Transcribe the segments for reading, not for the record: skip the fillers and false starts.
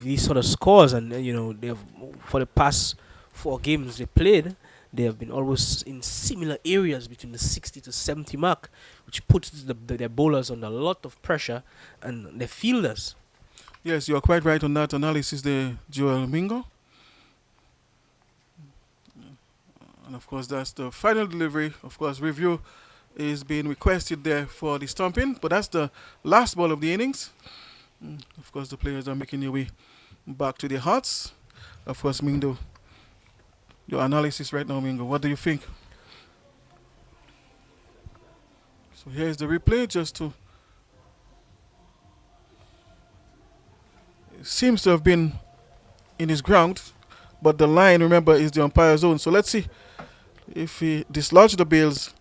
these sort of scores, and they have, for the past 4 games they played, they have been always in similar areas between the 60 to 70 mark, which puts their bowlers under a lot of pressure and their fielders. Yes, you are quite right on that analysis there, Joel Mingo. And of course, that's the final delivery. Of course, review is being requested there for the stumping, but that's the last ball of the innings. Of course, the players are making their way back to their huts. Of course, Mingo, your analysis right now, Mingo. What do you think? So here's the replay just to. It seems to have been in his ground, but the line, remember, is the umpire zone. So let's see if he dislodged the bails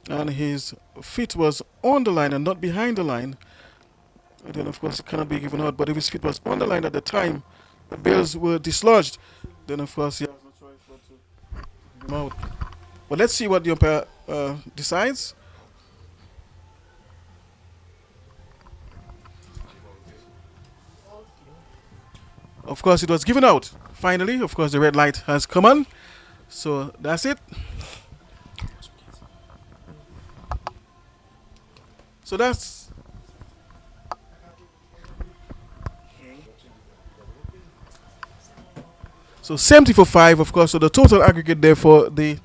and his feet was on the line and not behind the line. And then, of course, it cannot be given out. But if his feet was on the line at the time the bails were dislodged, then, of course, he has no choice but to give him out. But let's see what the umpire decides. Of course, it was given out. Finally, of course, the red light has come on. So that's it. So that's so 70 for 5, of course. So the total aggregate there for the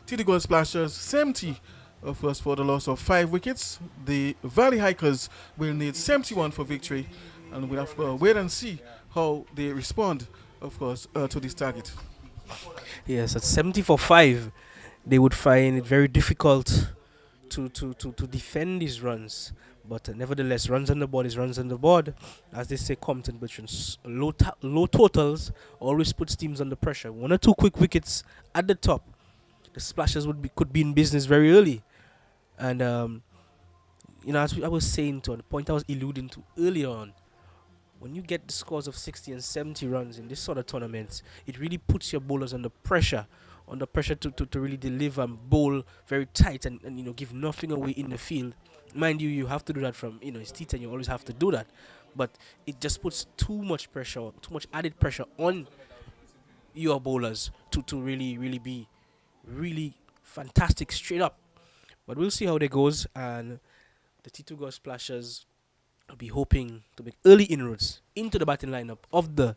TD Gold Splashers, 70, of course, for the loss of 5 wickets. The Valley Hikers will need 71 for victory, and we'll have to wait and see how they respond, of course, to this target. Yes, at 70 for 5, they would find it very difficult to defend these runs. But nevertheless, runs on the board is runs on the board. As they say, Compton, but low totals always puts teams under pressure. 1 or 2 quick wickets at the top, the Splashers could be in business very early. And as I was saying, to the point I was alluding to earlier on, when you get the scores of 60 and 70 runs in this sort of tournaments, it really puts your bowlers under pressure to really deliver and bowl very tight and give nothing away in the field. Mind you, you have to do that from his teeth, and you always have to do that. But it just puts too much pressure, too much added pressure on your bowlers to really be really fantastic straight up. But we'll see how that goes, and the T2 Gold Splashers will be hoping to make early inroads into the batting lineup of the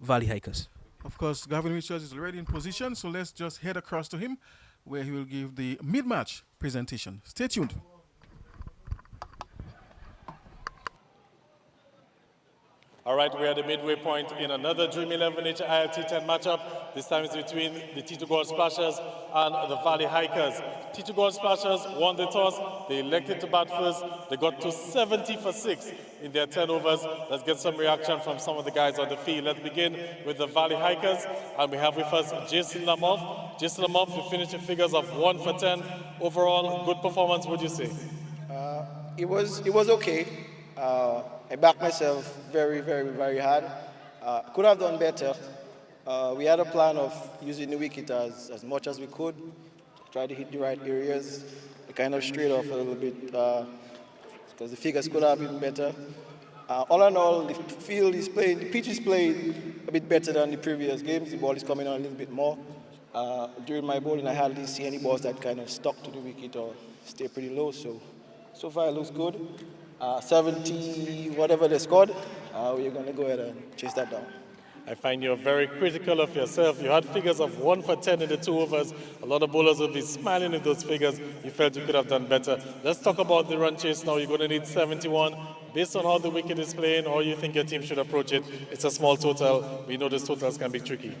Valley Hikers. Of course, Gavin Richards is already in position, so let's just head across to him where he will give the mid-match presentation. Stay tuned. All right, we're at the midway point in another Dream 11 HILT 10 matchup. This time it's between the T2 Gold Splashers and the Valley Hikers. T2 Gold Splashers won the toss. They elected to bat first. They got to 70 for 6 in their 10 overs. Let's get some reaction from some of the guys on the field. Let's begin with the Valley Hikers. And we have with us Jason Lamov. Jason Lamov, you finished your figures of 1 for 10. Overall, good performance, would you say? It was okay. I backed myself very, very, very hard. Could have done better. We had a plan of using the wicket as much as we could, try to hit the right areas. We kind of strayed off a little bit because the figures could have been better. All in all, the pitch is playing a bit better than the previous games. The ball is coming on a little bit more. During my bowling, I hardly see any balls that kind of stuck to the wicket or stay pretty low. So far it looks good. 70, whatever they scored, we're going to go ahead and chase that down. I find you're very critical of yourself. You had figures of 1 for 10 in the 2 overs. A lot of bowlers will be smiling at those figures. You felt you could have done better. Let's talk about the run chase now. You're going to need 71. Based on how the wicket is playing, how you think your team should approach it, it's a small total. We know those totals can be tricky.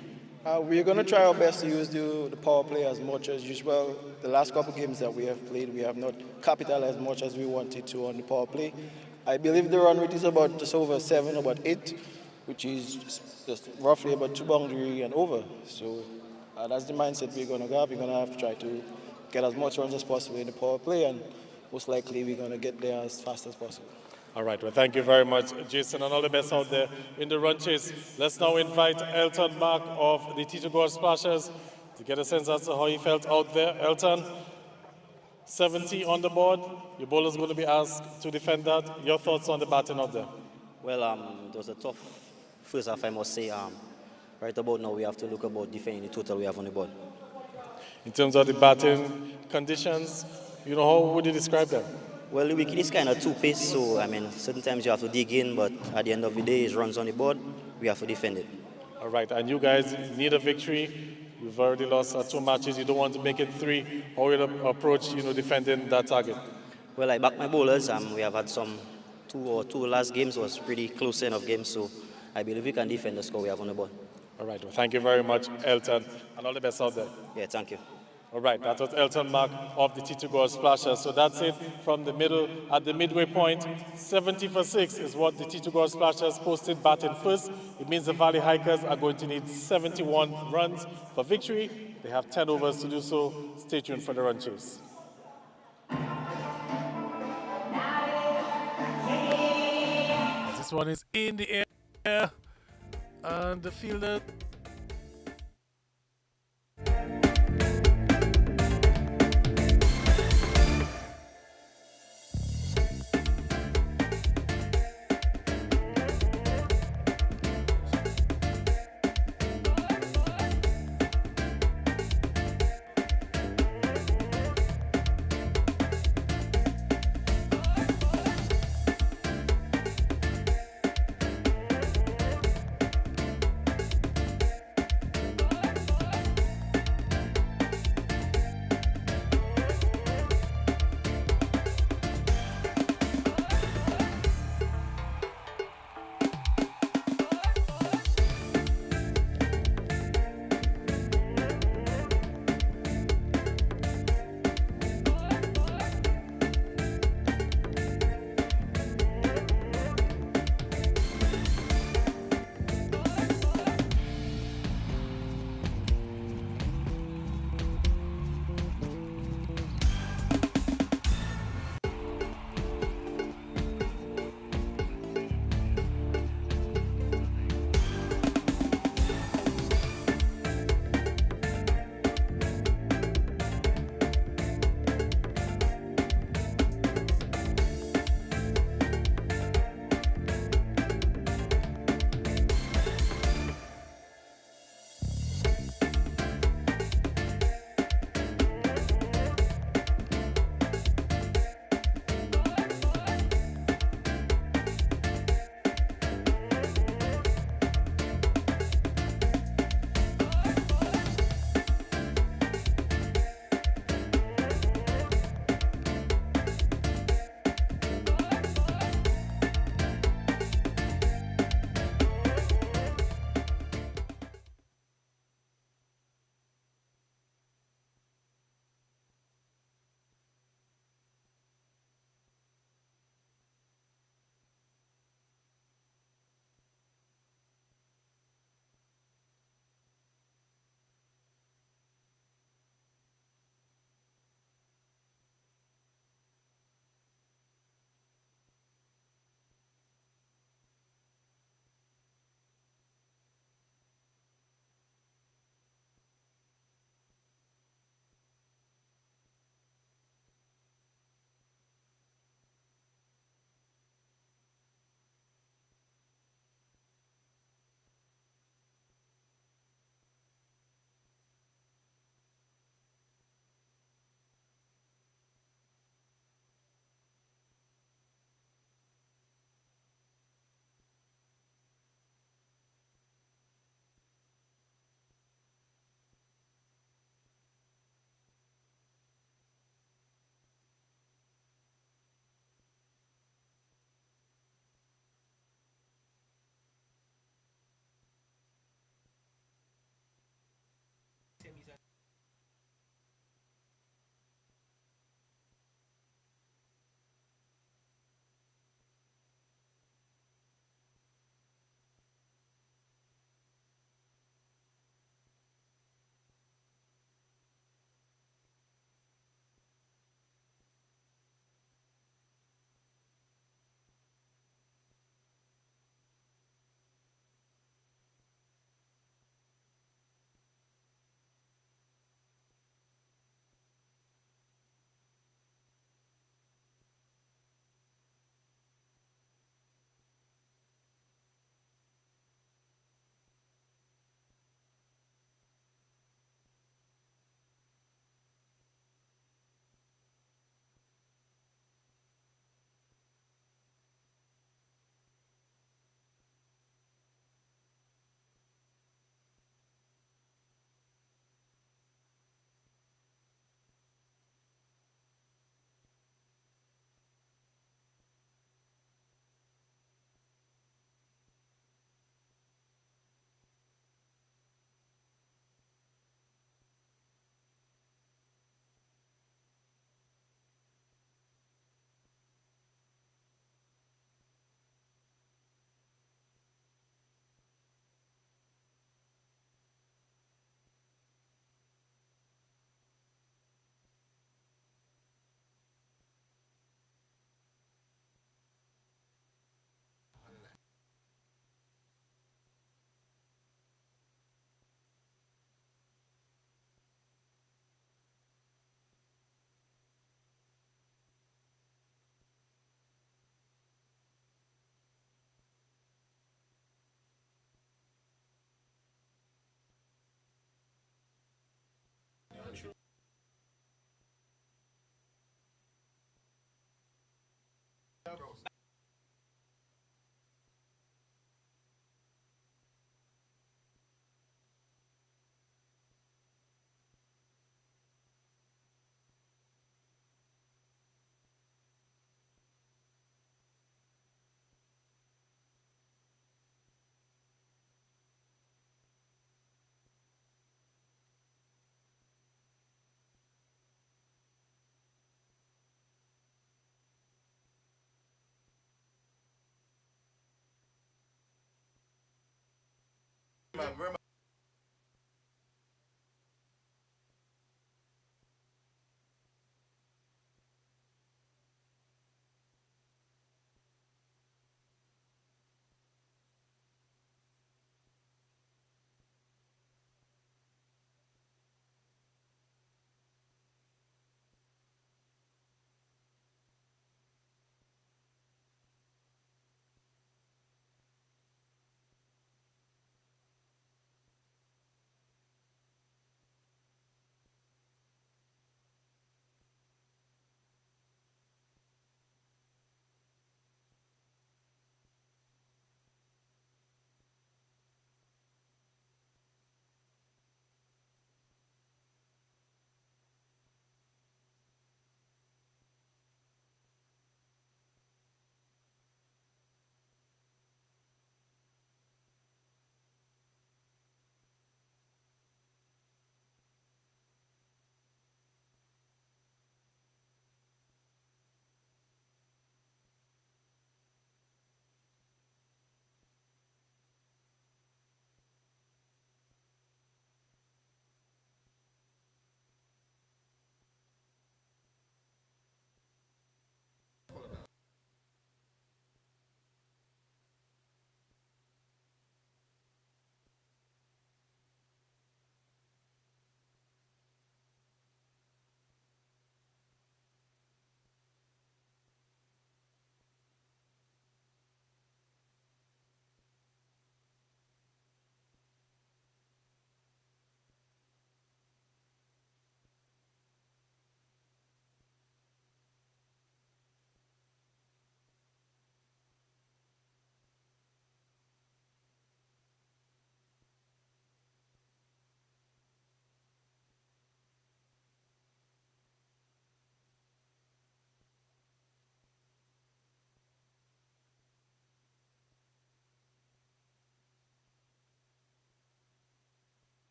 We're going to try our best to use the power play as much as usual. The last couple games that we have played, we have not capitalized as much as we wanted to on the power play. I believe the run rate is about just over 7, about 8, which is just roughly about 2 boundary and over. So that's the mindset we're going to have. We're going to have to try to get as much runs as possible in the power play, and most likely we're going to get there as fast as possible. All right, well, thank you very much, Jason, and all the best out there in the run chase. Let's now invite Elton Mark of the T2 Gold Splashers to get a sense as to how he felt out there. Elton, 70 on the board. Your bowler's going to be asked to defend that. Your thoughts on the batting out there? Well, it was a tough first half, I must say, right about now, we have to look about defending the total we have on the board. In terms of the batting conditions, how would you describe them? Well, the wicket is kind of two-paced, so I mean, certain times you have to dig in, but at the end of the day, it runs on the board, we have to defend it. All right, and you guys need a victory. You've already lost 2 matches. You don't want to make it 3. How will you approach, defending that target? Well, I back my bowlers. We have had some two last games was pretty close enough games, so I believe we can defend the score we have on the board. All right, well, thank you very much, Elton, and all the best out there. Yeah, thank you. All right, that was Elton Mark of the T2 Gold Splashers. So that's it from the middle. At the midway point, 70 for 6 is what the T2 Gold Splashers posted batting first. It means the Valley Hikers are going to need 71 runs for victory. They have 10 overs to do so. Stay tuned for the run chase. This one is in the air, and the fielder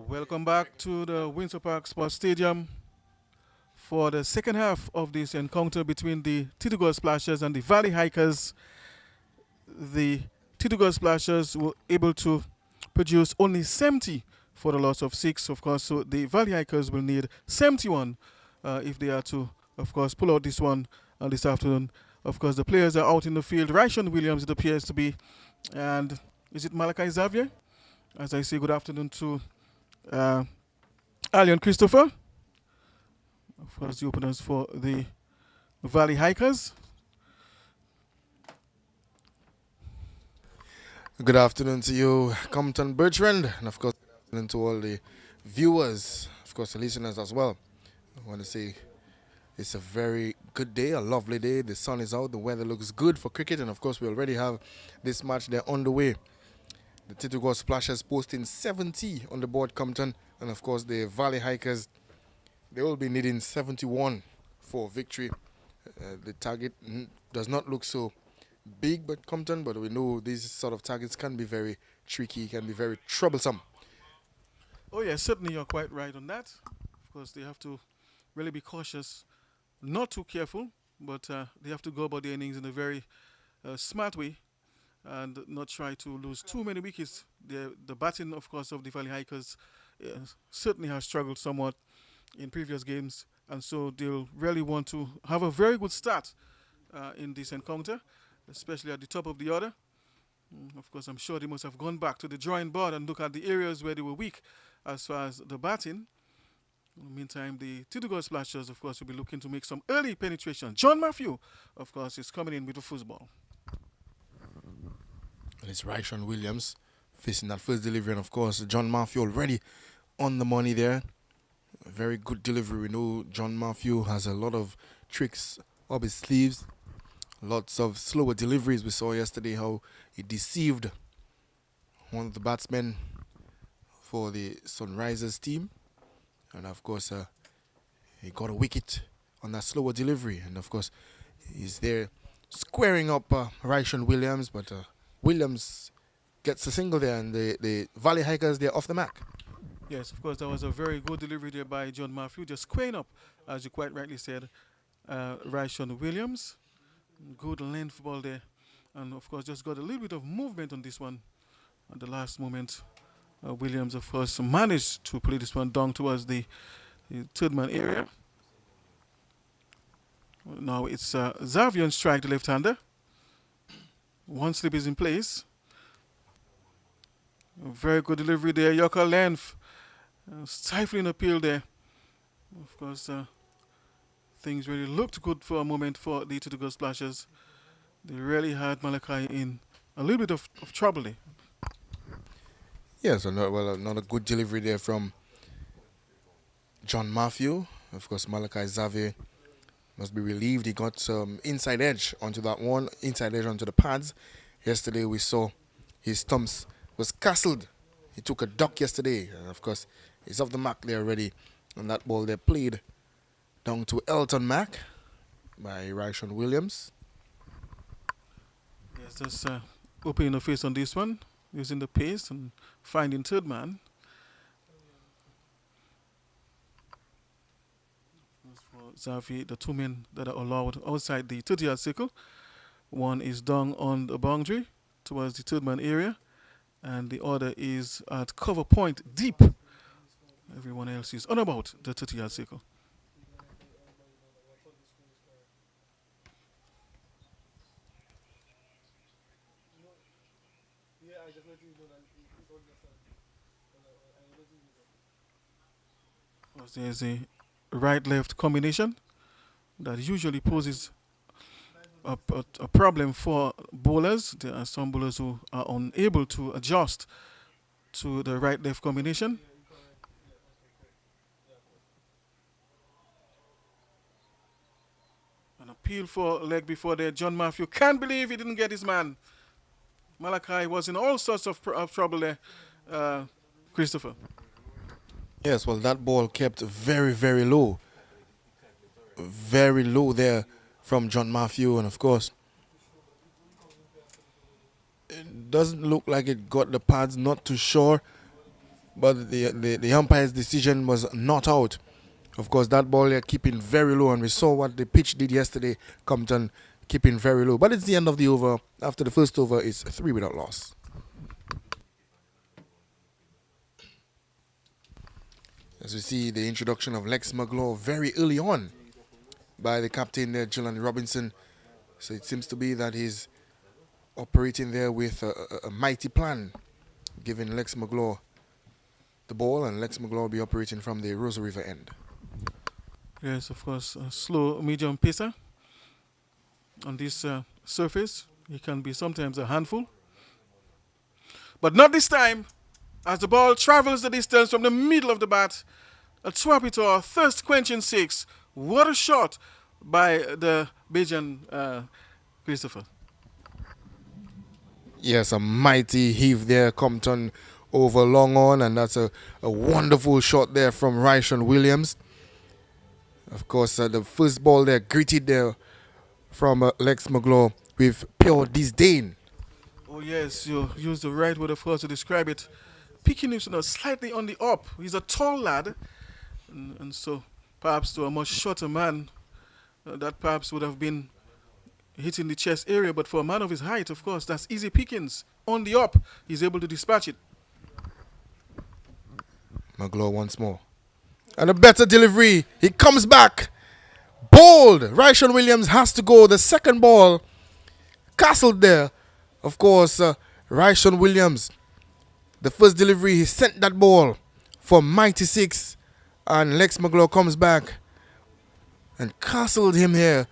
Welcome back to the Windsor Park Sports Stadium for the second half of this encounter between the Tito Gold Splashers and the Valley Hikers. The Tito Gold Splashers were able to produce only 70 for the loss of 6, of course, so the Valley Hikers will need 71 if they are to, of course, pull out this one this afternoon. Of course, the players are out in the field. Ryshon Williams, it appears to be, and is it Malachi Xavier? As I say, good afternoon to uh, Alion Christopher, of course, the openers for the Valley Hikers. Good afternoon to you, Compton Bertrand, and of course, good afternoon to all the viewers, of course, the listeners as well. I want to say it's a very good day, a lovely day. The sun is out, the weather looks good for cricket, and of course, we already have this match there on the way. The Tito Gold Splashers posting 70 on the board, Compton, and of course, the Valley Hikers, they will be needing 71 for victory. The target does not look so big, but Compton, but we know these sort of targets can be very tricky, can be very troublesome. Oh, yes, certainly you're quite right on that. Of course, they have to really be cautious, not too careful, but they have to go about their innings in a very smart way and not try to lose too many wickets The batting, of course, of the Valley Hikers certainly has struggled somewhat in previous games, and so they'll really want to have a very good start in this encounter, especially at the top of the order. Of course, I'm sure they must have gone back to the drawing board and look at the areas where they were weak as far as the batting. In the meantime, the Tito Gold Splashers, of course, will be looking to make some early penetration. John Matthew, of course, is coming in with the football. And it's Ryshawn Williams facing that first delivery. And of course, John Matthew already on the money there. A very good delivery. We know John Matthew has a lot of tricks up his sleeves. Lots of slower deliveries. We saw yesterday how he deceived one of the batsmen for the Sunrisers team. And of course, he got a wicket on that slower delivery. And of course, he's there squaring up Ryshawn Williams. But Williams gets a single there, and the Valley Hikers, they're off the mark. Yes, of course, that was a very good delivery there by John Matthew. Just squaring up, as you quite rightly said, Ryshawn Williams. Good length ball there. And of course, just got a little bit of movement on this one at the last moment. Williams, of course, managed to play this one down towards the third man area. Now it's Xavier on strike, the left-hander. One slip is in place. A very good delivery there. Yorker length. Stifling appeal there. Of course, things really looked good for a moment for the Tito Gold Splashers. They really had Malachi in a little bit of trouble there. Yes, another good delivery there from John Matthew. Of course, Malachi Xavier must be relieved. He got some inside edge onto that one, inside edge onto the pads. Yesterday we saw his stumps was castled. He took a duck yesterday. And of course, he's off the mark there already. And that ball there played down to Elton Mack by Ryshawn Williams. Yes, just opening the face on this one, using the pace and finding third man. As for Xavier, the two men that are allowed outside the 30-yard circle. One is down on the boundary towards the third man area, and the other is at cover point deep. Everyone else is on about the 30-yard circle. There's a right-left combination that usually poses a problem for bowlers. There are some bowlers who are unable to adjust to the right-left combination. An appeal for leg before there. John Matthew can't believe he didn't get his man. Malachi was in all sorts of trouble there, Christopher. Yes, well, that ball kept very, very low. Very low there from John Matthew. And, of course, it doesn't look like it got the pads, not too sure. But the umpire's decision was not out. Of course, that ball there keeping very low. And we saw what the pitch did yesterday, Compton keeping very low. But it's the end of the over. After the first over, it's 3 without loss. As we see the introduction of Lex McGlaw very early on by the captain there, Julian Robinson. So it seems to be that he's operating there with a mighty plan, giving Lex McGlaw the ball, and Lex McGlaw will be operating from the Rosa River end. Yes, of course, a slow medium pacer. On this surface, he can be sometimes a handful. But not this time. As the ball travels the distance from the middle of the bat, a Twapito thirst-quenching 6. What a shot by the Bajan Christopher. Yes, a mighty heave there, Compton over long on, and that's a wonderful shot there from Ryshawn Williams. Of course, the first ball there greeted there from Lex McGlaw with pure disdain. Oh yes, you used the right word of course to describe it. Picking him slightly on the up. He's a tall lad, and so perhaps to a much shorter man, that perhaps would have been hitting the chest area. But for a man of his height, of course, that's easy pickings. On the up, he's able to dispatch it. Magloire once more. And a better delivery. He comes back. Bold. Ryshawn Williams has to go. The second ball castled there. Of course, Ryshawn Williams, the first delivery, he sent that ball for Mighty Six. And Lex Magloire comes back and castled him here.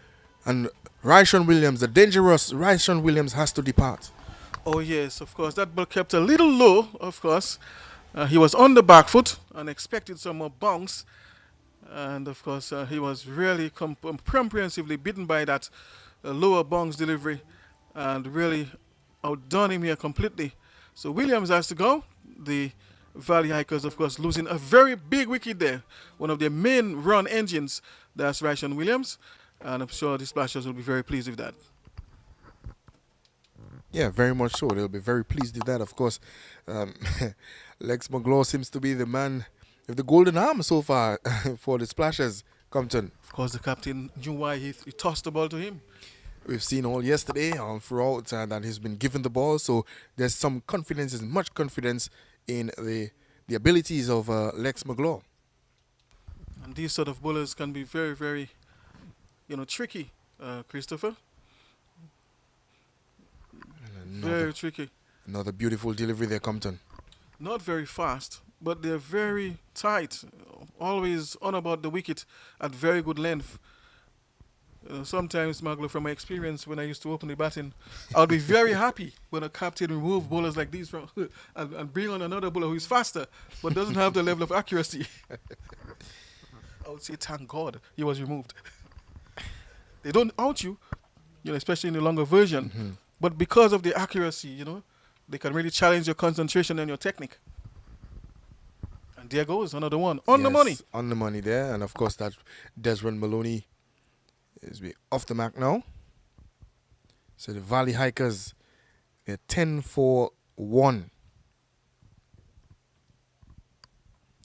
And Ryshawn Williams, the dangerous Ryshawn Williams, has to depart. Oh yes, of course. That ball kept a little low, of course. He was on the back foot and expected some more bounce. And of course, he was really comprehensively beaten by that lower bounce delivery and really outdone him here completely. So Williams has to go. The Valley Hikers, of course, losing a very big wicket there. One of their main run engines, that's Ryshawn Williams. And I'm sure the Splashers will be very pleased with that. Yeah, very much so. They'll be very pleased with that, of course. Lex Magloire seems to be the man with the golden arm so far for the Splashers, Compton. Of course, the captain knew why he tossed the ball to him. We've seen all yesterday throughout that he's been given the ball, so there's some confidence, there's much confidence in the abilities of Lex Magloire. And these sort of bowlers can be very, very, tricky, Christopher. Very tricky. Another beautiful delivery there, Compton. Not very fast, but they're very tight. Always on about the wicket at very good length. Sometimes, Magloire, from my experience when I used to open the batting, I'll be very happy when a captain remove bowlers like these from and bring on another bowler who is faster but doesn't have the level of accuracy. I would say, thank God he was removed. They don't out you, especially in the longer version. Mm-hmm. But because of the accuracy, they can really challenge your concentration and your technique. And there goes another one. On the money. On the money there. And of course, that Desmond Maloney is off the mark now. So the Valley Hikers, they're 10-4-1.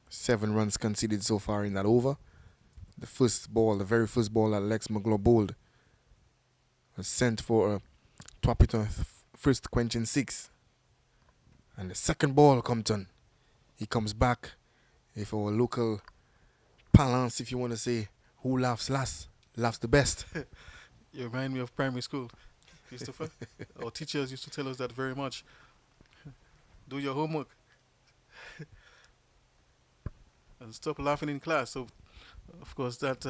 7 runs conceded so far in that over. The very first ball that Lex Magloire bowled was sent for a Twapiton first quenching 6. And the second ball, Compton, he comes back. If our local parlance, if you want to say, who laughs last, laughs the best. You remind me of primary school, Christopher. Our teachers used to tell us that very much. Do your homework. And stop laughing in class. So, of course, that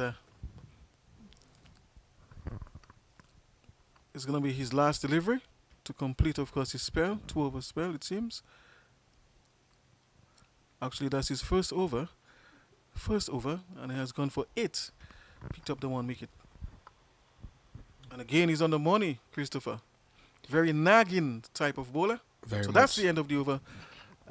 is going to be his last delivery to complete, of course, his spell. 2-over spell, it seems. Actually, that's his first over. And he has gone for 8. Picked up the 1 wicket. And again, he's on the money, Christopher. Very nagging type of bowler. So that's the end of the over.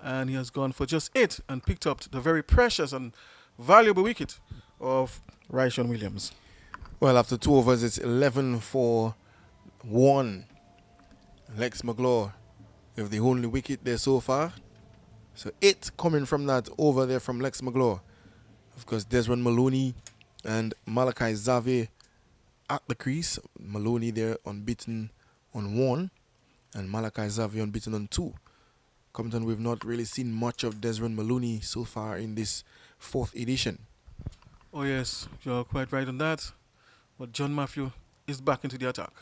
And he has gone for just 8 and picked up the very precious and valuable wicket of Ryshawn Williams. Well, after 2 overs, it's 11-4-1. Lex Magloire with the only wicket there so far. So 8 coming from that over there from Lex Magloire. Of course, Desmond Maloney and Malachi Xavier at the crease. Maloney there unbeaten on 1 and Malachi Xavier unbeaten on 2. Compton, we've not really seen much of Desmond Maloney so far in this 4th edition. Oh yes, you're quite right on that. But John Matthew is back into the attack.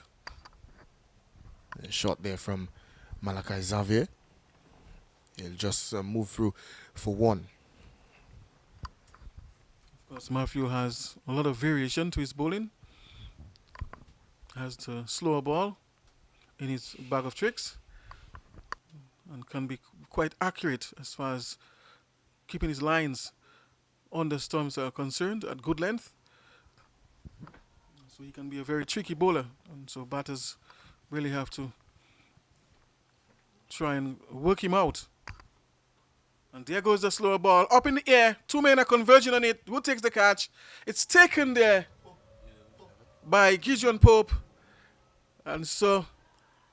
A shot there from Malachi Xavier. He'll just move through for 1. Of course, Matthew has a lot of variation to his bowling. Has the slower ball in his bag of tricks. And can be quite accurate as far as keeping his lines on the stumps are concerned at good length. So he can be a very tricky bowler. And so batters really have to try and work him out. And there goes the slower ball up in the air. 2 men are converging on it. Who takes the catch? It's taken there by Gideon Pope. And so,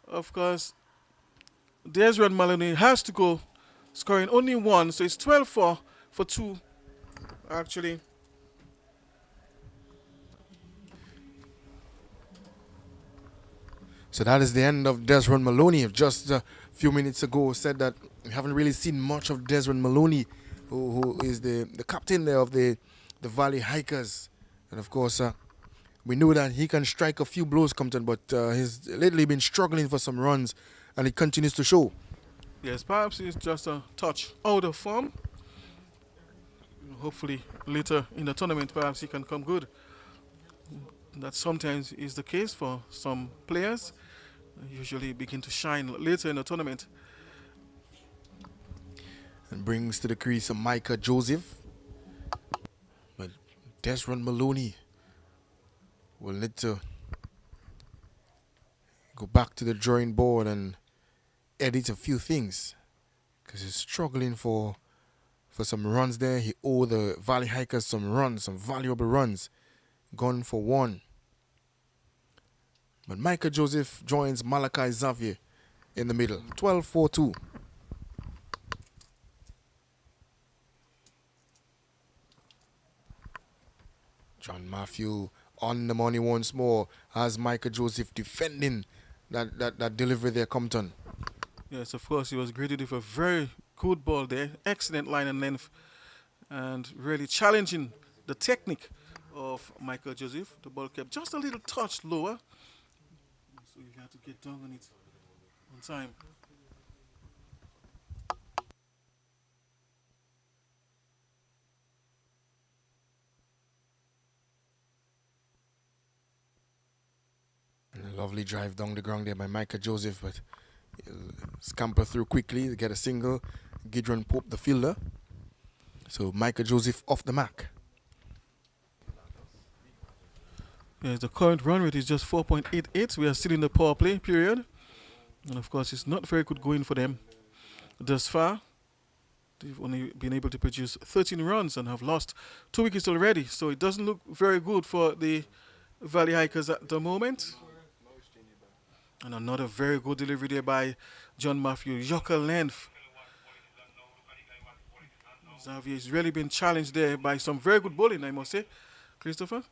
of course, Desmond Maloney has to go, scoring only 1. So it's 12-4 for 2, actually. So that is the end of Desmond Maloney. Just a few minutes ago said that we haven't really seen much of Desmond Maloney who is the captain there of the Valley Hikers. And of course, we know that he can strike a few blows, Compton, but he's lately been struggling for some runs, and it continues to show. Yes, perhaps he's just a touch out of form. Hopefully, later in the tournament, perhaps he can come good. That sometimes is the case for some players. Usually begin to shine later in the tournament. And brings to the crease Micah Joseph. But Desron Maloney will need to go back to the drawing board and edit a few things, because he's struggling for some runs there. He owed the Valley Hikers some runs, some valuable runs. Gone for one. But Micah Joseph joins Malachi Xavier in the middle. 12-4-2. John Matthew on the money once more as Micah Joseph defending that delivery there, Compton. Yes, of course, he was greeted with a very good ball there. Excellent line and length. And really challenging the technique of Michael Joseph. The ball kept just a little touch lower. So you have to get down on it on time. And a lovely drive down the ground there by Micah Joseph, but he'll scamper through quickly to get a single. Gidron Pope, the fielder. So Micah Joseph off the mark. Yes, the current run rate is just 4.88. We are still in the power play period. And of course, it's not very good going for them thus far. They've only been able to produce 13 runs and have lost 2 wickets already. So it doesn't look very good for the Valley Hikers at the moment. And another very good delivery there by John Matthew. Yorker length. Xavier has really been challenged there by some very good bowling, I must say. Christopher?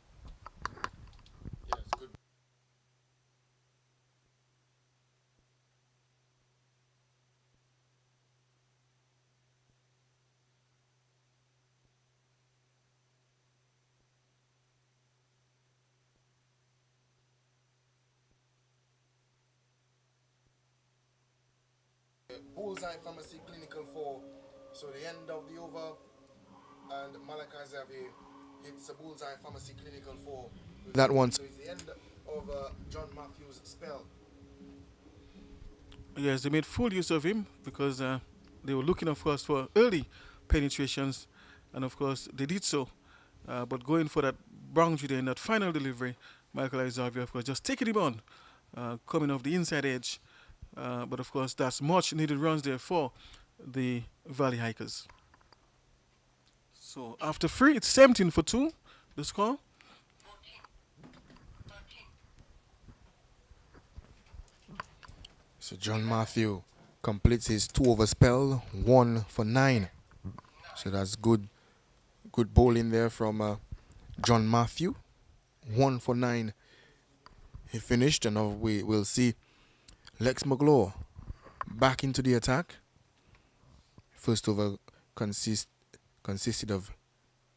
Bullseye Pharmacy Clinical 4. So the end of the over, and Malachi Xavier hits a Bullseye Pharmacy Clinical 4. That one. So it's the end of John Matthews' spell. Yes, they made full use of him because they were looking, of course, for early penetrations. And, of course, they did so. But going for that boundary there in that final delivery, Michael Xavier, of course, just taking him on, coming off the inside edge. But, of course, that's much needed runs there for the Valley Hikers. So, after 3, it's 17-2, the score. So John Matthew completes his 2-over spell, 1 for 9. So that's good bowling there from John Matthew. 1 for 9 he finished, and now we will see Lex McGlaw back into the attack. First over consisted of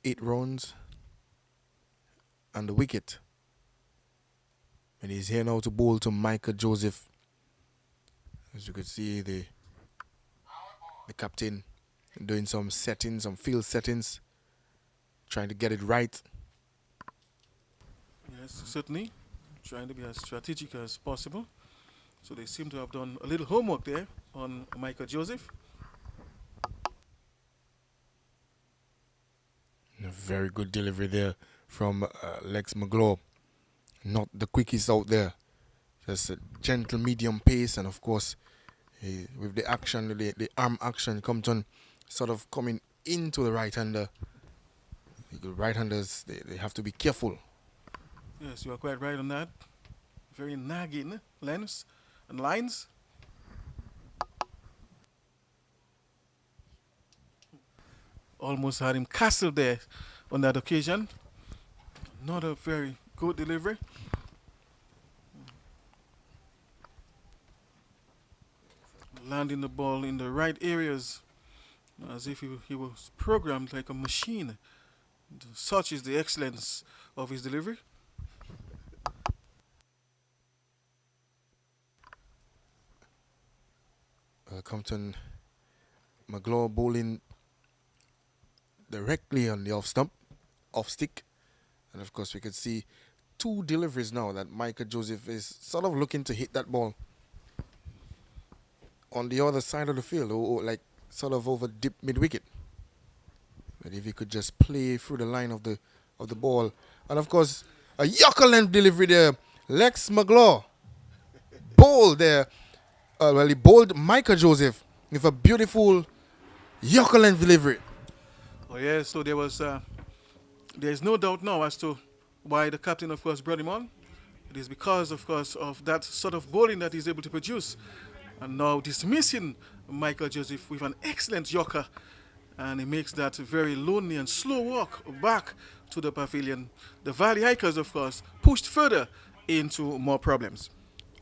8 runs and the wicket. And he's here now to bowl to Micah Joseph. As you could see, the captain doing some settings, some field settings, trying to get it right. Yes, certainly. Trying to be as strategic as possible. So they seem to have done a little homework there on Micah Joseph. A very good delivery there from Lex McGlaw. Not the quickest out there. Just a gentle medium pace, and of course, with the action, the arm action, Compton sort of coming into the right-hander. The right-handers, they have to be careful. Yes, you are quite right on that. Very nagging lengths and lines. Almost had him castled there on that occasion. Not a very good delivery. Landing the ball in the right areas as if he was programmed like a machine. Such is the excellence of his delivery. Compton McGlaw bowling directly on the off stump, off stick. And of course, we could see two deliveries now that Michael Joseph is sort of looking to hit that ball on the other side of the field, or like sort of over deep mid wicket. But if he could just play through the line of the ball, and of course, a Yorker length delivery there, Lex McGlaw bowled there. Well, he bowled Michael Joseph with a beautiful Yorker length delivery. Oh yeah, so there is no doubt now as to why the captain, of course, brought him on. It is because, of course, of that sort of bowling that he's able to produce. And now dismissing Michael Joseph with an excellent Yorker, and he makes that very lonely and slow walk back to the pavilion. The Valley Hikers, of course, pushed further into more problems.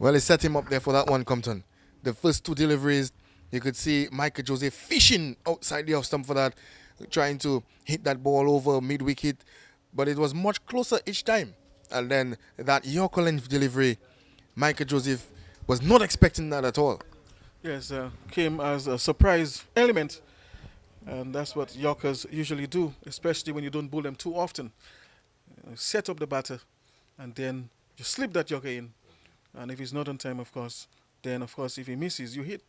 Well, he set him up there for that one, Compton. The first two deliveries, you could see Michael Joseph fishing outside the off stump for that, trying to hit that ball over mid-wicket, but it was much closer each time. And then that Yorker length delivery, Michael Joseph was not expecting that at all. Yes, came as a surprise element, and that's what Yorkers usually do, especially when you don't bowl them too often. Set up the batter, and then you slip that Yorker in, and if he's not on time, of course, then of course if he misses, you hit.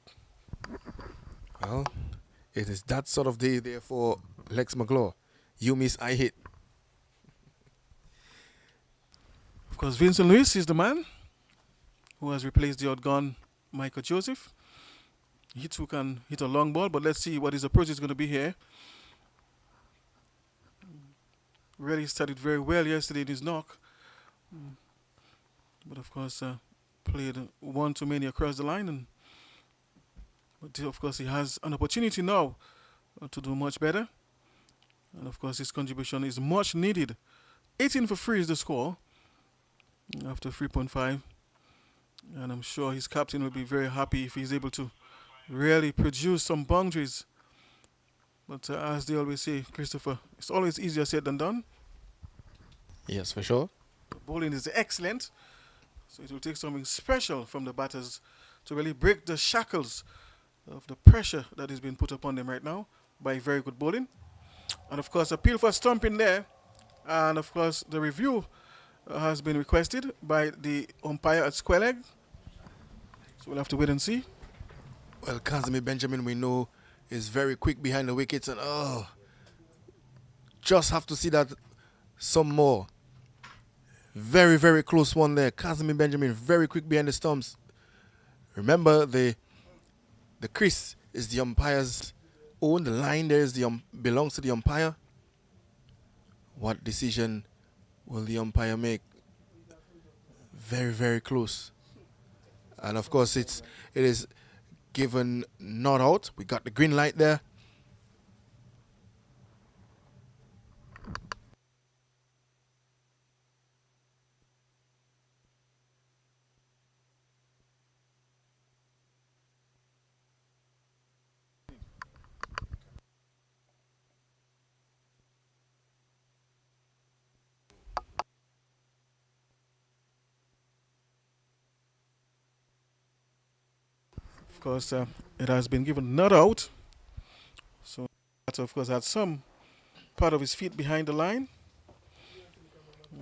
Well, it is that sort of day there for Lex McGlaw. You miss, I hit. Of course, Vincent Lewis is the man who has replaced the outgone Michael Joseph. He too can hit a long ball, but let's see what his approach is going to be here. Really started very well yesterday in his knock, but of course played one too many across the line, and but of course he has an opportunity now to do much better, and of course his contribution is much needed. 18 for 3 is the score after 3.5, and I'm sure his captain will be very happy if he's able to really produce some boundaries. But as they always say, Christopher, it's always easier said than done. Yes, for sure. The bowling is excellent, so it will take something special from the batters to really break the shackles of the pressure that is being put upon them right now by very good bowling. And of course, appeal for stumping there, and of course the review has been requested by the umpire at square leg, so we'll have to wait and see. Well, Kazimi Benjamin, we know, is very quick behind the wickets, and just have to see that some more. Very, very close one there. Kazimi Benjamin, very quick behind the stumps. Remember, the crease is the umpire's own. The line there is belongs to the umpire. What decision will the umpire make? Very, very close. And of course, it is given not out. We got the green light there. Of course, it has been given not out, so that of course had some part of his feet behind the line.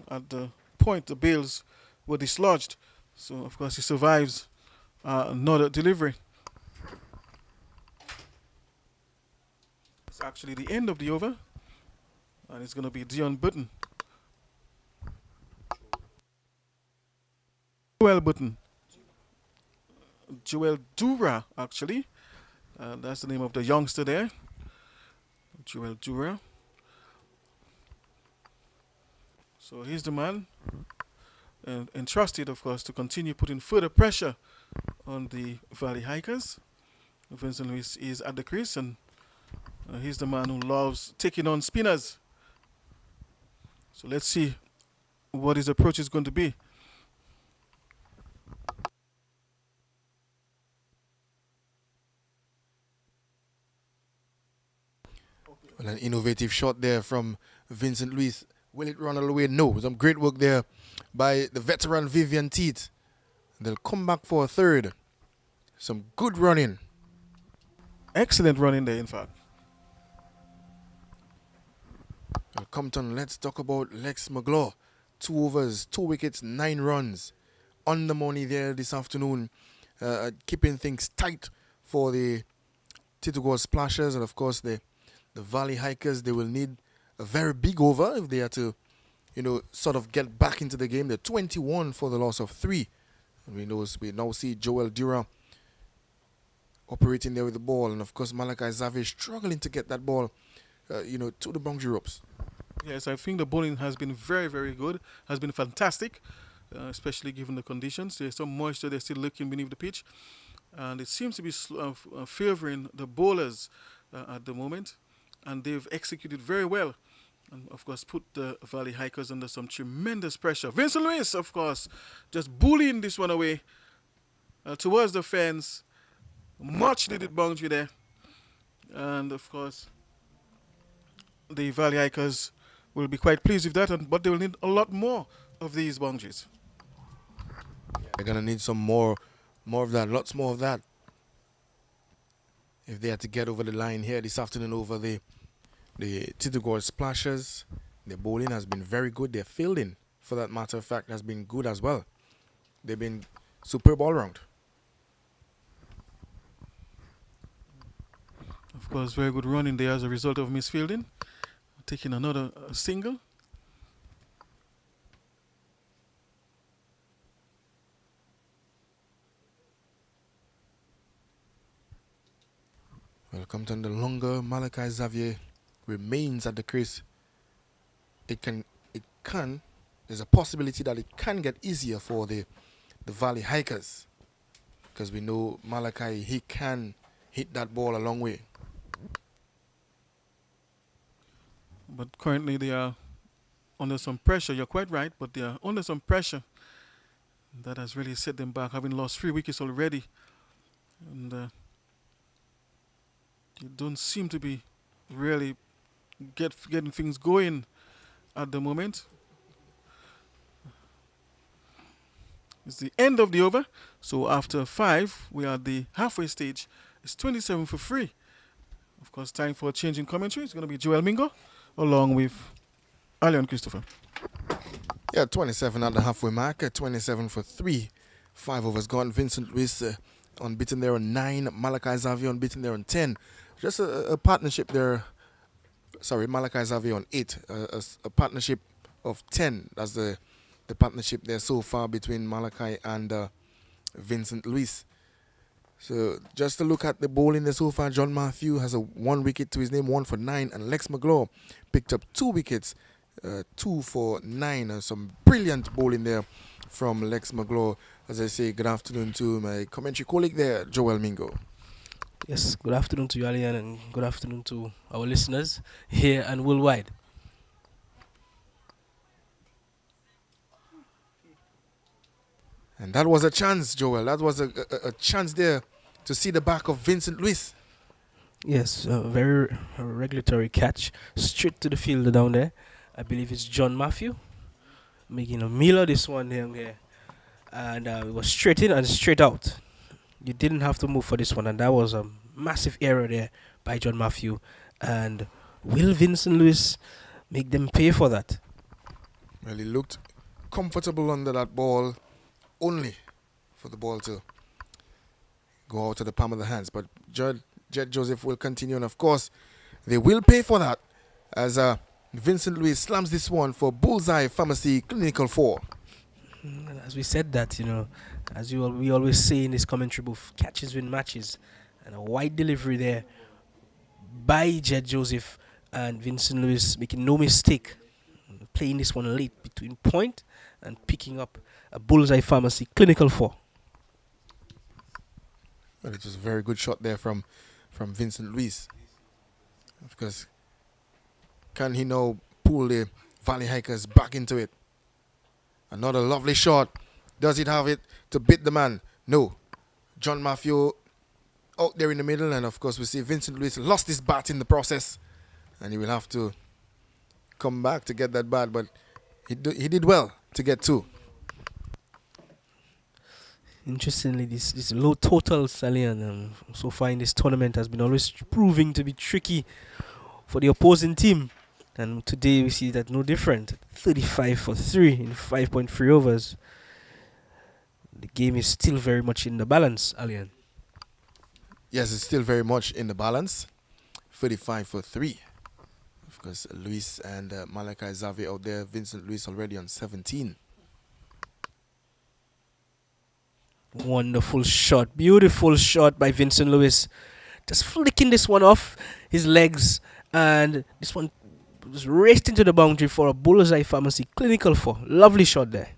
At the point, the bails were dislodged, so of course he survives another delivery. It's actually the end of the over, and it's going to be Dion Button. Joel Button. Joel Dura, actually. That's the name of the youngster there. Joel Dura. So he's the man, and entrusted, of course, to continue putting further pressure on the Valley Hikers. Vincent Lewis is at the crease, and he's the man who loves taking on spinners. So let's see what his approach is going to be. Well, an innovative shot there from Vincent Luis. Will it run all the way? No. Some great work there by the veteran Vivian Teat. They'll come back for a third. Some good running. Excellent running there, in fact. Well, Compton, let's talk about Lex McGlaw. 2 overs, 2 wickets, 9 runs. On the money there this afternoon. Keeping things tight for the Titugar Splashers, and of course the Valley Hikers. They will need a very big over if they are to, sort of get back into the game. They're 21 for the loss of 3. And we now see Joel Dura operating there with the ball, and of course Malachi Xavier struggling to get that ball, to the boundary ropes. Yes, I think the bowling has been very, very good. Has been fantastic, especially given the conditions. There's some moisture. They're still lurking beneath the pitch, and it seems to be favoring the bowlers at the moment. And they've executed very well, and of course put the Valley Hikers under some tremendous pressure. Vincent Luis, of course, just bullying this one away towards the fence. Much needed boundary there, and of course the Valley Hikers will be quite pleased with that, but they will need a lot more of these boundaries. They're gonna need some more of that, lots more of that, if they had to get over the line here this afternoon over the Titugar Splashers. Their bowling has been very good. Their fielding, for that matter of fact, has been good as well. They've been superb all round. Of course, very good running there as a result of misfielding. Taking another single. Welcome to the longer Malachi Xavier remains at the crease. There's a possibility that it can get easier for the Valley Hikers, because we know Malachi, he can hit that ball a long way. But currently they are under some pressure. You're quite right, but they are under some pressure. That has really set them back, having lost 3 wickets already. And they don't seem to be really getting things going at the moment. It's the end of the over. So after 5, we are at the halfway stage. It's 27 for 3. Of course, time for a change in commentary. It's going to be Joel Mingo along with Alion Christopher. Yeah, 27 at the halfway mark, 27 for 3. 5 overs gone. Vincent Luis unbeaten there on 9. Malachi Xavier unbeaten there on 10. Just a partnership there. Sorry, Malachi Xavier on 8. A partnership of 10. That's the partnership there so far between Malachi and Vincent Luis. So just to look at the bowling there so far, John Matthew has a 1 wicket to his name, 1 for 9, and Lex McGlaw picked up 2 wickets, 2 for 9. Some brilliant bowling there from Lex McGlaw. As I say, good afternoon to my commentary colleague there, Joel Mingo. Yes, good afternoon to you, Alian, and good afternoon to our listeners here and worldwide. And that was a chance, Joel. That was a chance there to see the back of Vincent Luis. Yes, a very regulatory catch. Straight to the fielder down there. I believe it's John Matthew. Making a meal of this one here. And it was straight in and straight out. You didn't have to move for this one. And that was a massive error there by John Matthew. And will Vincent Luis make them pay for that? Well, he looked comfortable under that ball, only for the ball to go out to the palm of the hands. But Jet Joseph will continue, and of course they will pay for that as Vincent Luis slams this one for Bullseye Pharmacy Clinical 4. As we said that, as we always say in this commentary booth, catches win matches, and a wide delivery there by Jet Joseph, and Vincent Luis making no mistake, playing this one late between point and picking up a Bullseye Pharmacy Clinical 4. Well, it was a very good shot there from Vincent Luis. Of course, can he now pull the Valley Hikers back into it? Another lovely shot. Does it have it to beat the man? No. John Matthew out there in the middle, and of course we see Vincent Luis lost his bat in the process. and he will have to come back to get that bat. But he did well to get 2. Interestingly, this low total Salian so far in this tournament has been always proving to be tricky for the opposing team. And today we see that no different. 35 for 3 in 5.3 overs. The game is still very much in the balance, Alian. Yes, it's still very much in the balance. 35 for 3. Of course, Luis and Malachi Xavier out there. Vincent Luis already on 17. Wonderful shot. Beautiful shot by Vincent Lewis. Just flicking this one off his legs. And this one was raced into the boundary for a bullseye pharmacy. Clinical for. Lovely shot there.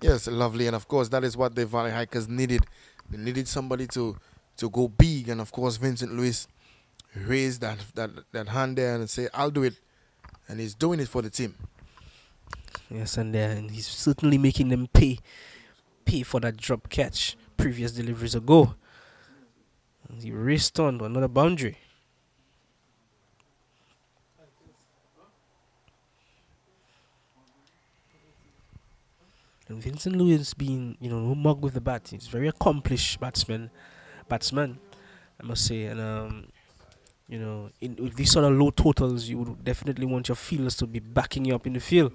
Yes, lovely. And of course, that is what the Valley Hikers needed. They needed somebody to go big. And of course, Vincent Lewis raised that hand there and say, I'll do it. And he's doing it for the team. Yes, and he's certainly making them pay for that drop catch previous deliveries ago. And he raced on to another boundary. And Vincent Lewis being, no mug with the bat. He's a very accomplished batsman, I must say. And with these sort of low totals, you would definitely want your fielders to be backing you up in the field,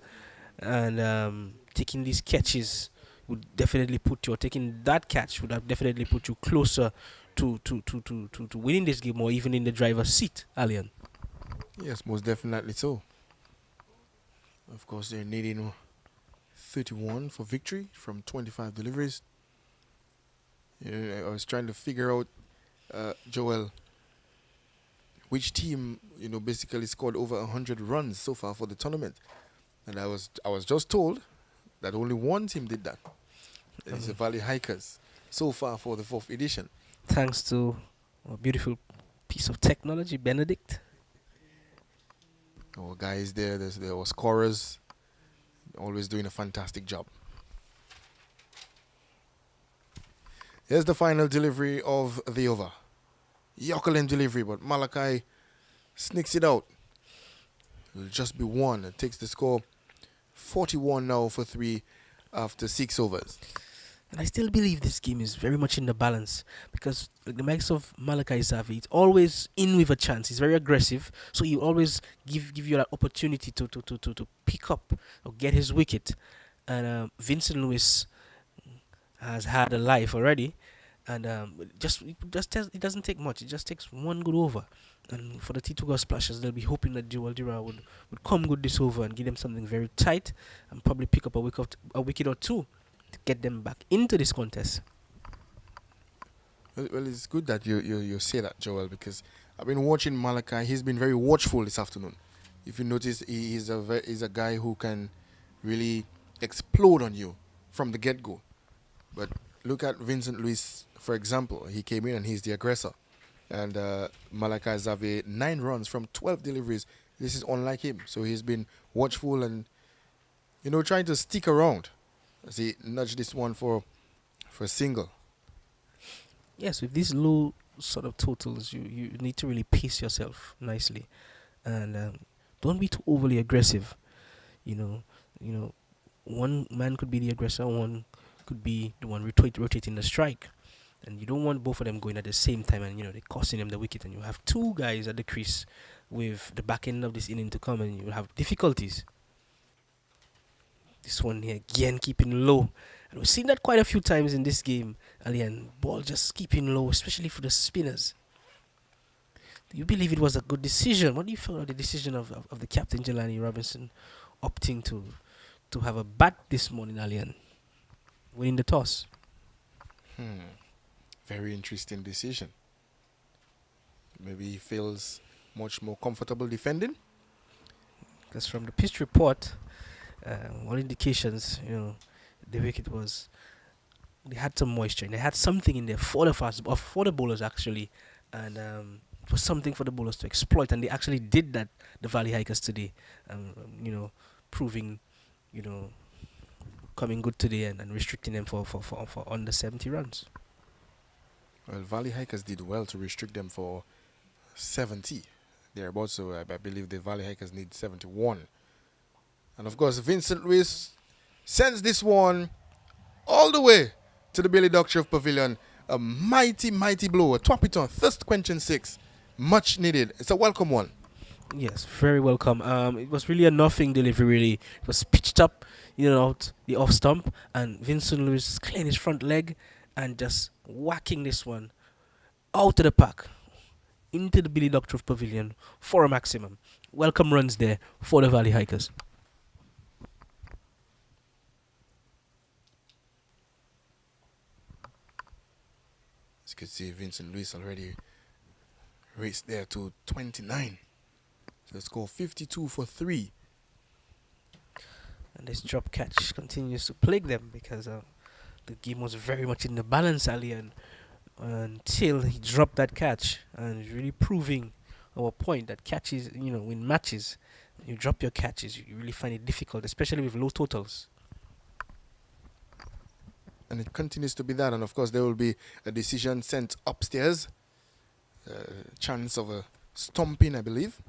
and taking these catches would definitely taking that catch would have definitely put you closer to winning this game, or even in the driver's seat, Alian. Yes, most definitely so. Of course, they're needing 31 for victory from 25 deliveries. I was trying to figure out, Joel, which team, basically scored over 100 runs so far for the tournament. And I was just told that only one team did that. It's the Valley Hikers so far for the 4th edition. Thanks to a beautiful piece of technology, Benedict. Our guys there were scorers, always doing a fantastic job. Here's the final delivery of the over. Yokeland delivery, but Malachi sneaks it out. It'll just be 1. It takes the score 41 now for 3 after 6 overs. And I still believe this game is very much in the balance, because the likes of Malachi Xavier, it's always in with a chance. He's very aggressive, so he always give you that opportunity to pick up or get his wicket. And Vincent Lewis has had a life already, and it doesn't take much. It just takes one good over. And for the T2 Girl Splashers, they'll be hoping that Joel Dira would come good this over and give them something very tight, and probably pick up a wicket or two to get them back into this contest. Well, it's good that you say that, Joel, because I've been watching Malachi. He's been very watchful this afternoon. If you notice, he's a guy who can really explode on you from the get-go. But look at Vincent Luis, for example. He came in and he's the aggressor. And Malachi Xavier, 9 runs from 12 deliveries. This is unlike him. So he's been watchful and, trying to stick around. As he nudged this one for a single. Yes, with these low sort of totals, you need to really pace yourself nicely, and don't be too overly aggressive. One man could be the aggressor, one could be the one rotating the strike, and you don't want both of them going at the same time, and they're costing them the wicket, and you have 2 guys at the crease with the back end of this inning to come, and you will have difficulties. This one here again keeping low, and we've seen that quite a few times in this game, Alian. Ball just keeping low, especially for the spinners. Do you believe it was a good decision? What do you feel about the decision of the captain, Jelani Robinson, opting to have a bat this morning, Alian, winning the toss? Very interesting decision. Maybe he feels much more comfortable defending. Because from the pitch report, all indications, the wicket was, they had some moisture and they had something in there for the bowlers actually, and it was something for the bowlers to exploit, and they actually did that. The Valley Hikers today, proving, coming good today and restricting them for under 70 runs. Well, Valley Hikers did well to restrict them for 70. thereabouts. So I believe the Valley Hikers need 71. And of course, Vincent Luis sends this one all the way to the Billy Duckshire Pavilion. A mighty, mighty blow. A top it on thirst quenching six. Much needed. It's a welcome one. Yes, very welcome. It was really a nothing delivery. Really, it was pitched up, out the off stump, and Vincent Lewis clearing his front leg and just whacking this one out of the park into the Billy Duckshire Pavilion for a maximum. Welcome runs there for the Valley Hikers. As you can see, Vincent Luis already raced there to 29. So score 52 for 3. And this drop catch continues to plague them because the game was very much in the balance, Alien, until he dropped that catch, and really proving our point that catches, in matches, when you drop your catches, you really find it difficult, especially with low totals. And it continues to be that. And of course, there will be a decision sent upstairs. Chance of a stomping, I believe.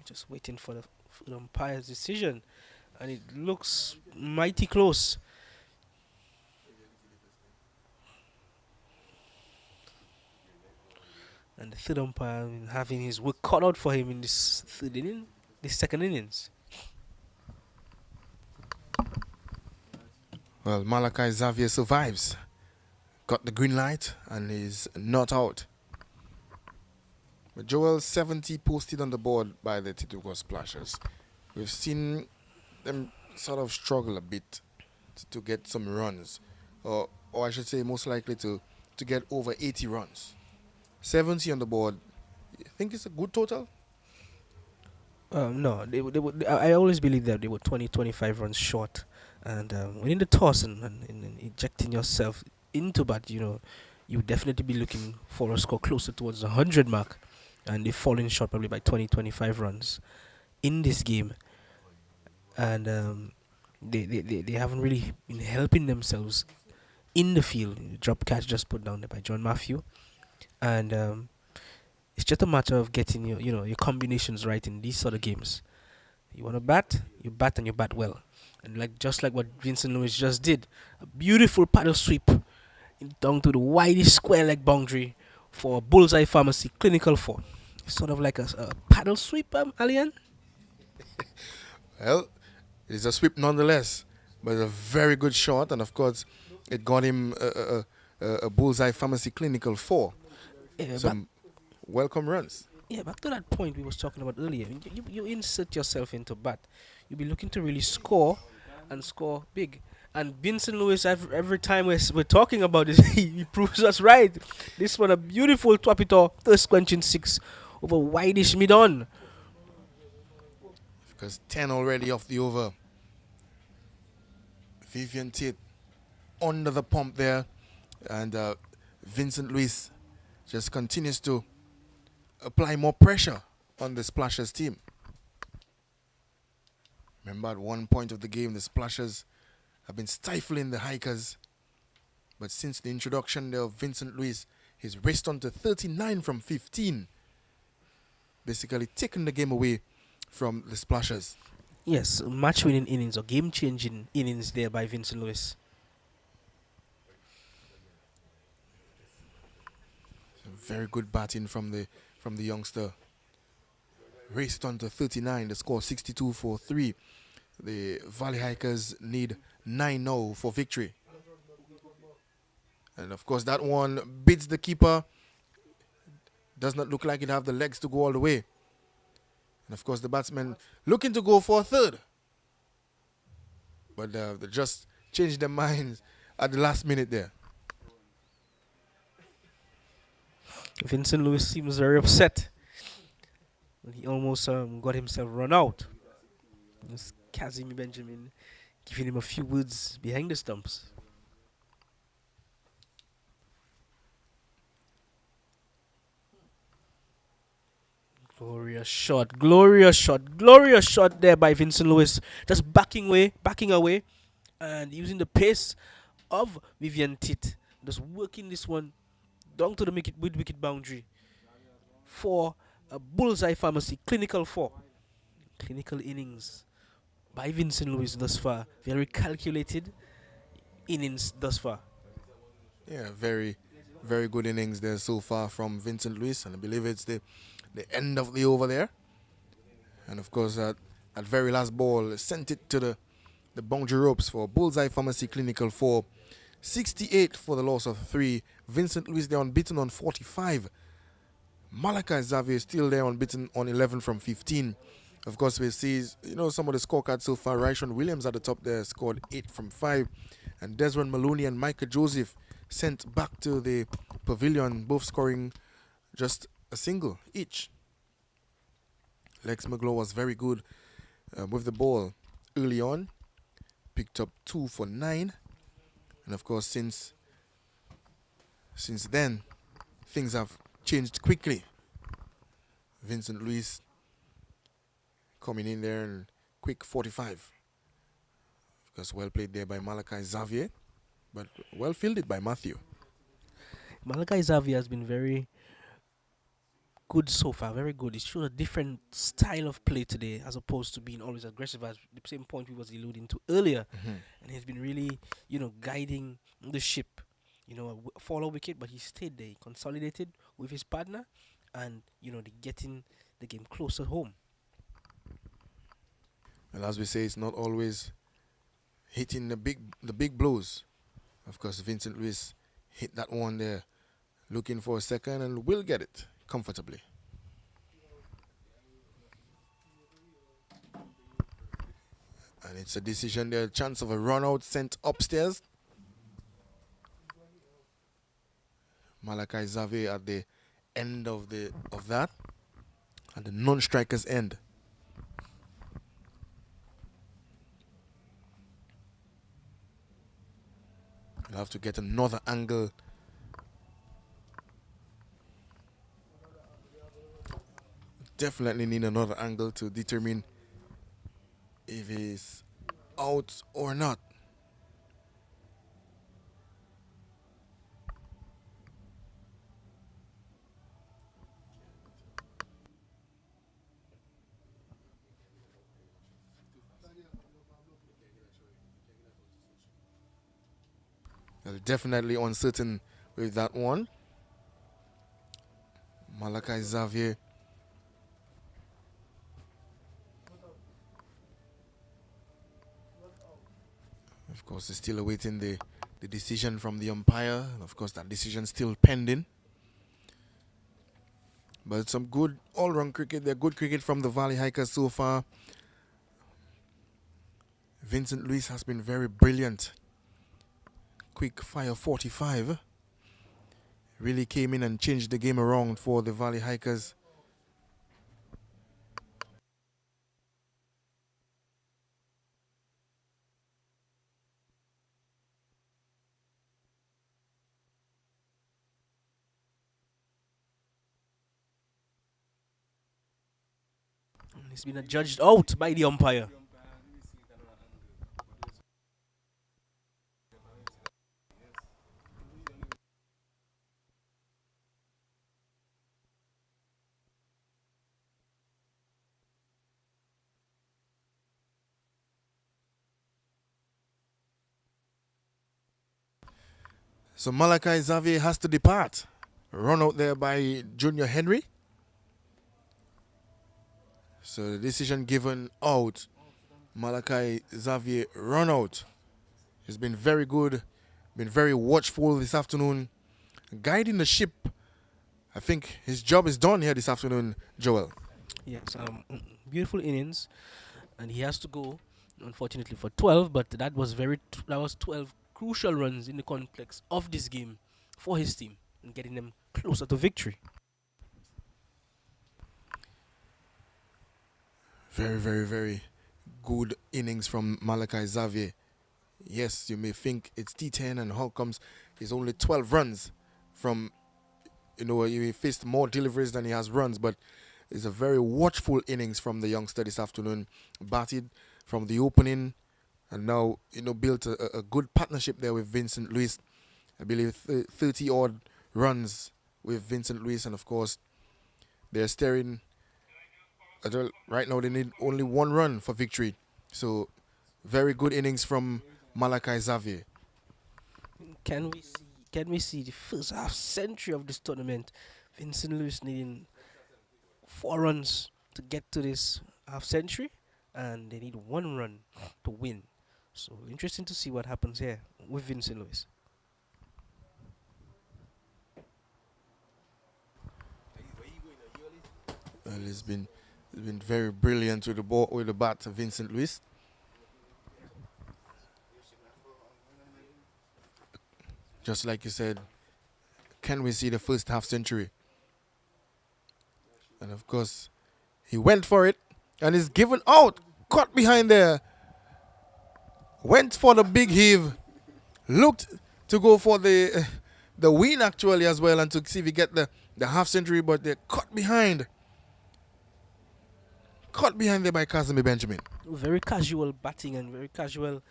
Just waiting for the umpire's decision, and it looks mighty close. And the third umpire having his work cut out for him in this second innings. Well, Malachi Xavier survives. Got the green light and is not out. But Joel 70 posted on the board by the Titugo Splashers. We've seen them sort of struggle a bit to get some runs. Or I should say most likely to get over 80 runs. 70 on the board. You think it's a good total? No, I always believe that they were 25 runs short. And winning the toss and ejecting yourself into bat, you would definitely be looking for a score closer towards the 100 mark. And they've fallen short probably by 25 runs in this game. And they haven't really been helping themselves in the field. Drop catch just put down there by John Matthew. And it's just a matter of getting your combinations right in these sort of games. You want to bat, you bat and you bat well. And just like what Vincent Lewis just did, a beautiful paddle sweep down to the widest square leg boundary for Bullseye Pharmacy Clinical 4. Sort of like a paddle sweep, Alien? Well, it is a sweep nonetheless, but a very good shot, and of course, it got him a Bullseye Pharmacy Clinical 4. Yeah, Some welcome runs. Yeah, back to that point we was talking about earlier. You insert yourself into bat. You'll be looking to really score and score big. And Vincent Lewis, every time we're talking about this, he proves us right. This one, a beautiful Twapito, thirst quenching 6 over wideish mid-on. Because 10 already off the over. Vivian Tate under the pump there. And Vincent Luis just continues to apply more pressure on the Splashers team. Remember, at one point of the game, the Splashers have been stifling the Hikers. But since the introduction there of Vincent Luis, he's raced on to 39 from 15. Basically taking the game away from the Splashers. Yes, match-winning innings or game-changing innings there by Vincent Lewis. Very good batting from the youngster. Raced on to 39. The score 62 for 3. The Valley Hikers need 9 now for victory. And of course that one beats the keeper. Does not look like it have the legs to go all the way. And of course the batsmen looking to go for a third. But they just changed their minds at the last minute there. Vincent Lewis seems very upset. He almost got himself run out. It's Kazimi Benjamin giving him a few words behind the stumps. Glorious shot, glorious shot, glorious shot there by Vincent Lewis. Just backing away, and using the pace of Vivian Tit, just working this one down to the mid wicket boundary for a bullseye pharmacy, clinical 4. Clinical innings by Vincent Lewis thus far. Very calculated innings thus far. Yeah, very, very good innings there so far from Vincent Luis, and I believe it's the end of the over there. And of course, that very last ball sent it to the boundary ropes for bullseye pharmacy clinical 4. 68 for the loss of 3. Vincent Luis there unbeaten on 45. Malachi Xavier still there unbeaten on 11 from 15. Of course, we see, some of the scorecards so far. Ryshawn Williams at the top there scored 8 from 5. And Desmond Maloney and Micah Joseph sent back to the pavilion, both scoring just a single each. Lex McGlaw was very good with the ball early on. Picked up 2 for 9. And of course, since then, things have changed quickly. Vincent Luis coming in there and quick 45. Of course, well played there by Malachi Xavier, but well fielded by Matthew. Malachi Xavier has been very good so far, very good. He's shown a different style of play today as opposed to being always aggressive, as the same point we was alluding to earlier. And he's been really, guiding the ship. A follow wicket, but he stayed there. He consolidated with his partner and, getting the game closer home. And as we say, it's not always hitting the big blows. Of course, Vincent Luis hit that one there, looking for a second, and will get it comfortably. And it's a decision there, chance of a run out sent upstairs. Malachi Xavier at the end of that, at the non-striker's end. You'll have to get another angle. Definitely need another angle to determine if he's out or not. Definitely uncertain with that one. Malachi Xavier. Of course, is still awaiting the decision from the umpire. And of course, that decision still pending. But some good all-round cricket. They're good cricket from the Valley Hikers so far. Vincent Luis has been very brilliant. Quick fire 45. Really came in and changed the game around for the Valley Hikers. He's been adjudged out by the umpire. So Malachi Xavier has to depart. Run out there by Junior Henry. So the decision given out. Malachi Xavier run out. He's been very good, been very watchful this afternoon, guiding the ship. I think his job is done here this afternoon, Joel. Yes, beautiful innings, and he has to go, unfortunately, for 12. But that was 12 crucial runs in the complex of this game for his team and getting them closer to victory. Very, very, very good innings from Malachi Xavier. Yes, you may think it's T10 and how comes he's only 12 runs from, he faced more deliveries than he has runs, but it's a very watchful innings from the youngster this afternoon. Batted from the opening and now built a good partnership there with Vincent Luis. I believe 30 odd runs with Vincent Luis, and of course they're staring. Right now they need only 1 run for victory. So very good innings from Malachi Xavier. Can we see the first half century of this tournament? Vincent Lewis needing 4 runs to get to this half century, and they need 1 run to win. So interesting to see what happens here with Vincent Lewis. Well, he's been very brilliant with the ball, with the bat, Vincent Luis. Just like you said, can we see the first half century? And of course, he went for it and is given out, caught behind there. Went for the big heave, looked to go for the win actually as well, and to see if he get the half century, but they're caught behind. Caught behind there by Casimir Benjamin. Very casual batting and very casual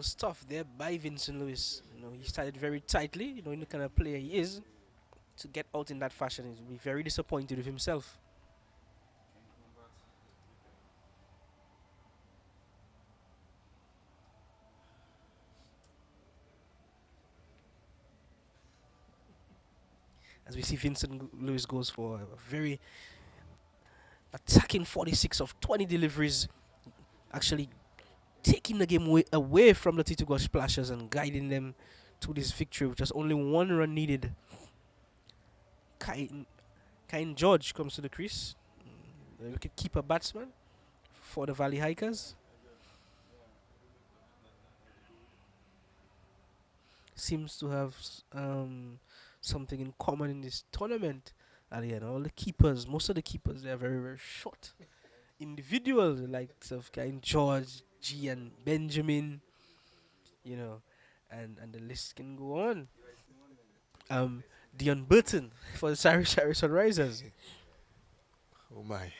stuff there by Vincent Lewis. He started very tightly, in the kind of player he is. To get out in that fashion, he'll be very disappointed with himself. As we see, Vincent Lewis goes for a very attacking 46 of 20 deliveries, actually taking the game away from the Tito Splashers and guiding them to this victory with just only 1 run needed. Kyle George comes to the crease, the wicket-keeper batsman for the Valley Hikers. Seems to have something in common in this tournament. And all the keepers, most of the keepers, they are very, very short individuals, like Kyle George, G and Benjamin, and the list can go on. Dion Burton for the Surrey Sunrisers. Oh my.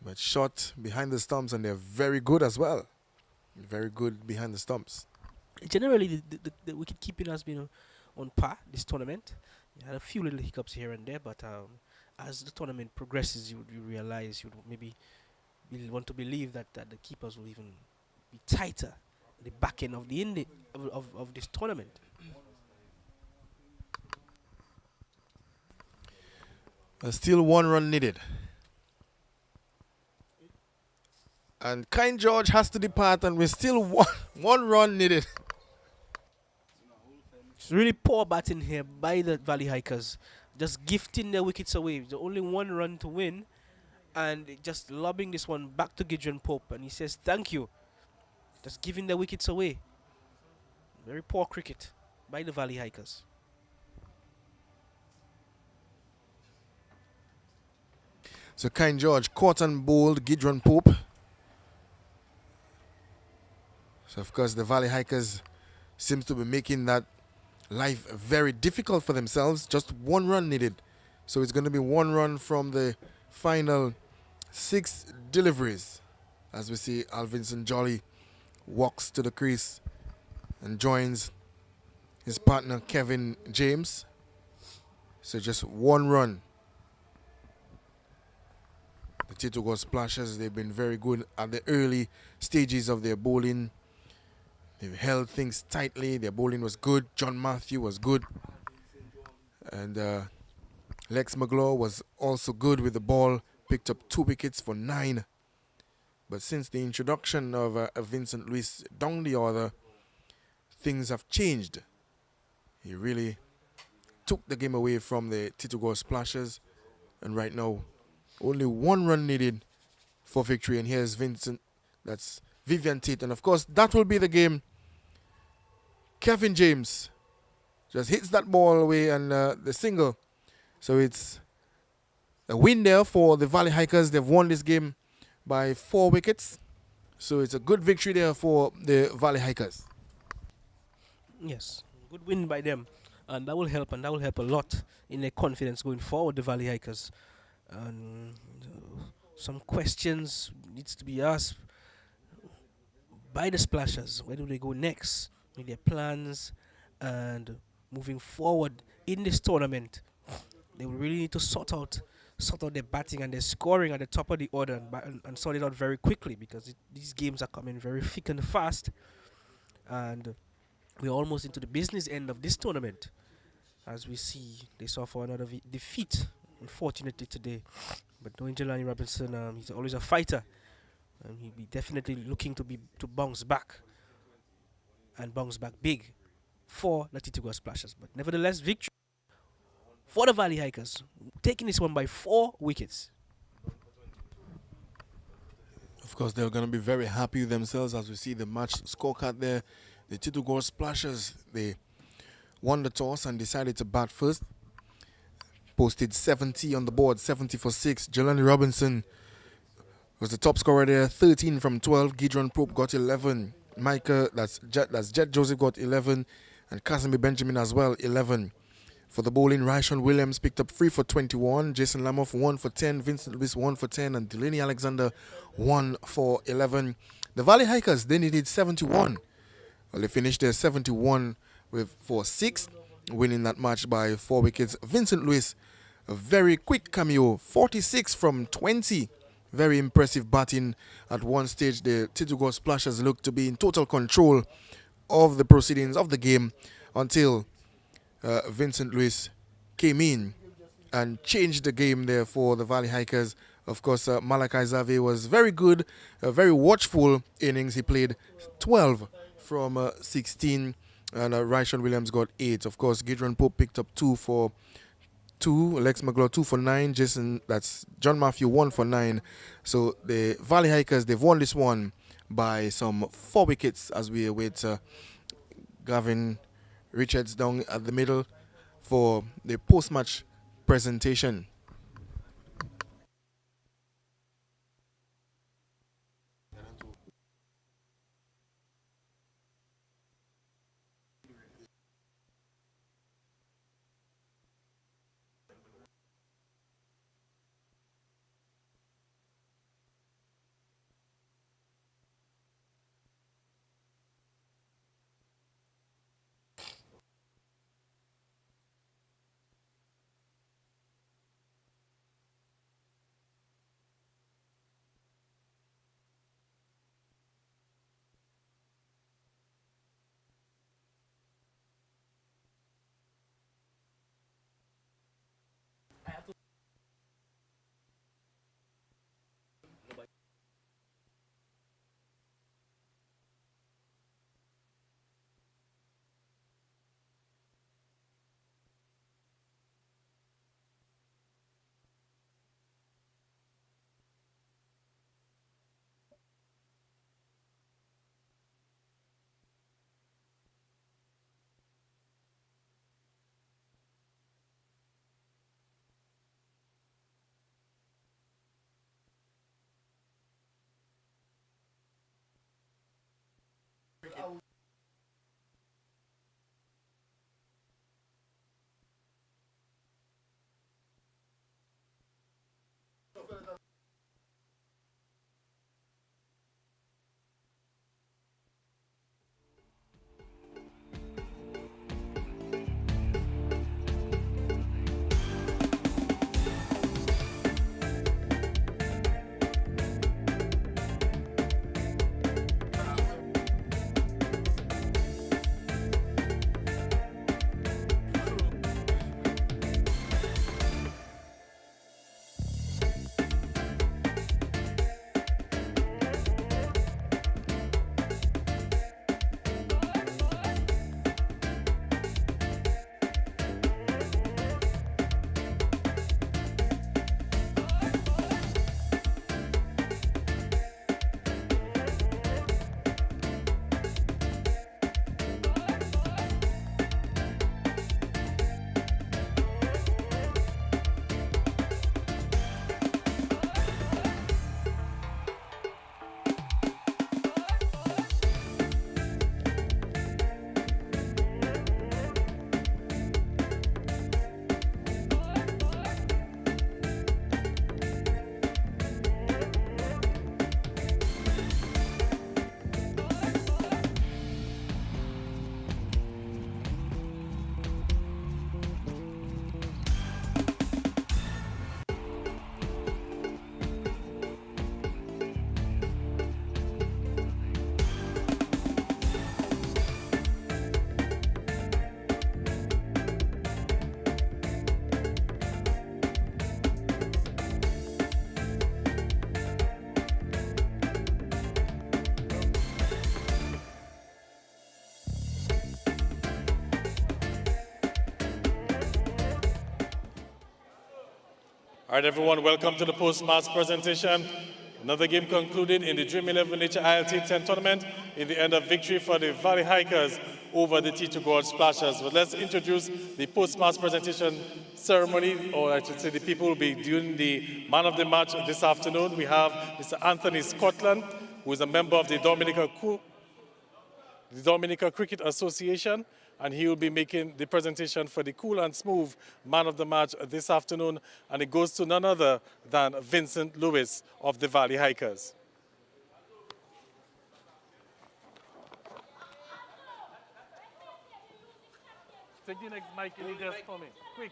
But shot behind the stumps, and they're very good as well. Very good behind the stumps. Generally, the wicket keeping has been on par this tournament. You had a few little hiccups here and there, but as the tournament progresses, you realize you maybe want to believe that the keepers will even be tighter at the back end of the of this tournament. Still 1 run needed. And Kyle George has to depart, and we're still one run needed. It's really poor batting here by the Valley Hikers, just gifting their wickets away. The only 1 run to win, and just lobbing this one back to Gideon Pope, and he says thank you. Just giving their wickets away. Very poor cricket by the Valley Hikers. So Kyle George caught and bowled Gideon Pope. So of course the Valley Hikers seems to be making that life very difficult for themselves. Just 1 run needed. So it's going to be 1 run from the final 6 deliveries. As we see, Alvinson Jolly walks to the crease and joins his partner Kevin James. So just 1 run. The Tito Splashers, they've been very good at the early stages of their bowling. They've held things tightly. Their bowling was good. John Matthew was good. And Lex McGlaw was also good with the ball. Picked up 2 wickets for 9. But since the introduction of Vincent Luis down the order, things have changed. He really took the game away from the Tito Splashers. And right now, only 1 run needed for victory. And here's Vincent. That's Vivian Tate. And of course, that will be the game. Kevin James just hits that ball away, and the single. So it's a win there for the Valley Hikers. They've won this game by 4 wickets. So it's a good victory there for the Valley Hikers. Yes, good win by them. And that will help a lot in their confidence going forward, the Valley Hikers. And some questions needs to be asked by the Splashers. Where do they go next? With their plans and moving forward in this tournament, they will really need to sort out their batting and their scoring at the top of the order and sort it out very quickly because these games are coming very thick and fast, and we're almost into the business end of this tournament. As we see, they suffer another defeat, unfortunately today. But knowing Jelani Robinson, he's always a fighter, and he'll be definitely looking to bounce back and bounce back big for the Titigo Splashers. But nevertheless, victory for the Valley Hikers, taking this one by 4 wickets. Of course, they're going to be very happy with themselves as we see the match scorecard there. The Titugor Splashers, they won the toss and decided to bat first. Posted 70 on the board, 70 for 6. Jelani Robinson was the top scorer there, 13 from 12. Gideon Pope got 11. Micah, that's Jet Joseph got 11. And Casimir Benjamin as well, 11. For the bowling, Ryshon Williams picked up 3 for 21. Jason Lamoff 1 for 10. Vincent Lewis 1 for 10. And Delaney Alexander 1 for 11. The Valley Hikers, they needed 71. Well, they finished their 71 for 6, winning that match by 4 wickets. Vincent Lewis, a very quick cameo, 46 from 20. Very impressive batting. At one stage, the Titugo Splashers looked to be in total control of the proceedings of the game until Vincent Lewis came in and changed the game there for the Valley Hikers. Of course, Malachi Zave was very good, a very watchful innings. He played 12 from 16, and Ryshon Williams got 8. Of course, Gideon Pope picked up 2 for 2, Alex McGlaw 2 for 9, that's John Matthew 1 for 9. So the Valley Hikers, they've won this one by some 4 wickets as we await Gavin Richards down at the middle for the post-match presentation. All right, everyone, welcome to the post-match presentation. Another game concluded in the Dream 11 Nature ILT 10 tournament in the end of victory for the Valley Hikers over the T2 Gold Splashers. But let's introduce the post-match presentation ceremony, or I should say the people who will be doing the man of the match this afternoon. We have Mr. Anthony Scotland, who is a member of the Dominica Cricket Association, and he will be making the presentation for the cool and smooth man of the match this afternoon, and it goes to none other than Vincent Lewis of the Valley Hikers. Take the next mic in the desk for me, quick.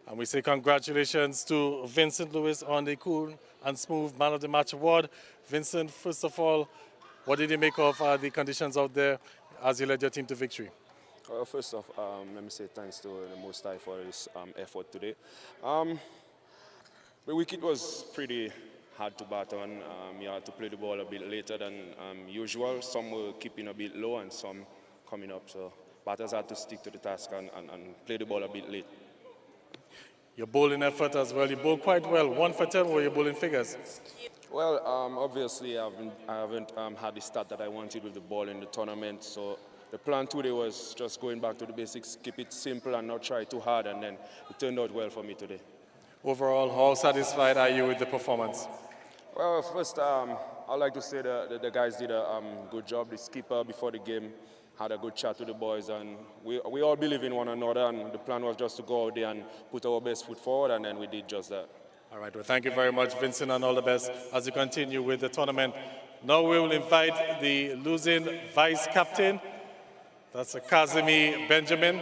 And we say congratulations to Vincent Lewis on the cool and smooth man of the match award. Vincent, first of all, what did you make of the conditions out there as you led your team to victory? First off, let me say thanks to the Most High for this effort today. The wicket was pretty hard to bat on. You had to play the ball a bit later than usual. Some were keeping a bit low and some coming up. So batters had to stick to the task and play the ball a bit late. Your bowling effort as well. You bowled quite well. 1 for 10 were your bowling figures. Well, obviously I haven't had the start that I wanted with the ball in the tournament. So the plan today was just going back to the basics, keep it simple and not try too hard, and then it turned out well for me today. Overall, how satisfied are you with the performance? Well, first, I'd like to say that the guys did a good job. The skipper before the game had a good chat with the boys, and we all believe in one another, and the plan was just to go out there and put our best foot forward, and then we did just that. All right, well, thank you very much, Vincent, and all the best as you continue with the tournament. Now we will invite the losing vice captain. That's Kazimi Benjamin.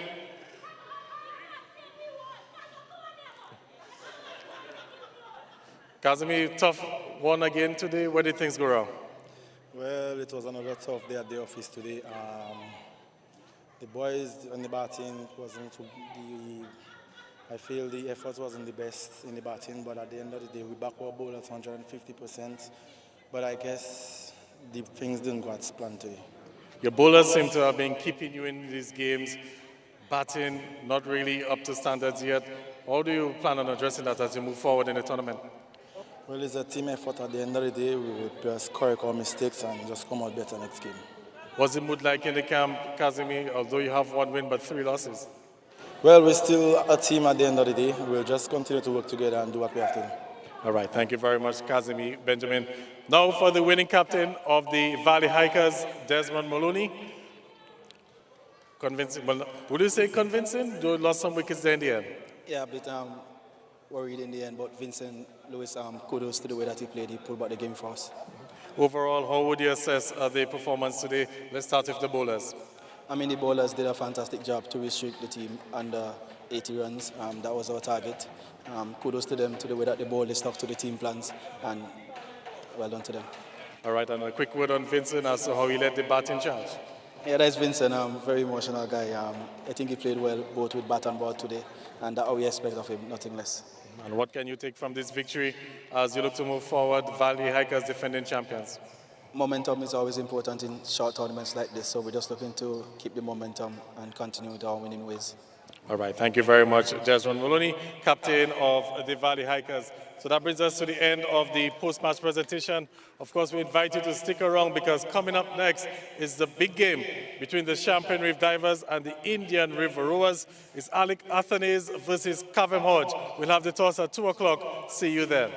Kazimi, tough one again today. Where did things go wrong? Well, it was another tough day at the office today. The boys on the batting wasn't I feel the effort wasn't the best in the batting, but at the end of the day, we back our bowlers 150%. But I guess the things didn't go as planned today. Your bowlers seem to have been keeping you in these games, batting not really up to standards yet. How do you plan on addressing that as you move forward in the tournament? Well, it's a team effort. At the end of the day, we will just correct our mistakes and just come out better next game. What's the mood like in the camp, Kazimi, although you have 1 win but 3 losses? Well, we're still a team at the end of the day. We'll just continue to work together and do what we have to do. All right, thank you very much, Kazimi Benjamin. Now for the winning captain of the Valley Hikers, Desmond Maloney. Convincing, well, would you say convincing? You lost some wickets there in the end. Yeah, a bit worried in the end, but Vincent Lewis, kudos to the way that he played. He pulled back the game for us. Overall, how would you assess the performance today? Let's start with the bowlers. I mean, the bowlers did a fantastic job to restrict the team under 80 runs. That was our target. Kudos to them, to the way that they bowled, they stuck to the team plans, and well done to them. All right, and a quick word on Vincent as to how he led the batting charge. Yeah, that's Vincent, very emotional guy. I think he played well both with bat and ball today, and that's what we expect of him, nothing less. And what can you take from this victory as you look to move forward, Valley Hikers defending champions? Momentum is always important in short tournaments like this, so we're just looking to keep the momentum and continue with our winning ways. All right, thank you very much, Desmond Maloney, captain of the Valley Hikers. So that brings us to the end of the post-match presentation. Of course, we invite you to stick around because coming up next is the big game between the Champion Reef Divers and the Indian River Rowers. It's Alec Athenaeus versus Cavem Hodge. We'll have the toss at 2 o'clock. See you then.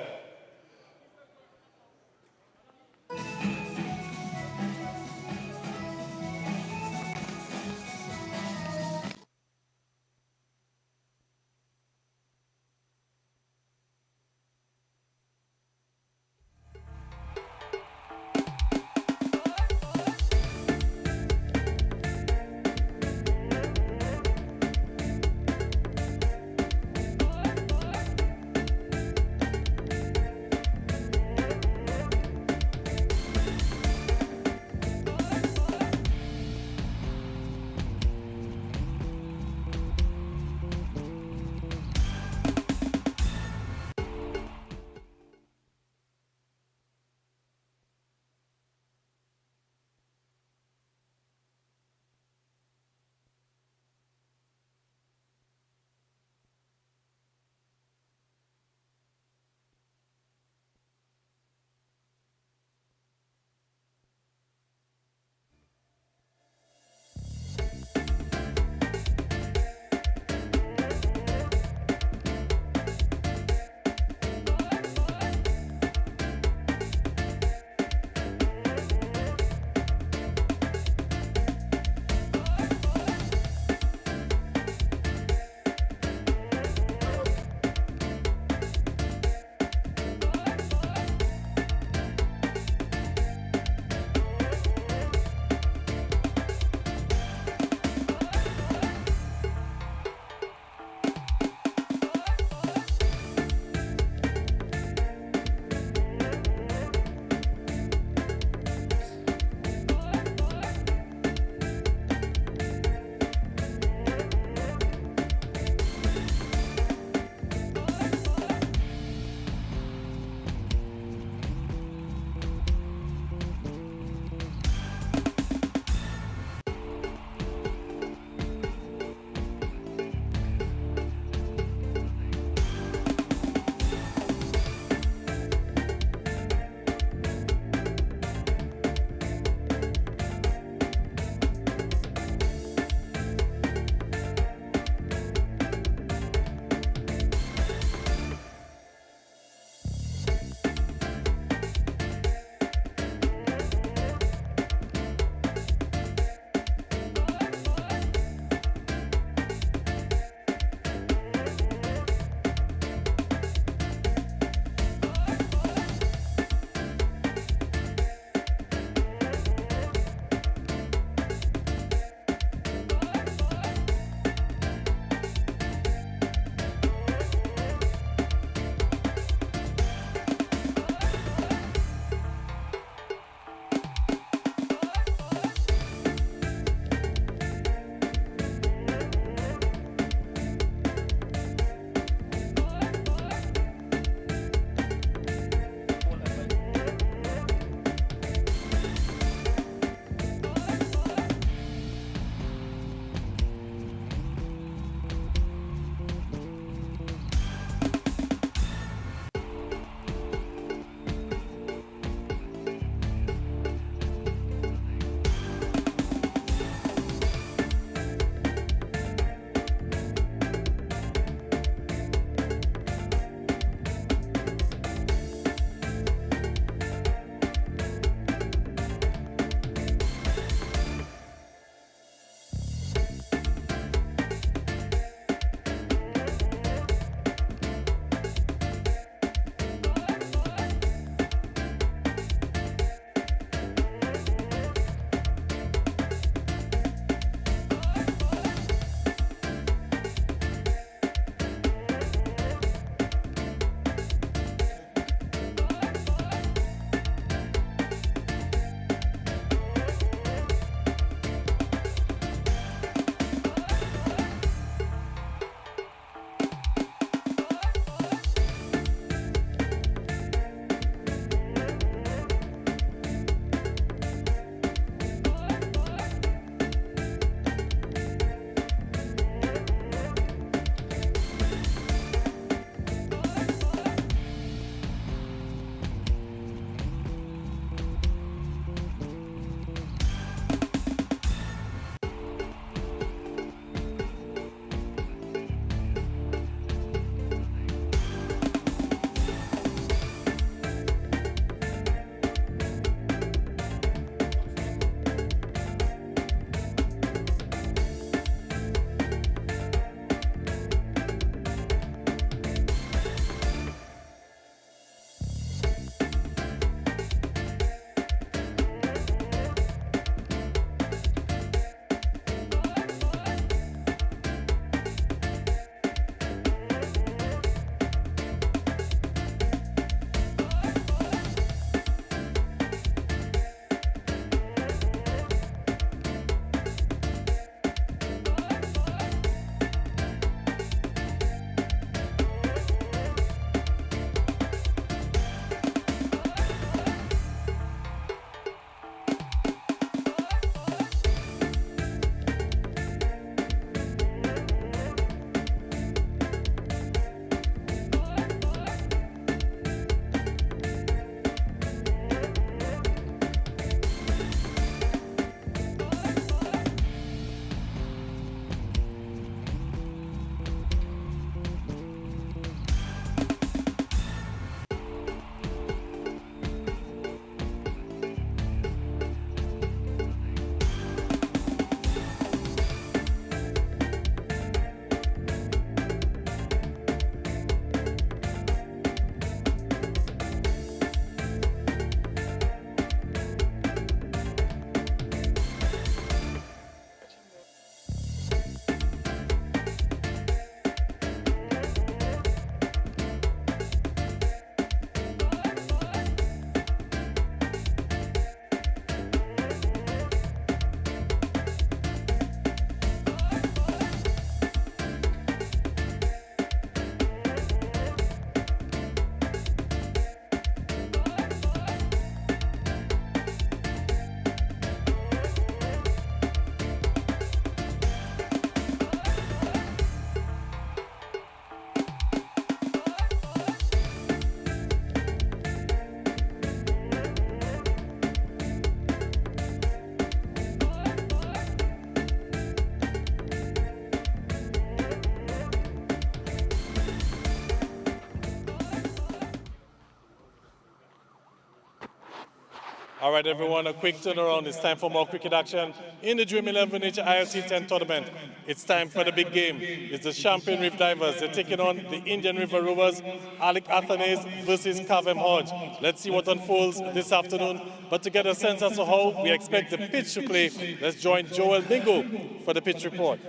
All right, everyone, a quick turnaround. It's time for more cricket action in the Dream 11 Nature ILT 10 tournament. It's time for the big game. It's the Champion Reef Divers. They're taking on the Indian River Rovers, Alec Athanaze versus Kavem Hodge. Let's see what unfolds this afternoon. But to get a sense as to how we expect the pitch to play, let's join Joel Bingo for the pitch report.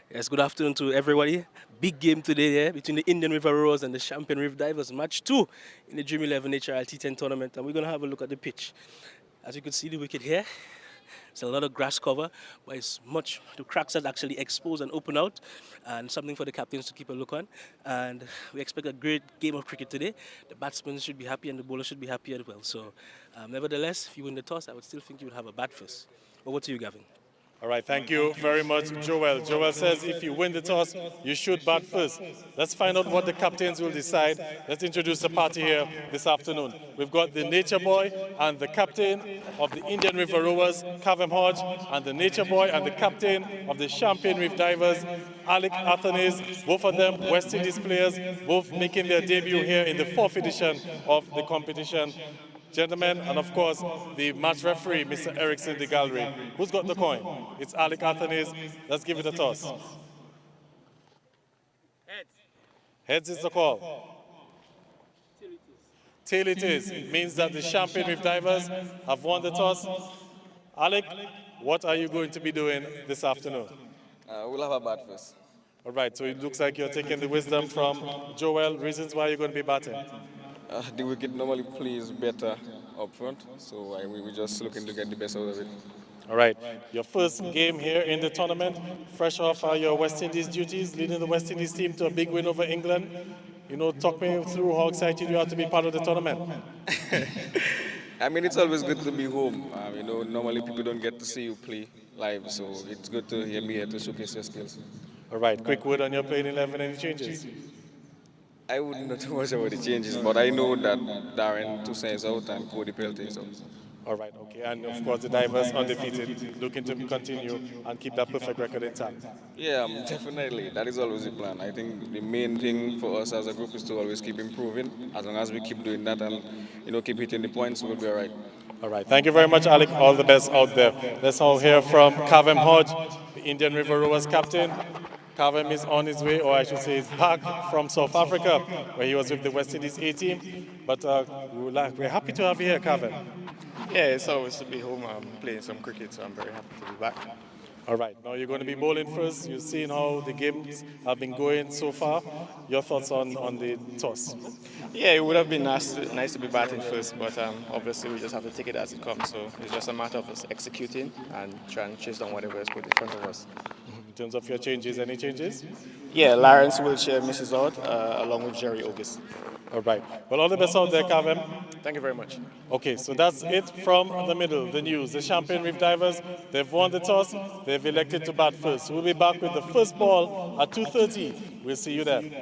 Yes, good afternoon to everybody. Big game today between the Indian River Rovers and the Champion Reef Divers. Match 2 in the Dream 11 HRLT 10 tournament. And we're going to have a look at the pitch. As you can see, the wicket here. It's a lot of grass cover, but it's much, the cracks are actually exposed and open out, and something for the captains to keep a look on. And we expect a great game of cricket today. The batsmen should be happy and the bowlers should be happy as well. So, nevertheless, if you win the toss, I would still think you would have a bat first. Over to you, Gavin. All right, thank you very much, Joel. Joel says if you win the toss, you should bat first. Let's find out what the captains will decide. Let's introduce the party here this afternoon. We've got the Nature Boy and the captain of the Indian River Rovers, Kavem Hodge, and the Nature Boy and the captain of the Champion Reef Divers, Alec Athanaze. Both of them West Indies players, both making their debut here in the 4th edition of the competition. Gentlemen, and of course, the match referee, Mr. Erickson de Gallery. Who's got the coin? It's Alec Athanaze. Let's give it a toss. Heads. Heads is the call. Tail it is. It means that the Champion Reef Divers have won the toss. Alec, what are you going to be doing this afternoon? We'll have a bat first. All right, so it looks like you're taking the wisdom from Joel. Reasons why you're going to be batting? The wicket normally plays better up front, so we're just looking to get the best out of it. All right, your first game here in the tournament, fresh off your West Indies duties, leading the West Indies team to a big win over England. You know, talk me through how excited you are to be part of the tournament. I mean, it's always good to be home. You know, normally people don't get to see you play live, so it's good to hear me here to showcase your skills. All right, quick word on your playing 11, any changes? I wouldn't know too much about the changes, but I know that Darren Toussaint is out and Cody Peltier is out. All right, okay. And of course, the Divers undefeated, looking to continue and keep that perfect record intact. Yeah, definitely. That is always the plan. I think the main thing for us as a group is to always keep improving. As long as we keep doing that and, you know, keep hitting the points, we'll be all right. All right. Thank you very much, Alec. All the best out there. Let's all hear from Kavem Hodge, the Indian River Rovers captain. Kavem is on his way, or I should say, is back from South Africa, where he was with the West Indies A team. But we're happy to have you here, Kavem. Yeah, it's always to be home. I'm playing some cricket, so I'm very happy to be back. All right, now you're going to be bowling first. You've seen how the games have been going so far. Your thoughts on the toss? Yeah, it would have been nice to be batting first, but obviously we just have to take it as it comes. So it's just a matter of us executing and trying to chase down whatever is put in front of us. In terms of your changes, any changes? Yeah, Lawrence Wiltshire misses out along with Jerry August. All right. Well, all the best out there, Kavem. Thank you very much. Okay, so that's it from the middle, the news. The Champion Reef Divers, they've won the toss. They've elected to bat first. We'll be back with the first ball at 2:30. We'll see you then.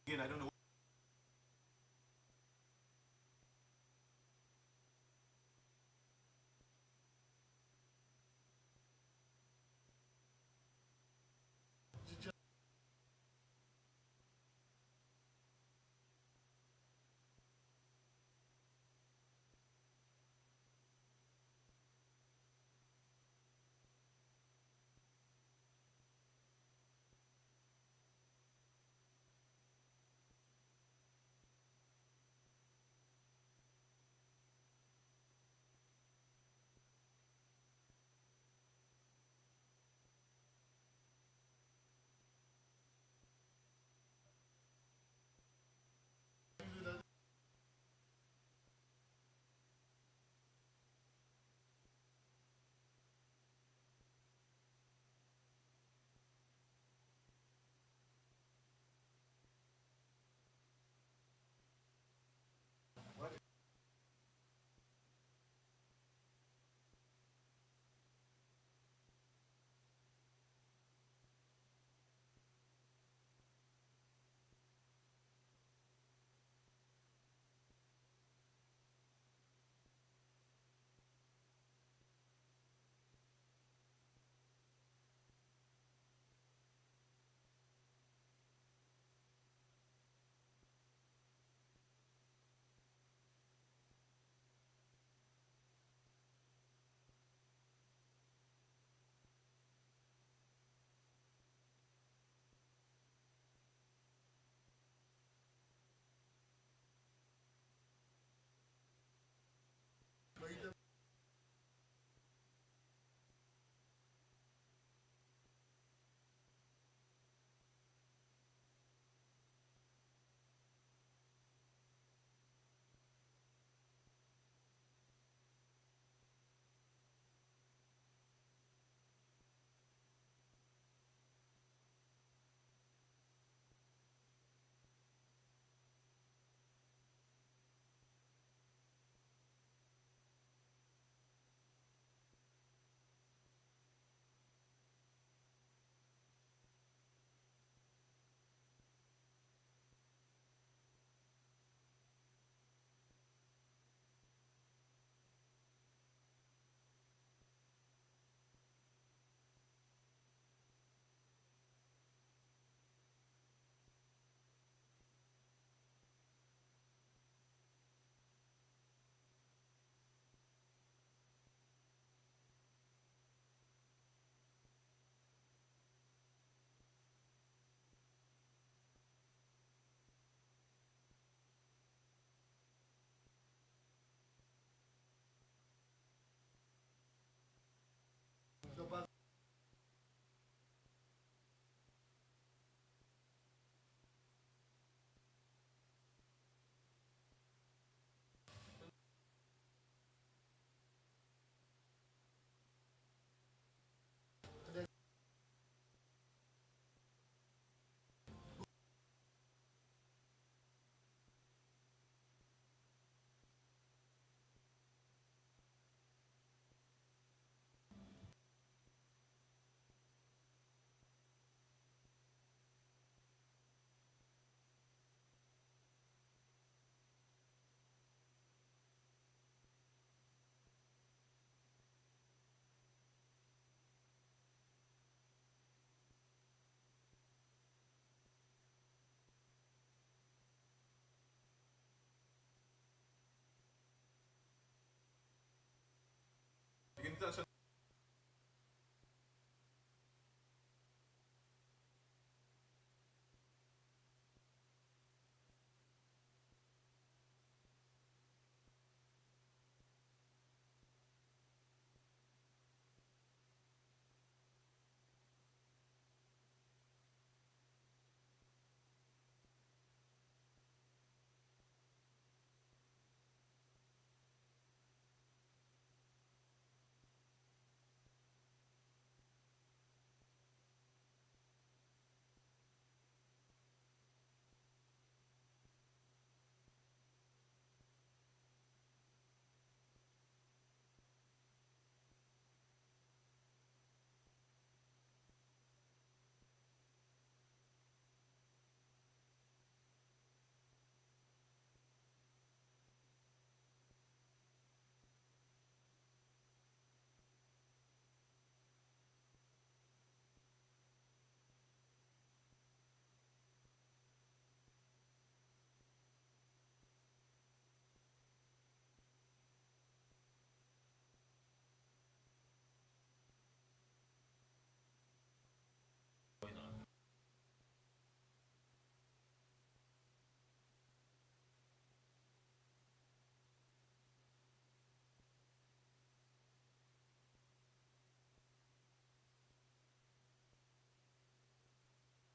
Again, I don't know.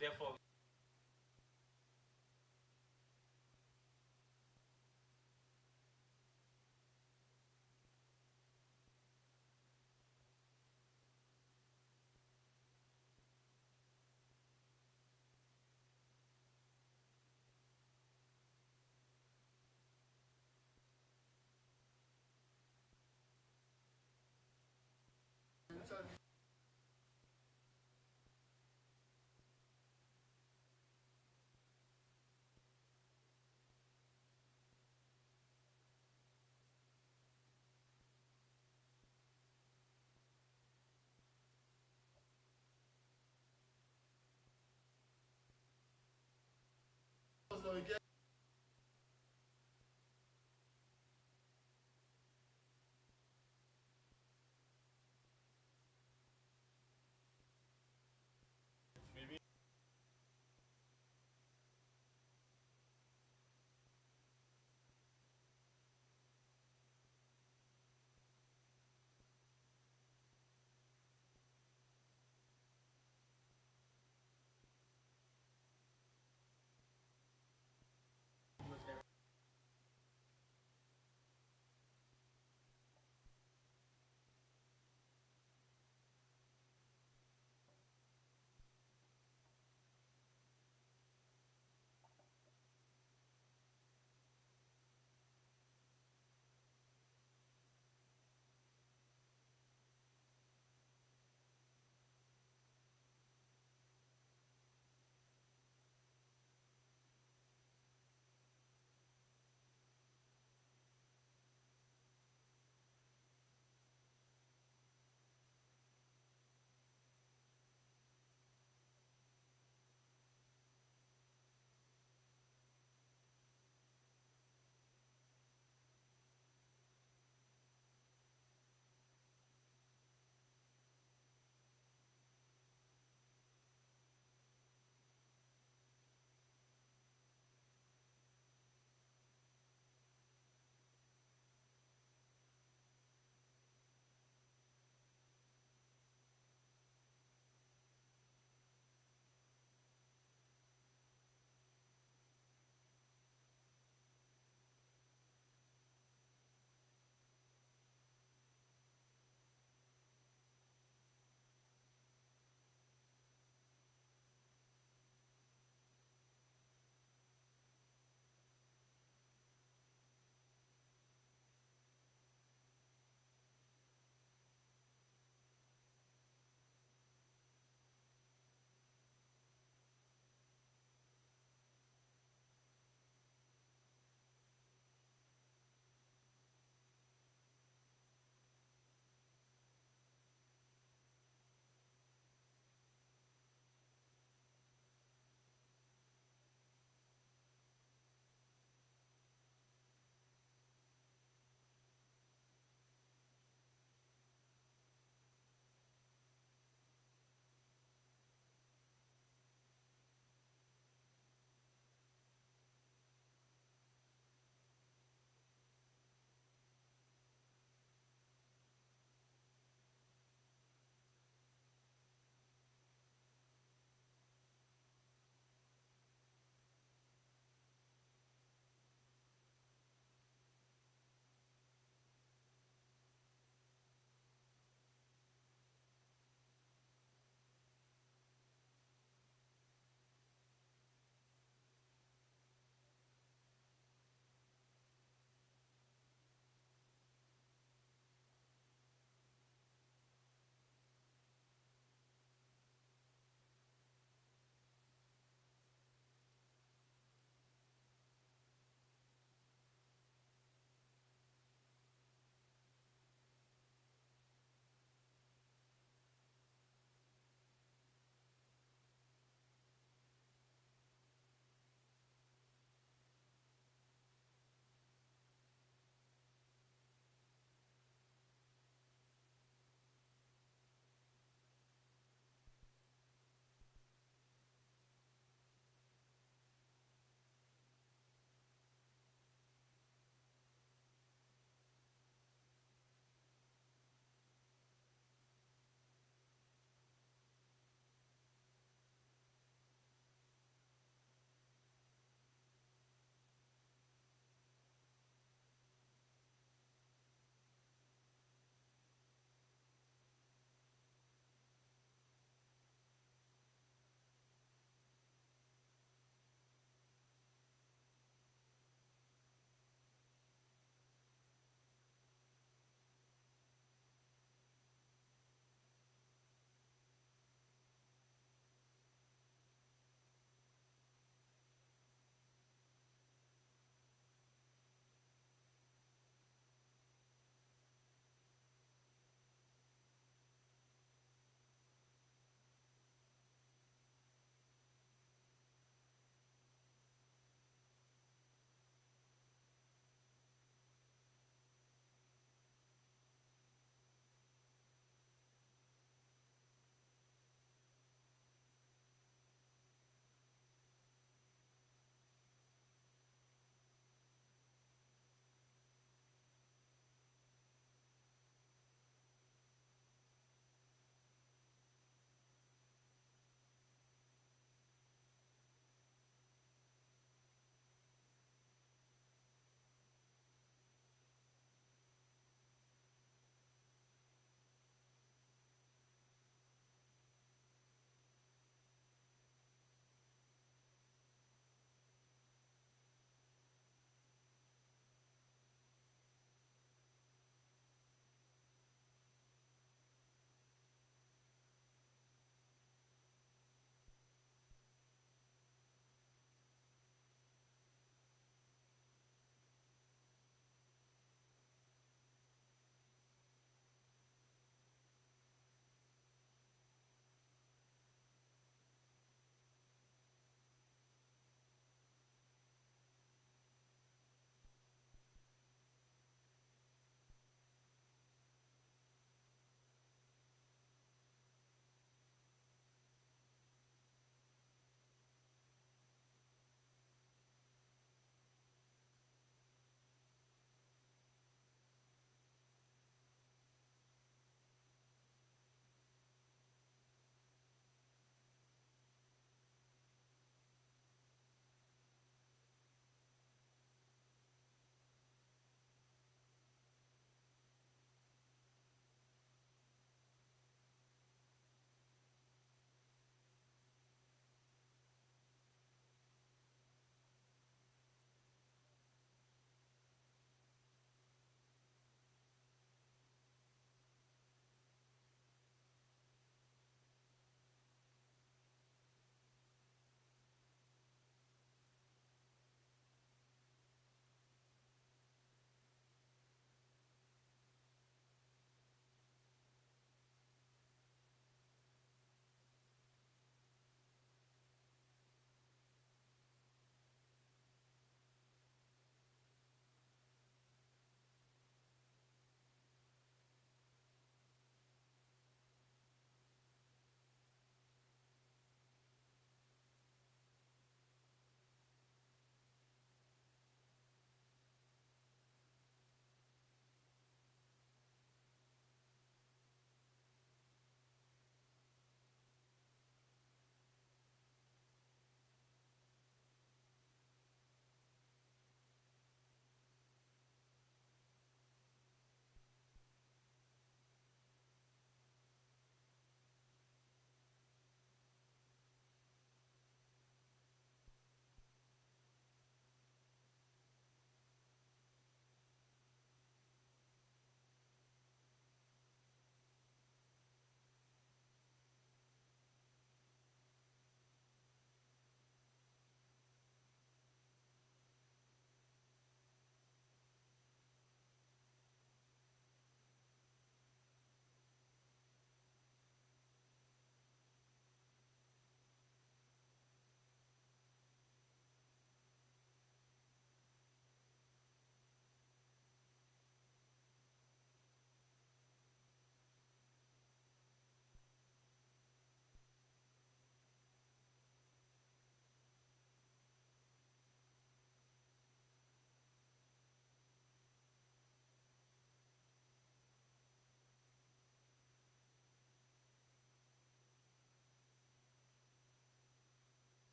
Therefore,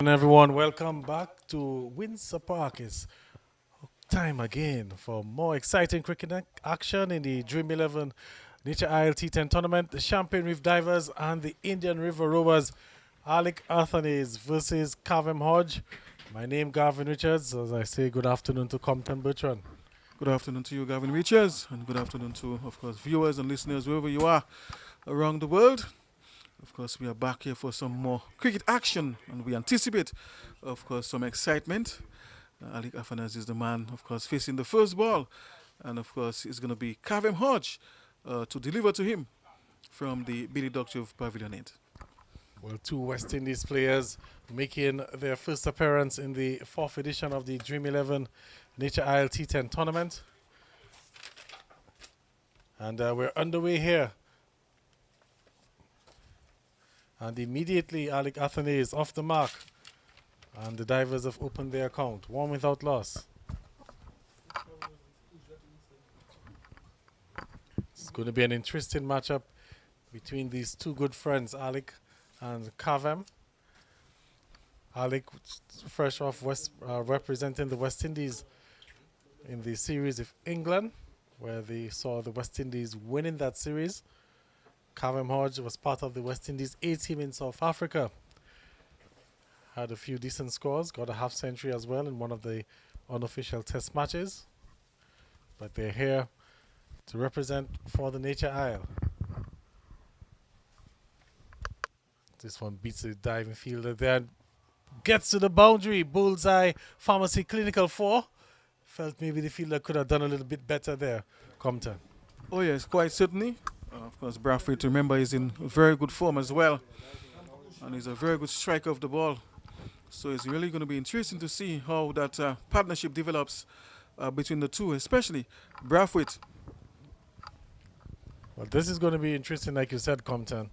And everyone, welcome back to Windsor Park. It's time again for more exciting cricket action in the Dream 11 Nature Isle T10 tournament. The Champion Reef Divers and the Indian River Rovers, Alec Athanes versus Kavem Hodge. My name Gavin Richards. As I say, good afternoon to Compton Bertrand. Good afternoon to you, Gavin Richards, and good afternoon to, of course, viewers and listeners wherever you are around the world. Of course, we are back here for some more cricket action, and we anticipate, of course, some excitement. Alec Athanes is the man, of course, facing the first ball, and of course, it's going to be Kavem Hodge to deliver to him from the Billy Doctor Pavilion 8. Well, two West Indies players making their first appearance in the 4th edition of the Dream 11 Nature Isle T10 tournament. And we're underway here. And immediately Alec Athanes is off the mark. And the divers have opened their account. One without loss. It's going to be an interesting matchup between these two good friends, Alec and Kavem. Alec, fresh off representing the West Indies in the series of England, where they saw the West Indies winning that series. Kavem Hodge was part of the West Indies A team in South Africa. Had a few decent scores, got a half century as well in one of the unofficial test matches. But they're here to represent for the Nature Isle. This one beats the diving fielder there. Gets to the boundary. Bullseye. Pharmacy Clinical 4. Felt maybe the fielder could have done a little bit better there. Compton. Oh yes, quite certainly. Of course, Brathwaite, remember, is in very good form as well. And he's a very good striker of the ball. So it's really going to be interesting to see how that partnership develops between the two, especially Brathwaite. Well, this is going to be interesting, like you said, Compton.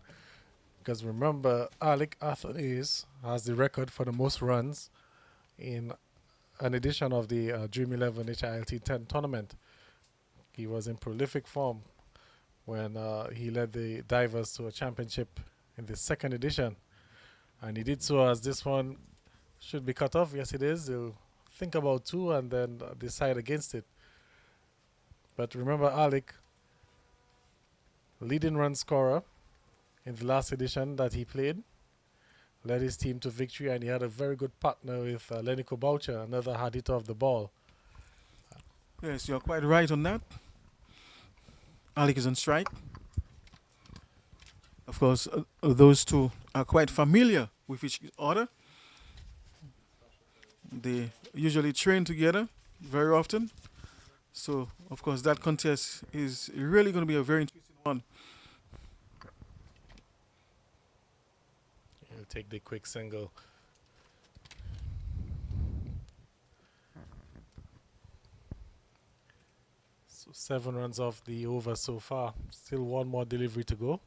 Because remember, Alec Athanes has the record for the most runs in an edition of the Dream 11 HILT 10 tournament. He was in prolific form when he led the divers to a championship in the 2nd edition. And he did so as this one should be cut off. Yes, it is. They'll think about 2 and then decide against it. But remember, Alec, leading run scorer in the last edition that he played, led his team to victory, and he had a very good partner with Lenico Boucher, another hard hitter of the ball. Yes, you're quite right on that. Alec is on strike. Of course, those two are quite familiar with each other. They usually train together very often. So, of course, that contest is really going to be a very interesting one. He'll take the quick single. So 7 runs off the over so far. Still one more delivery to go.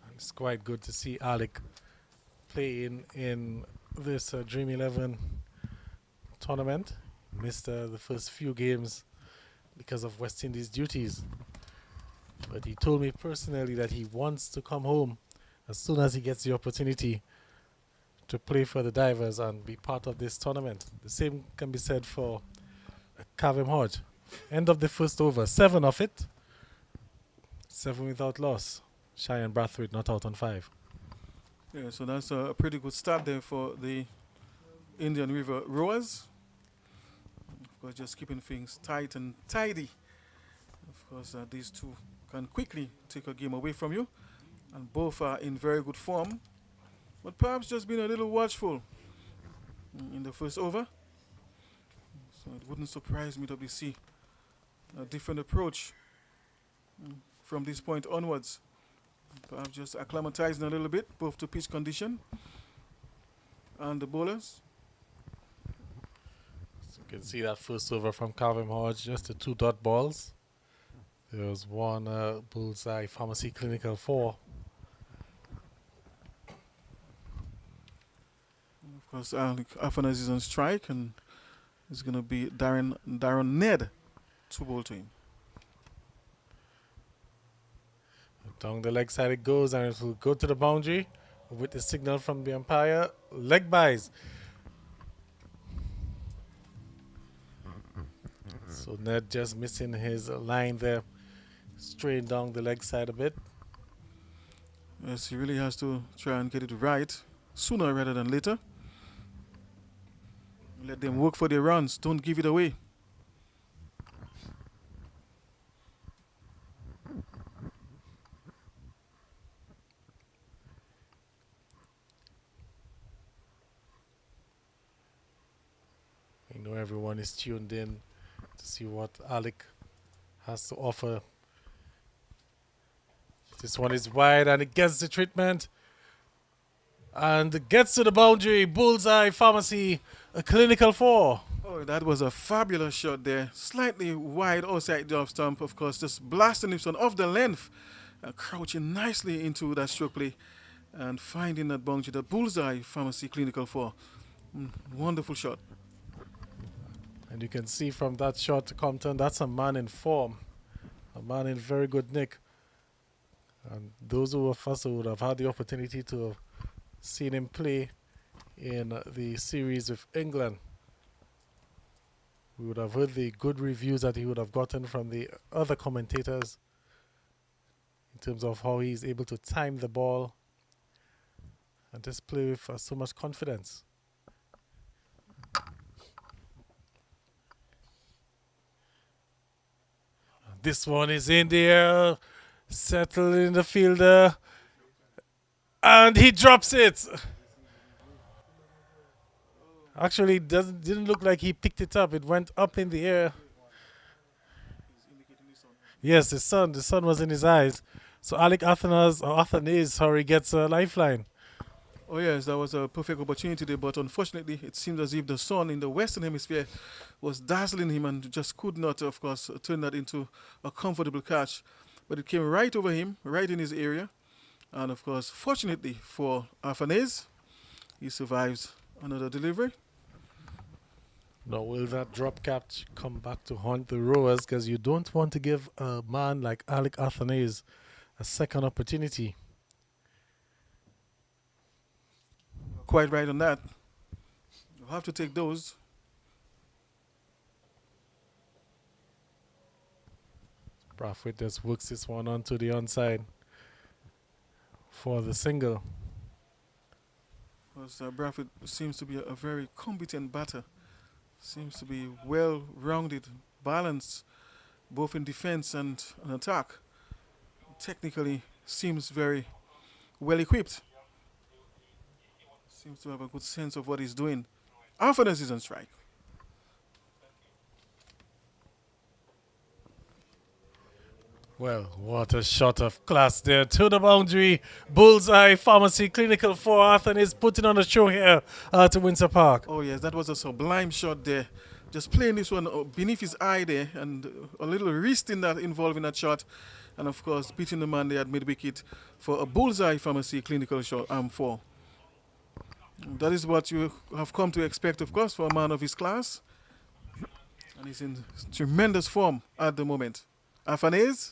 And it's quite good to see Alec play in this Dream 11 tournament. Missed the first few games because of West Indies duties. But he told me personally that he wants to come home as soon as he gets the opportunity to play for the divers and be part of this tournament. The same can be said for Kavem Hodge. End of the first over, 7 of it. 7 without loss. Shy and Brathwaite not out on 5. Yeah, so that's a pretty good start there for the Indian River Rowers. Of course, just keeping things tight and tidy. Of course, these two can quickly take a game away from you. And both are in very good form, but perhaps just being a little watchful in the first over. So it wouldn't surprise me to see a different approach from this point onwards. Perhaps just acclimatizing a little bit, both to pitch condition and the bowlers. So you can see that first over from Kavem Hodge, just the 2 dot balls. There was one Bullseye Pharmacy Clinical 4. Of course, Athanes is on strike, and it's going to be Darren Ned to bowl to him. Down the leg side it goes, and it will go to the boundary with the signal from the umpire. Leg buys. So Ned just missing his line there, straight down the leg side a bit. Yes, he really has to try and get it right sooner rather than later. Let them work for their runs. Don't give it away. I know everyone is tuned in to see what Alec has to offer. This one is wide and it gets the treatment. And it gets to the boundary. Bullseye Pharmacy, a clinical 4. Oh, that was a fabulous shot there. Slightly wide outside the off stump, of course. Just blasting this one off the length. Crouching nicely into that stroke play. And finding that boundary, the Bullseye Pharmacy clinical 4. Wonderful shot. And you can see from that shot, Compton, that's a man in form. A man in very good nick. And those of us who would have had the opportunity to have seen him play in the series with England, we would have heard the good reviews that he would have gotten from the other commentators in terms of how he's able to time the ball and just play with so much confidence. This one is in there, settled in the fielder, and he drops it. Actually, didn't look like he picked it up. It went up in the air. Yes, the sun was in his eyes. So Alec Athanase, gets a lifeline. Oh yes, that was a perfect opportunity there, but unfortunately it seemed as if the sun in the Western Hemisphere was dazzling him and just could not, of course, turn that into a comfortable catch. But it came right over him, right in his area. And of course, fortunately for Athanase, he survives another delivery. Now, will that drop catch come back to haunt the rowers? Because you don't want to give a man like Alec Athanase a second opportunity. Quite right on that. You'll have to take those. Brathwaite just works this one onto the onside for the single. Because Brathwaite seems to be a very competent batter. Seems to be well-rounded, balanced, both in defense and an attack. Technically, seems very well-equipped. Seems to have a good sense of what he's doing. Athanase is on strike. Well, what a shot of class there to the boundary. Bullseye Pharmacy clinical 4. Athanase putting on a show here to Windsor Park. Oh yes, that was a sublime shot there. Just playing this one beneath his eye there, and a little wrist in that involved in that shot, and of course beating the man there at mid-wicket for a Bullseye Pharmacy clinical shot 4. That is what you have come to expect, of course, for a man of his class, and he's in tremendous form at the moment. Athanase.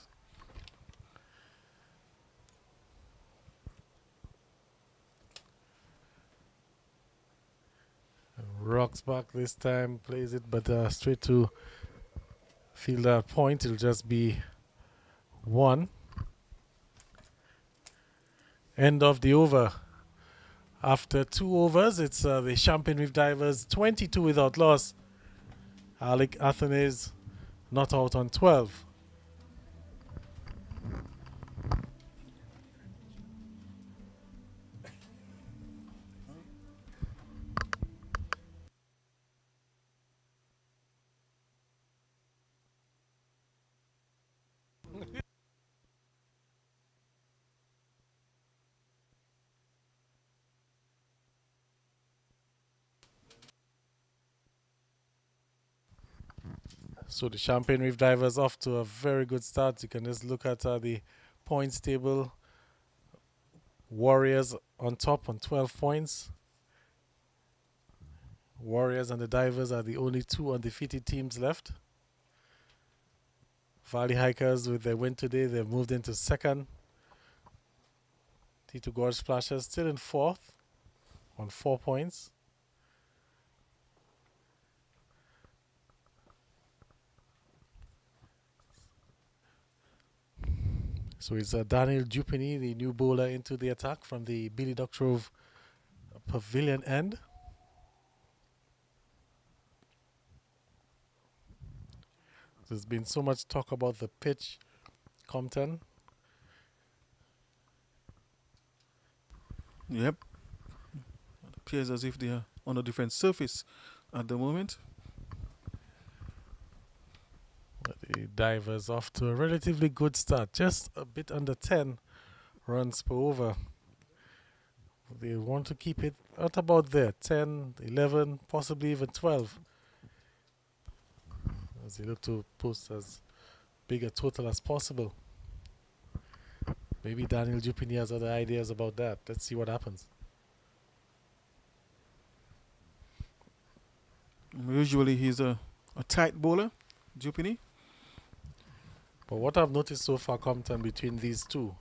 Rocks back this time, plays it, but straight to fielder point. It'll just be 1. End of the over. After 2 overs, it's the Champagne Reef Divers 22 without loss. Alec Athanase not out on 12. So the Champagne Reef Divers off to a very good start. You can just look at the points table. Warriors on top on 12 points. Warriors and the Divers are the only 2 undefeated teams left. Valley Hikers, with their win today, they've moved into second T2 Gold Splashers still in fourth on 4 points. So it's Daniel Dupini, the new bowler, into the attack from the Billy Doctrove pavilion end. There's been so much talk about the pitch, Compton. Yep. It appears as if they are on a different surface at the moment. But the Divers off to a relatively good start, just a bit under 10 runs per over. They want to keep it at about there, 10, 11, possibly even 12. As they look to post as big a total as possible. Maybe Daniel Dupini has other ideas about that. Let's see what happens. Usually he's a tight bowler, Dupini. But what I've noticed so far, Compton, between these two,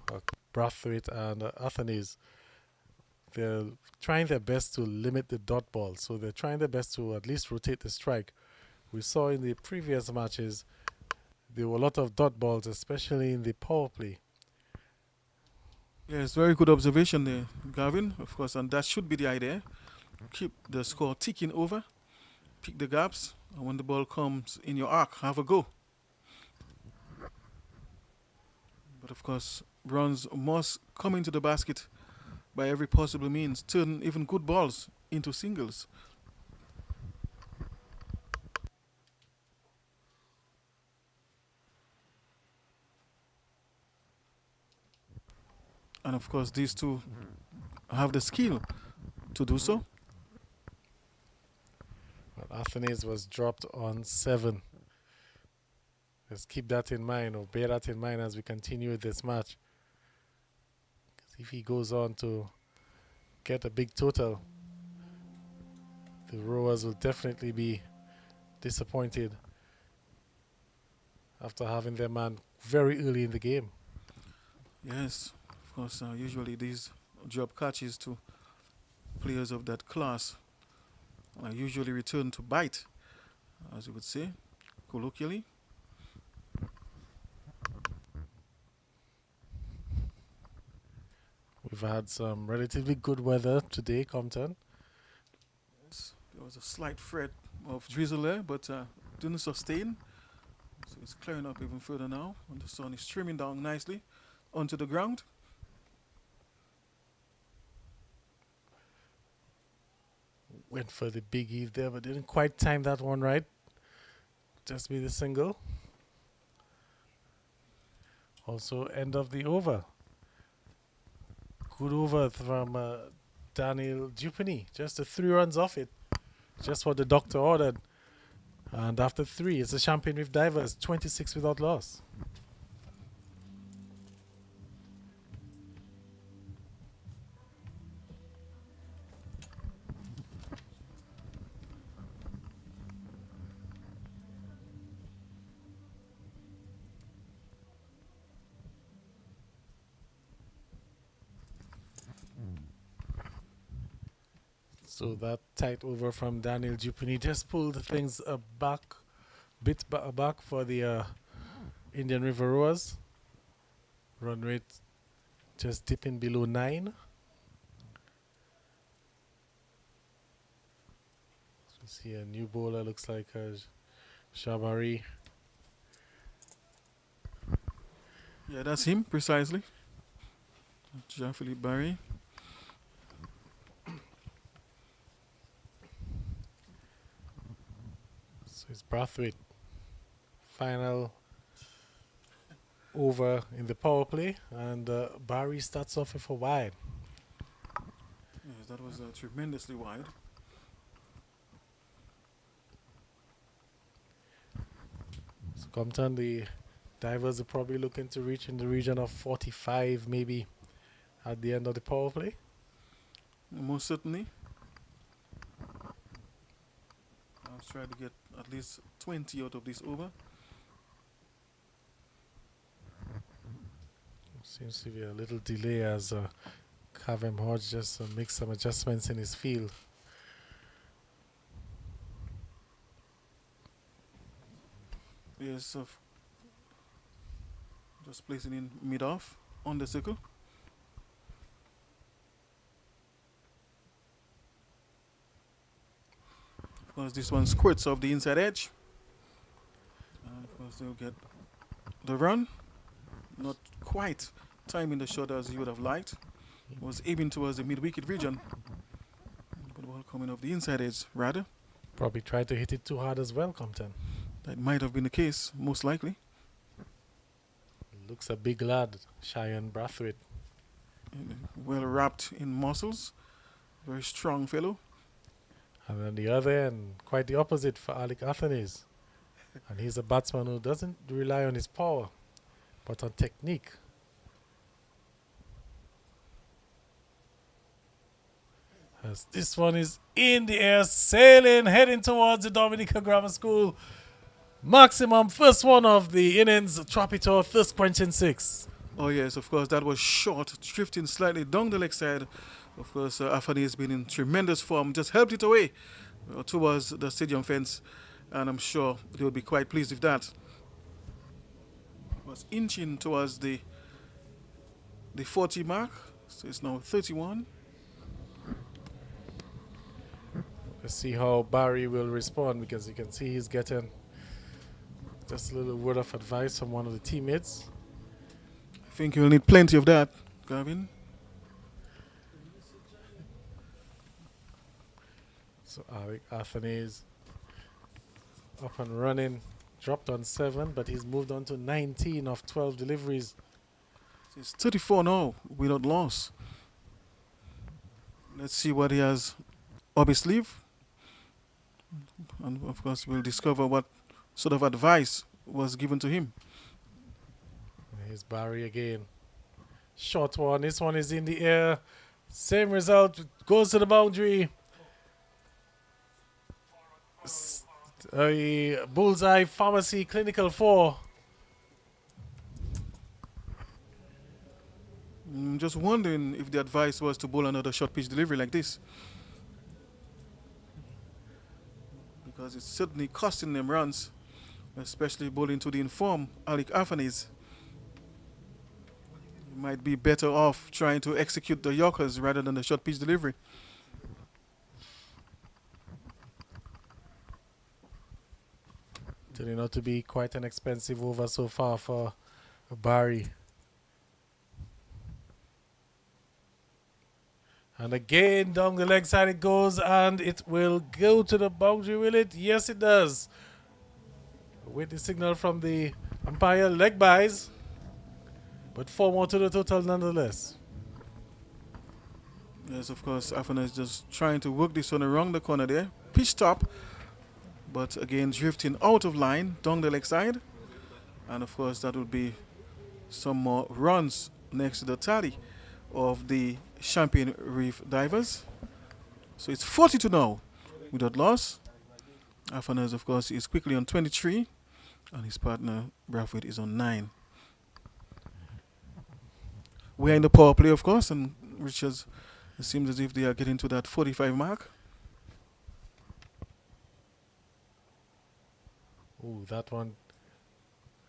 Brathwaite and Athanaze, they're trying their best to limit the dot ball. So they're trying their best to at least rotate the strike. We saw in the previous matches, there were a lot of dot balls, especially in the power play. Yes, very good observation there, Gavin, of course, and that should be the idea. Keep the score ticking over, pick the gaps, and when the ball comes in your arc, have a go. But of course, runs must come into the basket by every possible means, turn even good balls into singles. And of course, these two have the skill to do so. But Athanaze was dropped on 7. Let's keep that in mind, or bear that in mind as we continue this match. 'Cause if he goes on to get a big total, the Rowers will definitely be disappointed after having their man very early in the game. Yes, of course, usually these job catches to players of that class usually return to bite, as you would say, colloquially. We've had some relatively good weather today, Compton. Yes, there was a slight threat of drizzle there, but didn't sustain. So it's clearing up even further now, and the sun is streaming down nicely onto the ground. Went for the big eve there, but didn't quite time that one right. Just be the single. Also, end of the over. Good over from Daniel Dupini. Just the 3 runs off it. Just what the doctor ordered. And after 3, it's a champion with Divers. 26 without loss. So that tight over from Daniel Dupini just pulled things back for the Indian River Rowers. Run rate just dipping below 9. So we see a new bowler, looks like Shabari. Yeah, that's him, precisely. Jean-Philippe Barry. So it's Brathwaite. Final over in the power play, and Barry starts off with a wide. Yes, that was tremendously wide. So Compton, the Divers are probably looking to reach in the region of 45 maybe at the end of the power play. Most certainly. I'll try to get at least 20 out of this over. Seems to be a little delay as Kavem Hodge just make some adjustments in his field. Yes, just placing in mid off on the circle. Of course, this one squirts off the inside edge. And of course, they'll get the run. Not quite timing the shot as he would have liked. Was aiming towards the mid-wicket region. But the ball coming off the inside edge, rather. Probably tried to hit it too hard as well, Compton. That might have been the case, most likely. Looks a big lad, Cheyenne Brathwaite. Well wrapped in muscles. Very strong fellow. And on the other end, quite the opposite for Alec Athanaze. And he's a batsman who doesn't rely on his power, but on technique. As this one is in the air, sailing, heading towards the Dominica Grammar School. Maximum first one of the innings, Tropito, thirst quenching 6. Oh yes, of course, that was short, drifting slightly down the leg side. Of course, Afani has been in tremendous form, just helped it away towards the stadium fence, and I'm sure they will be quite pleased with that. Was inching towards the 40 mark, so it's now 31. Let's see how Barry will respond, because you can see he's getting just a little word of advice from one of the teammates. I think you'll need plenty of that, Gavin. So Alec Athanaze up and running, dropped on 7, but he's moved on to 19 of 12 deliveries. It's 34 now, without loss. Let's see what he has up his sleeve. And of course, we'll discover what sort of advice was given to him. Here's Barry again. Short one. This one is in the air. Same result. Goes to the boundary. Bullseye Pharmacy Clinical 4. I'm just wondering if the advice was to bowl another short pitch delivery like this. Because it's certainly costing them runs, especially bowling to the informed Alec Athanaze. Might be better off trying to execute the Yorkers rather than the short pitch delivery. Turning out to be quite an expensive over so far for Barry. And again, down the leg side it goes, and it will go to the boundary, will it? Yes, it does. With the signal from the umpire, leg buys. But 4 more to the total nonetheless. Yes, of course, Afana is just trying to work this one around the corner there. Pitch top, but again drifting out of line down the leg side. And of course, that would be some more runs next to the tally of the Champion Reef Divers. So it's 42 now without loss. Afana, of course, is quickly on 23, and his partner Brathwaite is on 9. We're in the power play, of course, and Richards, it seems as if they are getting to that 45 mark. Ooh, that one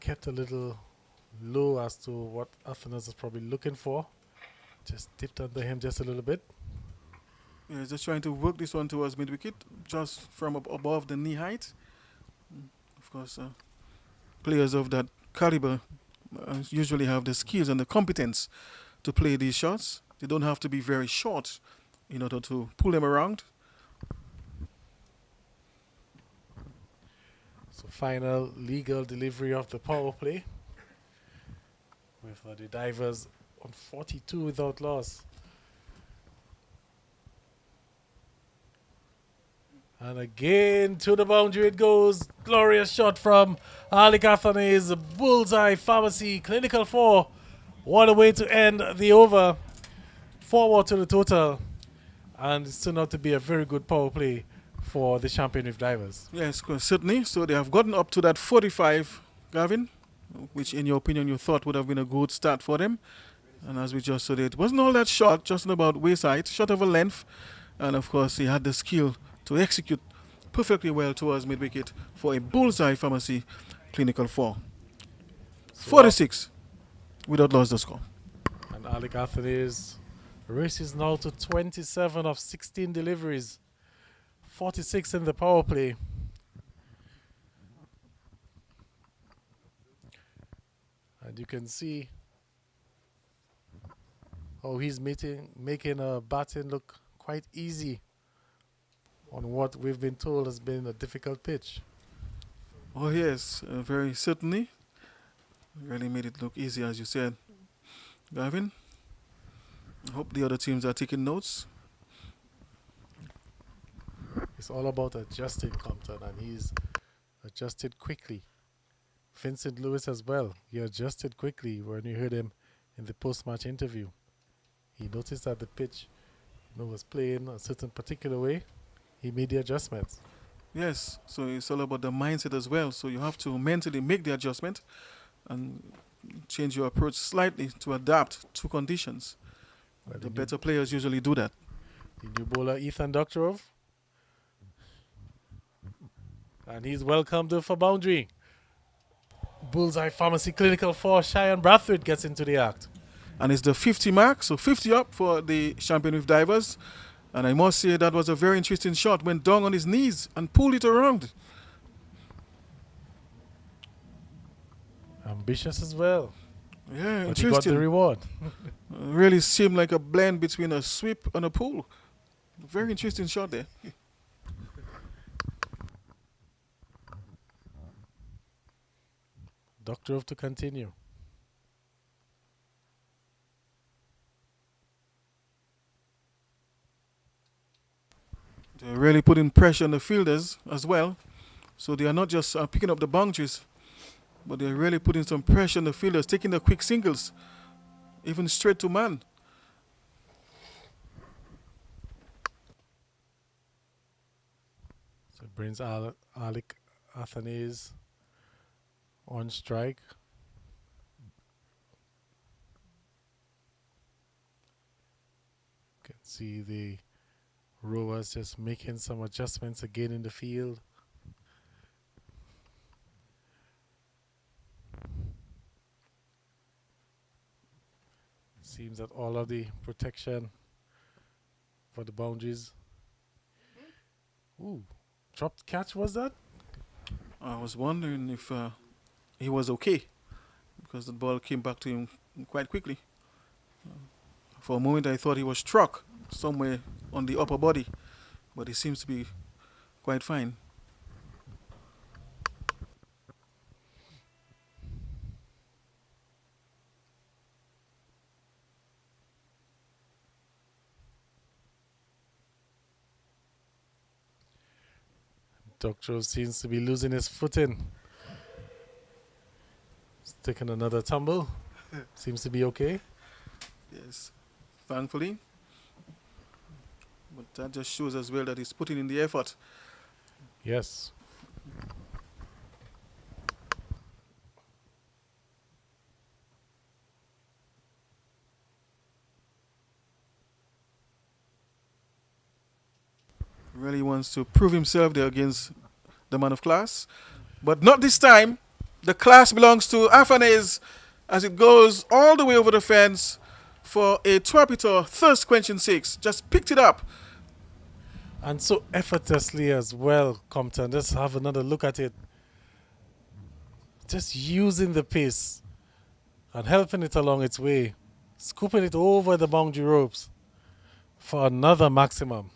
kept a little low as to what Athanas is probably looking for. Just dipped under him just a little bit. Yeah, he's just trying to work this one towards mid-wicket, just from above the knee height. Of course, players of that caliber usually have the skills and the competence to play these shots. They don't have to be very short in order to pull them around. So final legal delivery of the power play with the Divers on 42 without loss. And again to the boundary it goes. Glorious shot from Alec Athanaze. Bullseye Pharmacy Clinical 4. What a way to end the over. 4 more to the total. And it's turned out to be a very good power play for the Champion Reef Divers. Yes, certainly. So they have gotten up to that 45, Gavin, which in your opinion you thought would have been a good start for them. And as we just said, it wasn't all that short, just about waist height, short of a length. And of course, he had the skill to execute perfectly well towards mid-wicket for a bullseye Pharmacy Clinical 4. 46 without loss the score. And Alec Athanaze races now to 27 of 16 deliveries. 46 in the power play. And you can see how he's making a batting look quite easy on what we've been told has been a difficult pitch. Oh yes, very certainly. Really made it look easy, as you said, Gavin. I hope the other teams are taking notes. It's all about adjusting, Compton, and he's adjusted quickly. Vincent Lewis as well. He adjusted quickly when you heard him in the post-match interview. He noticed that the pitch was playing a certain particular way. He made the adjustments. Yes, so it's all about the mindset as well. So you have to mentally make the adjustment and change your approach slightly to adapt to conditions. Well, the better players usually do that. The new bowler, Ethan Doktorov. And he's welcomed for boundary. Bullseye Pharmacy Clinical 4, Cheyenne Brathwaite gets into the act. And it's the 50 mark, so 50 up for the champion with divers. And I must say that was a very interesting shot. Went down on his knees and pulled it around. Ambitious as well. Yeah, but interesting. He got the reward. Really seemed like a blend between a sweep and a pull. Very interesting shot there. Doktorov to continue. They're really putting pressure on the fielders as well. So they are not just picking up the boundaries, but they're really putting some pressure on the fielders, taking the quick singles, even straight to man. So it brings Alec Athanaze on strike. You can see the rowers just making some adjustments again in the field. Seems that all of the protection for the boundaries. Ooh, dropped catch was that? I was wondering if he was okay, because the ball came back to him quite quickly. For a moment I thought he was struck somewhere on the upper body, but he seems to be quite fine. Doktorov seems to be losing his footing. He's taking another tumble. Seems to be okay. Yes, thankfully. But that just shows as well that he's putting in the effort. Yes. Really wants to prove himself there against the man of class. But not this time. The class belongs to Athanaze as it goes all the way over the fence for a Twapito thirst quenching 6. Just picked it up. And so effortlessly as well, Compton. Let's have another look at it. Just using the pace and helping it along its way. Scooping it over the boundary ropes for another maximum.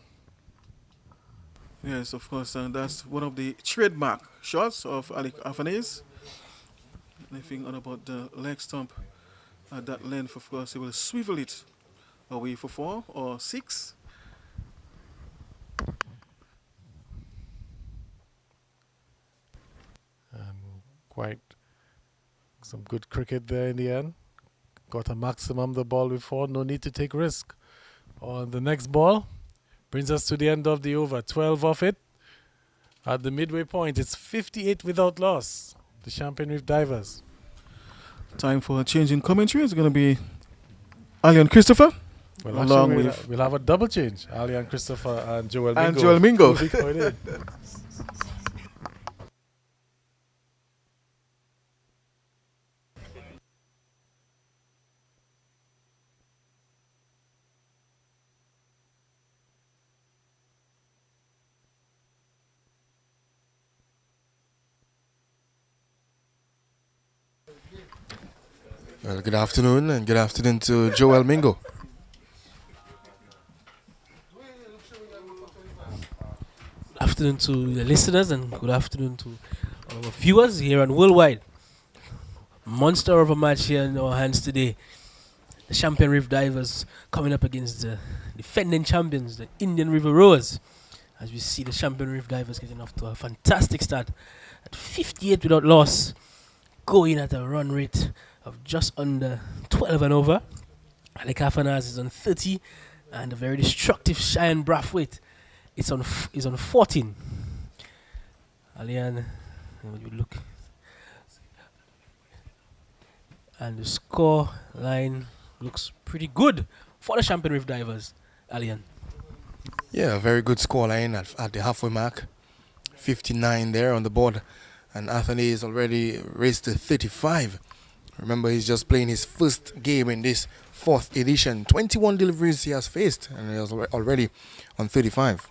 Yes, of course, and that's one of the trademark shots of Alec Athanaze. Anything on about the leg stump at that length, of course, he will swivel it away for 4 or 6. Quite some good cricket there in the end. Got a maximum the ball before, no need to take risk. On the next ball, brings us to the end of the over. 12 off it. At the midway point, it's 58 without loss. The champion with divers. Time for a change in commentary. It's going to be Ali and Christopher, Well, along actually, with we'll have a double change. Ali and Christopher and Joel Mingo. and Joel Mingo. will be going in. Well, good afternoon, and good afternoon to Joel Mingo. Afternoon to the listeners and good afternoon to our viewers here on Worldwide. Monster of a match here in our hands today. The Champion Reef Divers coming up against the defending champions, the Indian River Rowers. As we see the Champion Reef Divers getting off to a fantastic start at 58 without loss, going at a run rate of just under 12 and over. Alec Afanaz is on 30, and a very destructive Cheyenne Brathwaite is on 14. Alian, when you look, and the score line looks pretty good for the Champion Reef Divers. Alian. Yeah, a very good score line at the halfway mark. 59 there on the board, and Anthony is already raised to 35. Remember, he's just playing his first game in this fourth edition. 21 deliveries he has faced, and he is already on 35.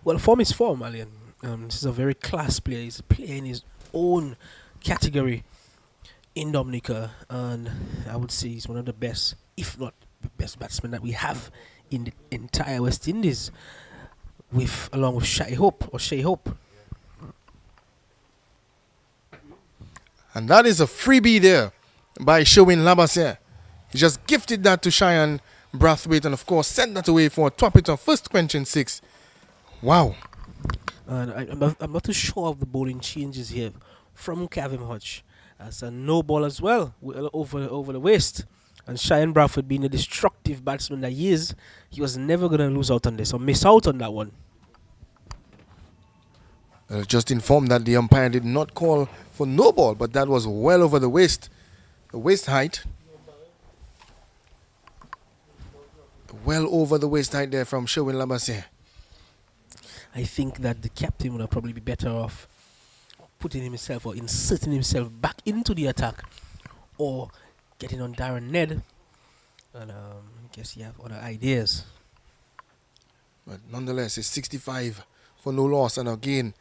Well, form is form, Alian. This is a very class player. He's playing his own category in Dominica, and I would say he's one of the best, if not the best batsmen that we have in the entire West Indies, along with Shea Hope. And that is a freebie there by Sherwin Labasser. He just gifted that to Cheyenne Brathwaite and, of course, sent that away for a top it on first quenching 6. Wow. And I'm not too sure of the bowling changes here from Kevin Hodge. As a no ball as well, over the waist. And Cheyenne Brathwaite, being the destructive batsman that he is, he was never going to lose out on this or miss out on that one. Just informed that the umpire did not call for no ball, but that was well over the waist height. Well over the waist height there from Sherwin Labasser. I think that the captain would probably be better off putting himself or inserting himself back into the attack, or getting on Darren Ned. And I guess you have other ideas. But nonetheless, it's 65 for no loss. And again,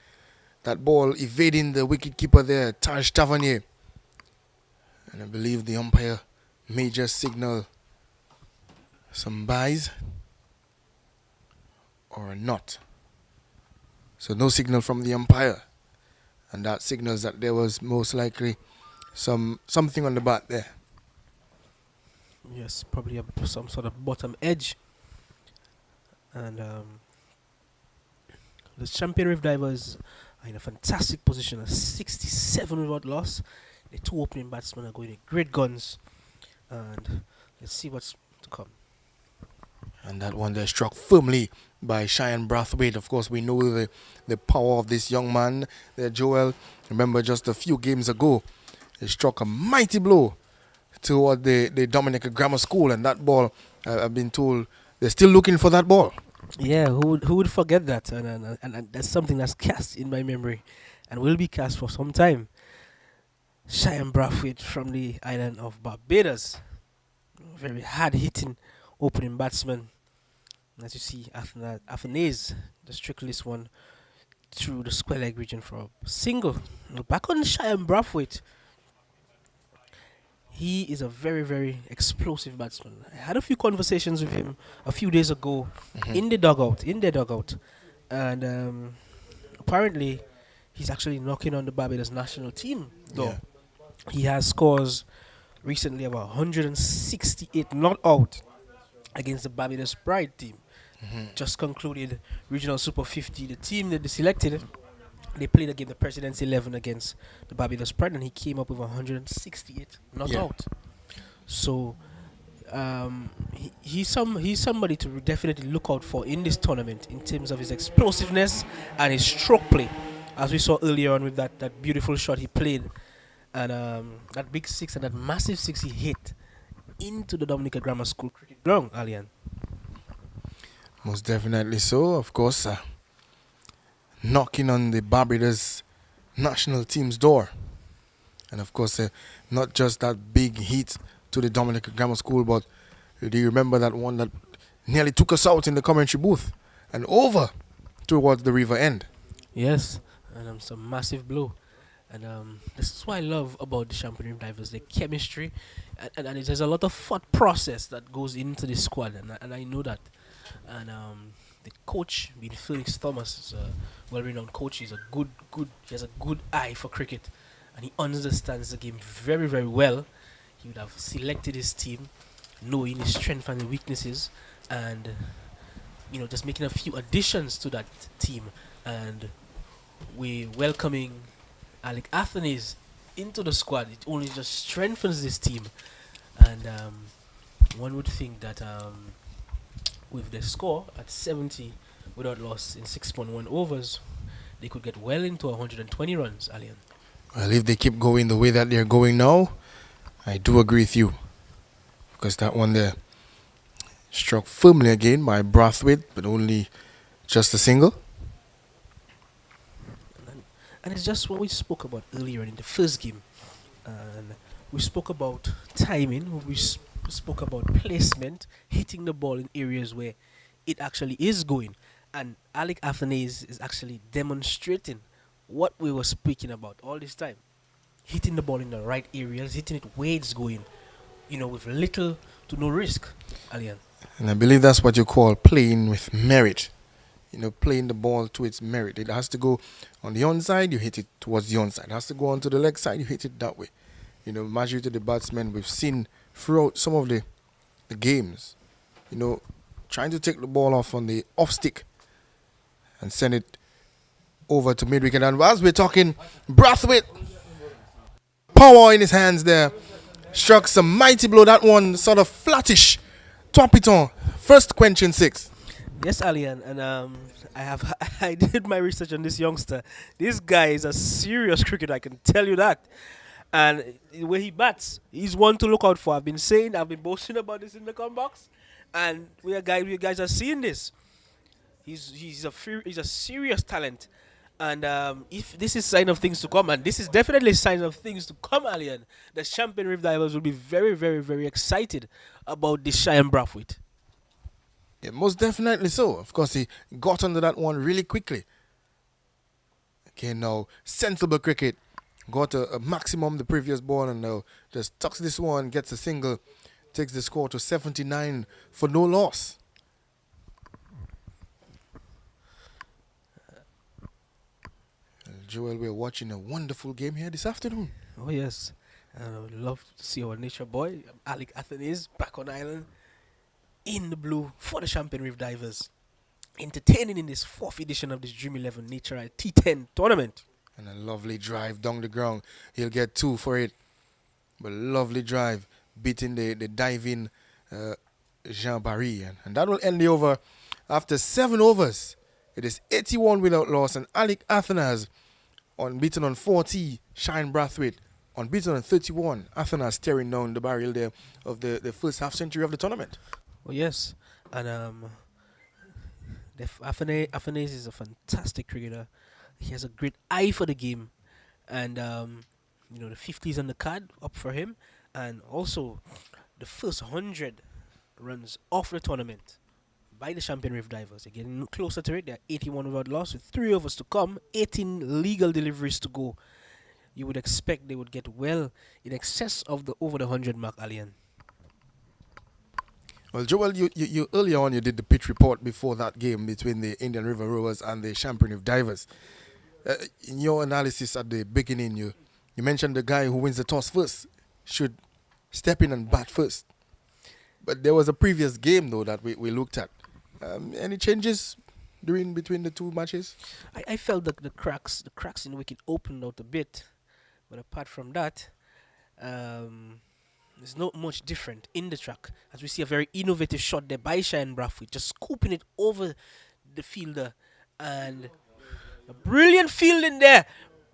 that ball evading the wicketkeeper there, Taj Tavernier. And I believe the umpire may just signal some buys or not. So no signal from the umpire. And that signals that there was most likely something on the bat there. Yes, probably some sort of bottom edge. And the Champion Reef Divers are in a fantastic position at 67 without loss. The two opening batsmen are going with great guns. And let's see what's to come. And that one there struck firmly by Cheyenne Brathwaite. Of course, we know the power of this young man there, Joel. Remember, just a few games ago, he struck a mighty blow toward the Dominica Grammar School. And that ball, I've been told, they're still looking for that ball. Yeah, who would forget that? And that's something that's cast in my memory and will be cast for some time. Cheyenne Brathwaite from the island of Barbados. Very hard-hitting opening batsman. As you see, Afanaz just trickled this one through the square leg region for a single. Now back on Cheyenne Brathwaite. He is a very, very explosive batsman. I had a few conversations with him a few days ago in their dugout. And apparently, he's actually knocking on the Barbados national team, though. Yeah. He has scores recently of 168 not out against the Barbados Pride team. Just concluded Regional Super 50. The team that they selected, they played a game, the President's 11 against the Barbados Pride, and he came up with 168 not out. So he's somebody to definitely look out for in this tournament in terms of his explosiveness and his stroke play, as we saw earlier on with that beautiful shot he played, and that big 6 and that massive 6 he hit into the Dominica Grammar School cricket ground, Alian. Most definitely so. Of course, knocking on the Barbados national team's door. And of course, not just that big hit to the Dominica Grammar School, but do you remember that one that nearly took us out in the commentary booth and over towards the river end? Yes, and it's a massive blow. And this is what I love about the Champagne Divers, the chemistry. And there's a lot of thought process that goes into the squad, and I know that. And the coach, being Felix Thomas, is a well-renowned coach. He has a good eye for cricket, and he understands the game very, very well. He would have selected his team, knowing his strengths and weaknesses, and just making a few additions to that team. And we welcoming Alec Athanaze into the squad. It only just strengthens this team, and one would think that with the score at 70 without loss in 6.1 overs, they could get well into 120 runs, Alian. Well, if they keep going the way that they're going now, I do agree with you. Because that one there struck firmly again by Brathwaite, but only just a single. And it's just what we spoke about earlier in the first game. And we spoke about timing, we spoke about placement, hitting the ball in areas where it actually is going. And Alec Athanaze is actually demonstrating what we were speaking about all this time. Hitting the ball in the right areas, hitting it where it's going, with little to no risk, Alian. And I believe that's what you call playing with merit. Playing the ball to its merit. It has to go on the onside, you hit it towards the onside. It has to go onto the leg side, you hit it that way. Majority of the batsmen we've seen throughout some of the games, trying to take the ball off on the off stick and send it over to mid-wicket. And as we're talking, Brathwaite, power in his hands there, struck some mighty blow. That one sort of flattish, top it on, first quenching six. Yes, Alian, and I did my research on this youngster. This guy is a serious cricketer, I can tell you that. And the way he bats, he's one to look out for. I've been boasting about this in the comment box, and we guys are seeing this. He's a serious talent, and if this is sign of things to come, and this is definitely sign of things to come, Alian, the Champagne Reef Divers will be very, very, very excited about this Cheyenne Brathwaite. Yeah, most definitely so. Of course, he got under that one really quickly. Okay, now, sensible cricket. Got a maximum the previous ball and now just tucks this one, gets a single, takes the score to 79 for no loss. Joel, we're watching a wonderful game here this afternoon. Oh, yes. I would love to see our nature boy, Alec Athanaze, back on island, in the blue for the Champagne Reef Divers, entertaining in this 4th edition of this Dream 11 Nature Isle T10 tournament. And a lovely drive down the ground. He'll get 2 for it. But lovely drive, beating the diving Jean Barry. And that will end the over. After 7 overs, it is 81 without loss. And Alec Athanaze unbeaten on 40. Cheyenne Brathwaite unbeaten on 31. Athanaze tearing down the barrel there of the first half century of the tournament. Oh, yes. And Athanaze is a fantastic cricketer. He has a great eye for the game. And, the 50s on the card up for him. And also, the first 100 runs off the tournament by the Champagne Reef Divers. They're getting closer to it. They're 81 without loss with 3 overs to come, 18 legal deliveries to go. You would expect they would get well in excess of the over the 100 mark, Alian. Well, Joel, you earlier on you did the pitch report before that game between the Indian River Rovers and the Champagne Reef Divers. In your analysis at the beginning, you mentioned the guy who wins the toss first should step in and bat first. But there was a previous game, though, that we looked at. Any changes between the two matches? I felt that the cracks in the wicket opened out a bit. But apart from that, there's not much different in the track. As we see a very innovative shot there by Cheyenne Brathwaite, just scooping it over the fielder. And a brilliant fielding there.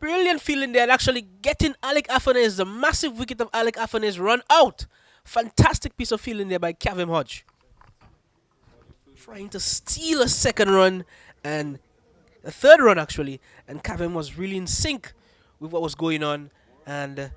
And actually getting Alec Athanaze, the massive wicket of Alec Athanaze, run out Fantastic piece of fielding there by Kavem Hodge. Trying to steal a second run and a third run actually, and Kavem was really in sync with what was going on, and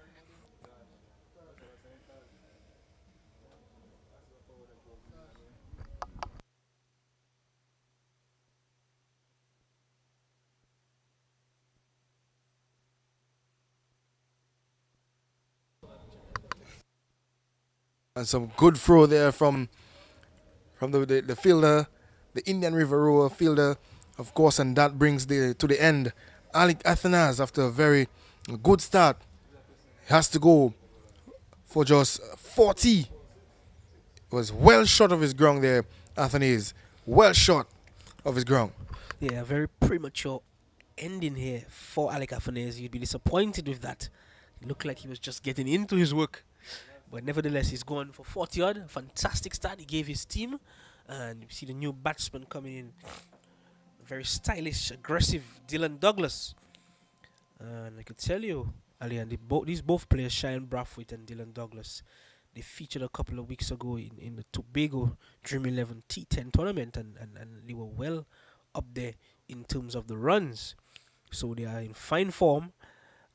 And some good throw there from the fielder, the Indian River Rower fielder, of course, and that brings to the end. Alec Athanas, after a very good start, has to go for just 40. Was well short of his ground there, Athanas. Well short of his ground. yeah, very premature ending here for Alec Athanas. You'd be disappointed with that. It looked like he was just getting into his work. But nevertheless, he's gone for 40 odd. Fantastic start he gave his team. And you see the new batsman coming in. Very stylish, aggressive Dylan Douglas. And I could tell you, Alian, these both players, Cheyenne Brathwaite and Dylan Douglas, they featured a couple of weeks ago in the Tobago Dream 11 T10 tournament. And they were well up there in terms of the runs. So they are in fine form.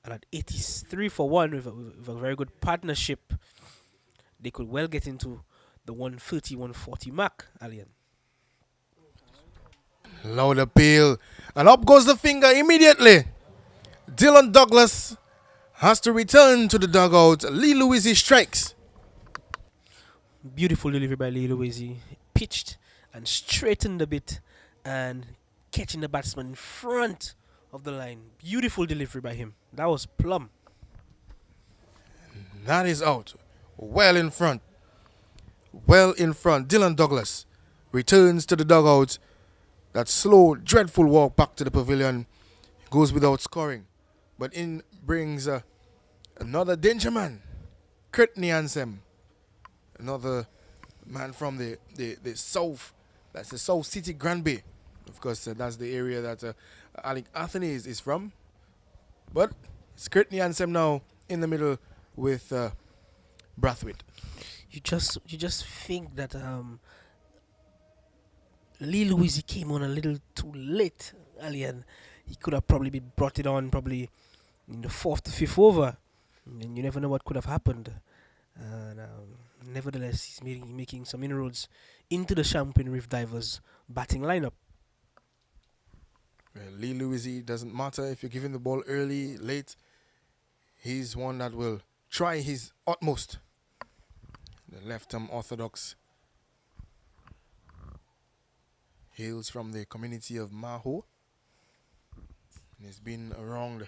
And at 83 for 1 with a very good partnership, they could well get into the 130, 140 mark, Alien. Loud appeal. And up goes the finger immediately. Dylan Douglas has to return to the dugout. Lee Louisi strikes. Beautiful delivery by Lee Louisi. Pitched and straightened a bit and catching the batsman in front of the line. Beautiful delivery by him. That was plumb. That is out. Well in front. Well in front. Dylan Douglas returns to the dugout. That slow, dreadful walk back to the pavilion goes without scoring. But in brings another danger man, Courtney Ansem. Another man from the south. That's the South City Granby. Of course, that's the area that Alec Athanas is from. But it's Courtney Ansem now in the middle with Brathwaite. You just think that Lee Louisi came on a little too late, Alien. He could have probably been brought it on probably in the 4th to 5th over. And you never know what could have happened. And nevertheless, he's making some inroads into the Champion Reef Divers batting lineup. Well, Lee Louisi, doesn't matter if you give him the ball early, late. He's one that will try his utmost. The left-arm orthodox hails from the community of Maho. And he's been around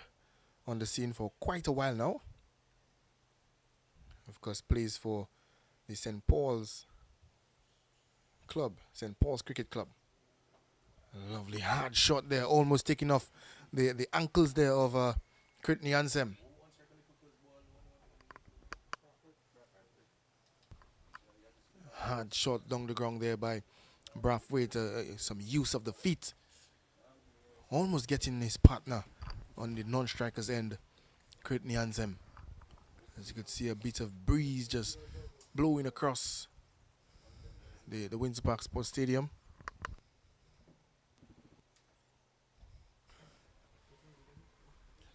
on the scene for quite a while now. Of course, plays for the St. Paul's Club, St. Paul's Cricket Club. A lovely hard shot there, almost taking off the ankles there of Courtney Ansem. Hard shot down the ground there by Brathwaite. Some use of the feet. Almost getting his partner on the non-striker's end, Courtney Ansem. As you could see, a bit of breeze just blowing across the Windsor Park Sports Stadium.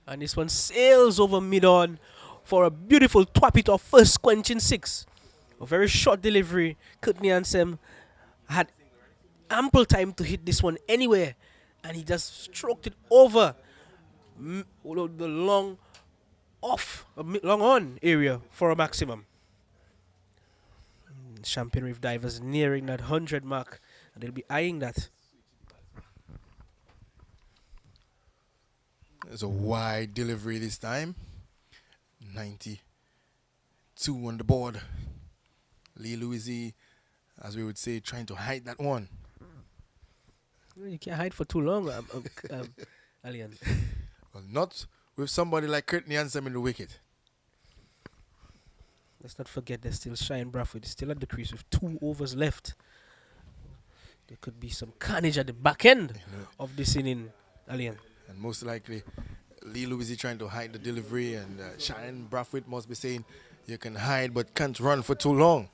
And this one sails over mid-on for a beautiful twap it off first quenching 6. A very short delivery. Courtney Ansem had ample time to hit this one anywhere, and he just stroked it over the long on area for a maximum. Champion Reef Divers nearing that 100 mark, and they'll be eyeing that. There's a wide delivery this time. 92 on the board. Lee Louisi, as we would say, trying to hide that one. You can't hide for too long, Alian. Well, not with somebody like Courtney Ansem in the wicket. Let's not forget there's still Cheyenne Brathwaite still at the crease with 2 overs left. There could be some carnage at the back end of this inning, Alian. And most likely, Lee Louisi trying to hide the delivery, and Cheyenne Brathwaite must be saying, You can hide but can't run for too long.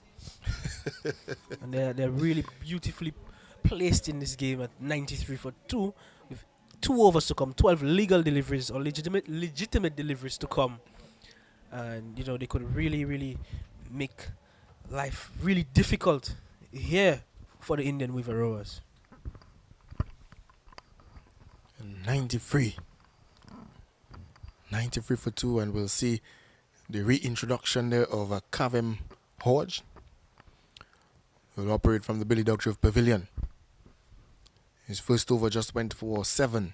And they're really beautifully placed in this game at 93 for 2, with 2 overs to come, 12 legal deliveries or legitimate deliveries to come. And you know, they could really make life really difficult here for the Indian Weaver Rowers. 93 for 2, and we'll see the reintroduction there of Kavem Hodge. Will operate from the Billy Duckshrift Pavilion. His first over just went for 7.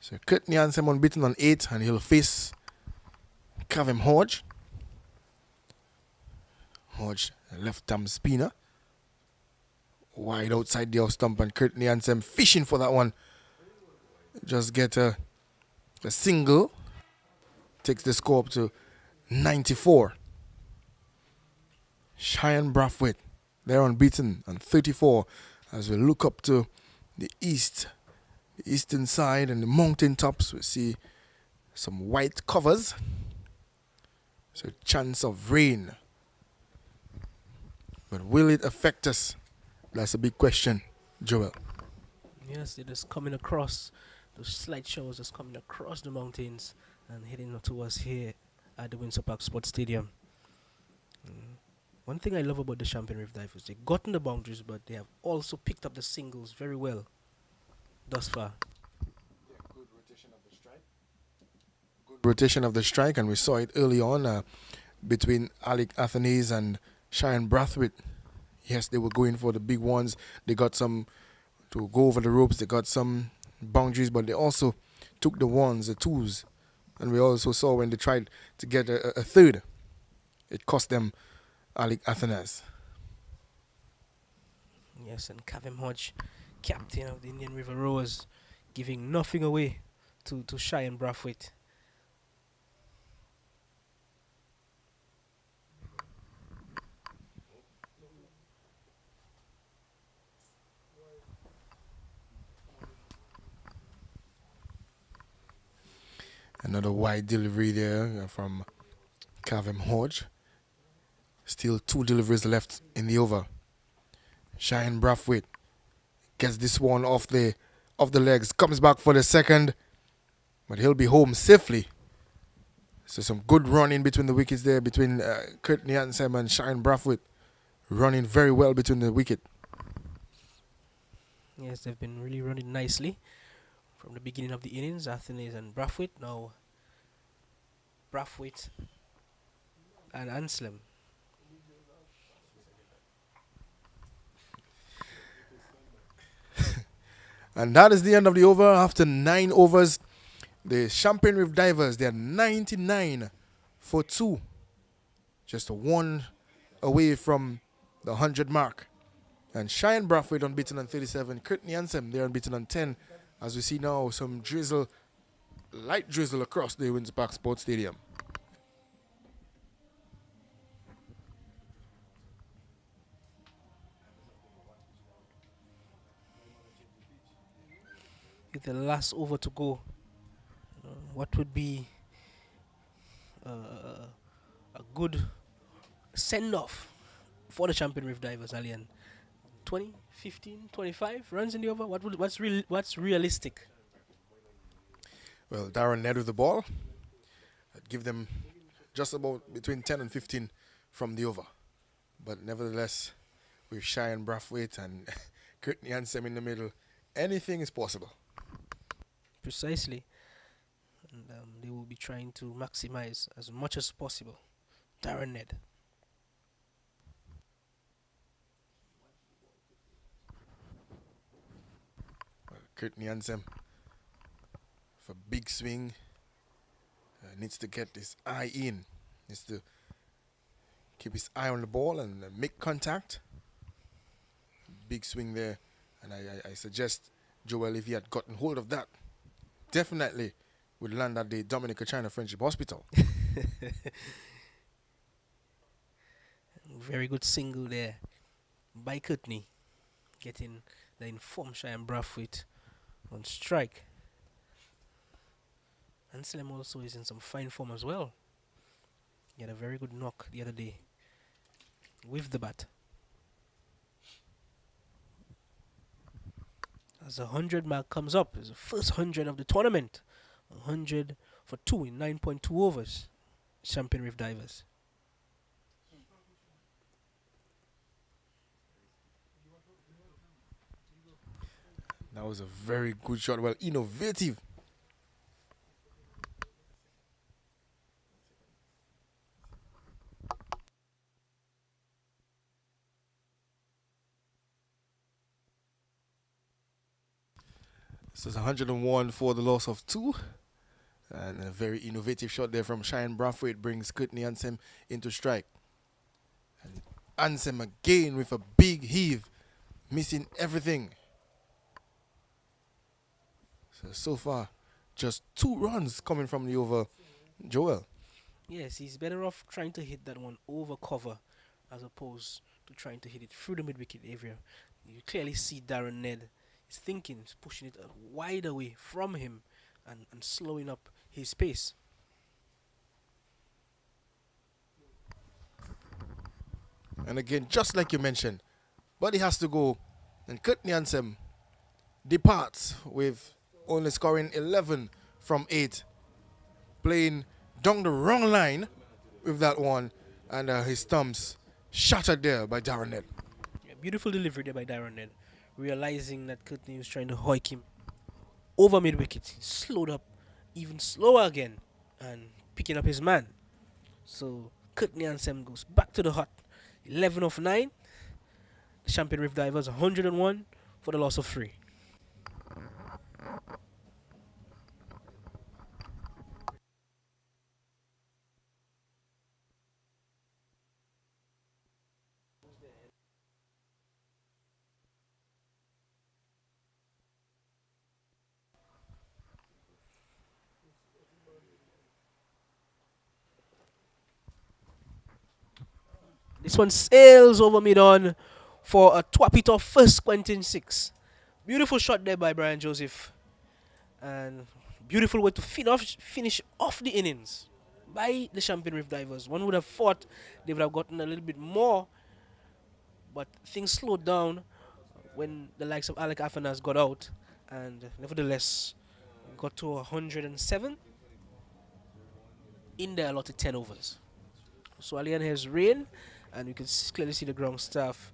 So Kurt Niansem unbeaten on 8, and he'll face Kavem Hodge. Hodge, left arm spinner. Wide outside the off stump, and Kurt Niansem fishing for that one. Just get a single. Takes the score up to 94. Cheyenne Brathwaite, they're unbeaten on 34 as we look up to the eastern side and the mountain tops. We see some white covers. So chance of rain. But will it affect us? That's a big question, Joel. Yes, it is coming across, those slight showers just coming across the mountains and heading towards here at the Windsor Park Sports Stadium. One thing I love about the Champion Reef Divers, they've gotten the boundaries, but they have also picked up the singles very well thus far. Good rotation of the strike, and we saw it early on between Alec Athanaze and Cheyenne Brathwaite. Yes, they were going for the big ones. They got some to go over the ropes. They got some boundaries, but they also took the ones, the twos. And we also saw when they tried to get a third, it cost them Alec Athanaze. Yes, and Kavem Hodge, captain of the Indian River Rowers, giving nothing away to Cheyenne Brathwaite. Another wide delivery there from Kavem Hodge. Still 2 deliveries left in the over. Cheyenne Brathwaite gets this one off the legs, comes back for the second, but he'll be home safely. So some good running between the wickets there, between Kurt Niansem and Cheyenne Brathwaite, running very well between the wicket. Yes, they've been really running nicely from the beginning of the innings. Athanaze and Brathwaite, now Brathwaite and Anselm. And that is the end of the over. After 9 overs, the Champion Reef Divers, they're 99 for 2. Just 1 away from the 100 mark. And Cheyenne Brathwaite unbeaten on 37. Kurt Niansem, they're unbeaten on 10. As we see now, some drizzle, light drizzle across the Windsor Park Sports Stadium. With the last over to go, what would be a good send-off for the Champion Reef Divers, Alian? 20, 15, 25 runs in the over? What's realistic? Well, Darren Ned with the ball. I'd give them just about between 10 and 15 from the over. But nevertheless, with Cheyenne Brathwaite and Kurt Niansem in the middle, anything is possible. Precisely. And they will be trying to maximize as much as possible. Darren Ned. Well, Kurt Niansem, for big swing, needs to get his eye in. Needs to keep his eye on the ball and make contact. Big swing there. And I suggest, Joel, if he had gotten hold of that, definitely would land at the Dominica China Friendship Hospital. Very good single there by Courtney, getting the informed Cheyenne Brathwaite on strike. Anselm also is in some fine form as well. He had a very good knock the other day with the bat. As the 100 mark comes up, it's the first 100 of the tournament. 100 for 2 in 9.2 overs. Champion Reef Divers. That was a very good shot. Well, innovative. This is 101 for the loss of 2. And a very innovative shot there from Cheyenne Brathwaite brings Courtney Ansem into strike. And Ansem again with a big heave, missing everything. So far, just 2 runs coming from the over. Joel. Yes, he's better off trying to hit that one over cover as opposed to trying to hit it through the mid-wicket area. You clearly see Darren Ned is thinking, he's pushing it wide away from him and slowing up his pace. And again, just like you mentioned, Buddy has to go, and Courtney Ansem departs with only scoring 11 from 8, playing down the wrong line with that one, and his thumbs shattered there by Darren Ned. Yeah, beautiful delivery there by Darren Ned, realizing that Courtney was trying to hoik him over mid-wicket. He slowed up even slower again and picking up his man. So Courtney Ansem goes back to the hut. 11 of 9. The Champion Reef Divers 101 for the loss of 3. This one sails over mid-on for a Twapito first Quentin 6. Beautiful shot there by Brian Joseph. And beautiful way to finish off the innings by the Champion Reef Divers. One would have thought they would have gotten a little bit more, but things slowed down when the likes of Alec Afanas got out, and nevertheless got to 107 in their allotted 10 overs. So Alian has rain, and you can clearly see the ground staff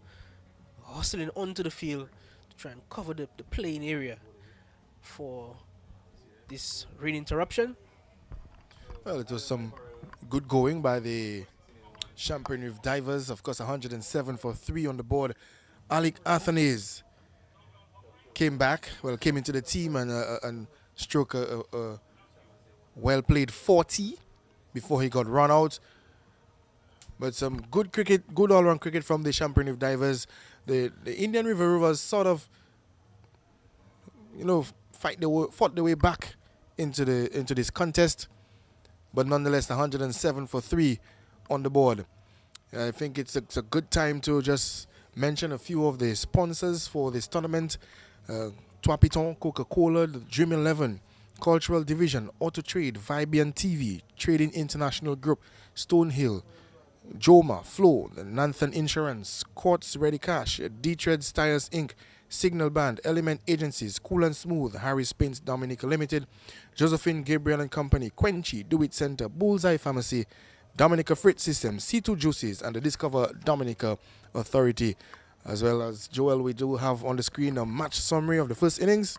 hustling onto the field to try and cover the playing area for this rain interruption. Well, it was some good going by the Champion Reef Divers. Of course, 107 for 3 on the board. Alec Athanaze came into the team and struck a well-played 40 before he got run out. But some good cricket, good all-round cricket from the Champion Reef Divers. The Indian River Rovers sort of, fought their way back into this contest. But nonetheless, 107 for 3 on the board. I think it's a good time to just mention a few of the sponsors for this tournament. Twapiton, Coca-Cola, the Dream 11, Cultural Division, Auto Trade, Vibian TV, Trading International Group, Stonehill, Joma, Flow, the Nathan Insurance, Quartz Ready Cash, D-Treads Tires Inc., Signal Band, Element Agencies, Cool and Smooth, Harris Paints Dominica Limited, Josephine Gabriel and Company, Quenchy, Do It Center, Bullseye Pharmacy, Dominica Freight System, C2 Juices, and the Discover Dominica Authority. As well as, Joel, we do have on the screen a match summary of the first innings.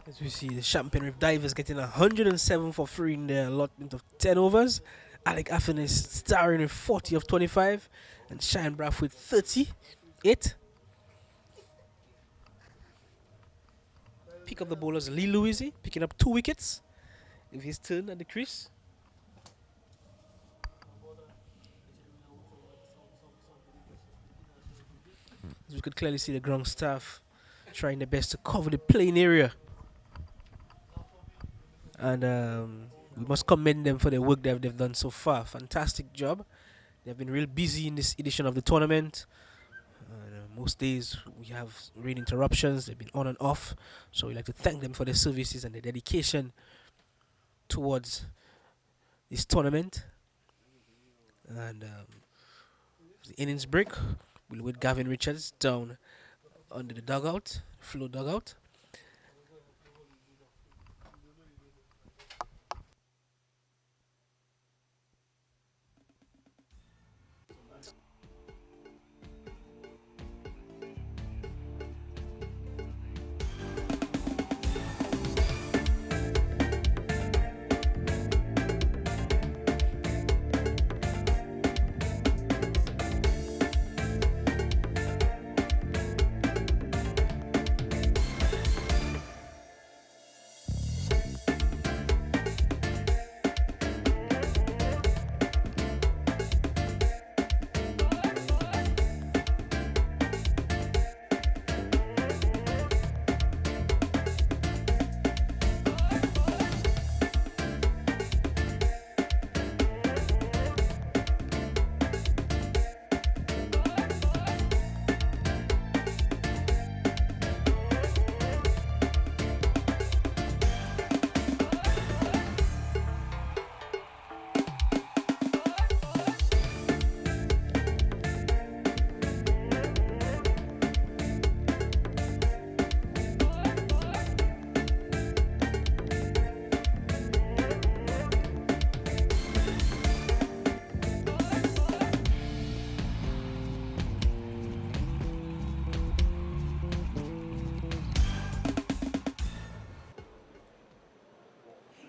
As we see the Champion Reef Divers getting 107 for 3 in their allotment of 10 overs. Alec Afanas starring with 40 of 25, and Cheyenne Braff with 38. Pick up the bowlers, Lee Louisi picking up 2 wickets with his turn at the crease. As we could clearly see the ground staff trying their best to cover the playing area. And we must commend them for the work that they've done so far. Fantastic job. They've been real busy in this edition of the tournament. Most days we have rain interruptions. They've been on and off. So we'd like to thank them for their services and their dedication towards this tournament. And the innings break with Gavin Richards down under the dugout, flow dugout.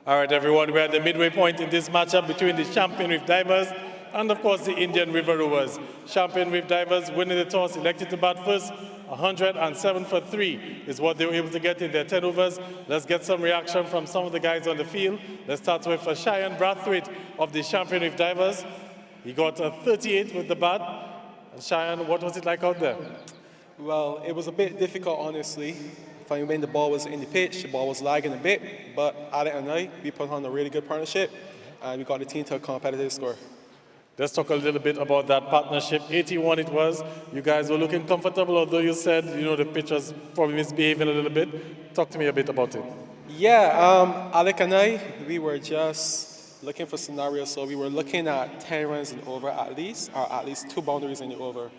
All right, everyone, we're at the midway point in this matchup between the Champion Reef Divers and, of course, the Indian River Rovers. Champion Reef Divers winning the toss, elected to bat first. 107 for 3 is what they were able to get in their 10 overs. Let's get some reaction from some of the guys on the field. Let's start with Cheyenne Brathwaite of the Champion Reef Divers. He got a 38 with the bat. And Cheyenne, what was it like out there? Well, it was a bit difficult, honestly. When the ball was in the pitch, the ball was lagging a bit, but Alec and I, we put on a really good partnership, and we got the team to a competitive score. Let's talk a little bit about that partnership. 81 it was. You guys were looking comfortable, although you said, the pitch was probably misbehaving a little bit. Talk to me a bit about it. Yeah, Alec and I, we were just looking for scenarios, so we were looking at 10 runs in the over at least, or at least 2 boundaries in the over.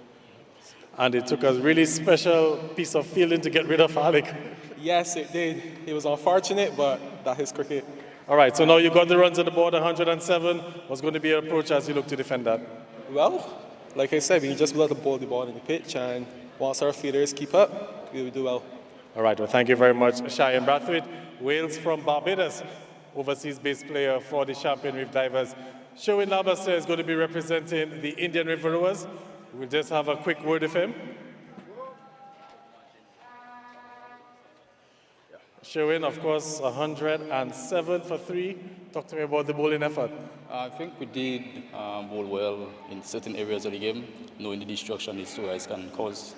And it took a really special piece of fielding to get rid of Alec. Yes, it did. It was unfortunate, but that is cricket. All right, so now you got the runs on the board, 107. What's going to be your approach as you look to defend that? Well, like I said, we just let the ball in the pitch, and once our fielders keep up, we will do well. All right, well, thank you very much, Cheyenne Brathwaite. Wales from Barbados, overseas-based player for the Champion Reef Divers. Sherwin Labaster is going to be representing the Indian River Rovers. We'll just have a quick word with him. Sherwin, of course, 107 for 3. Talk to me about the bowling effort. I think we did bowl well in certain areas of the game, knowing the destruction these two guys can cause.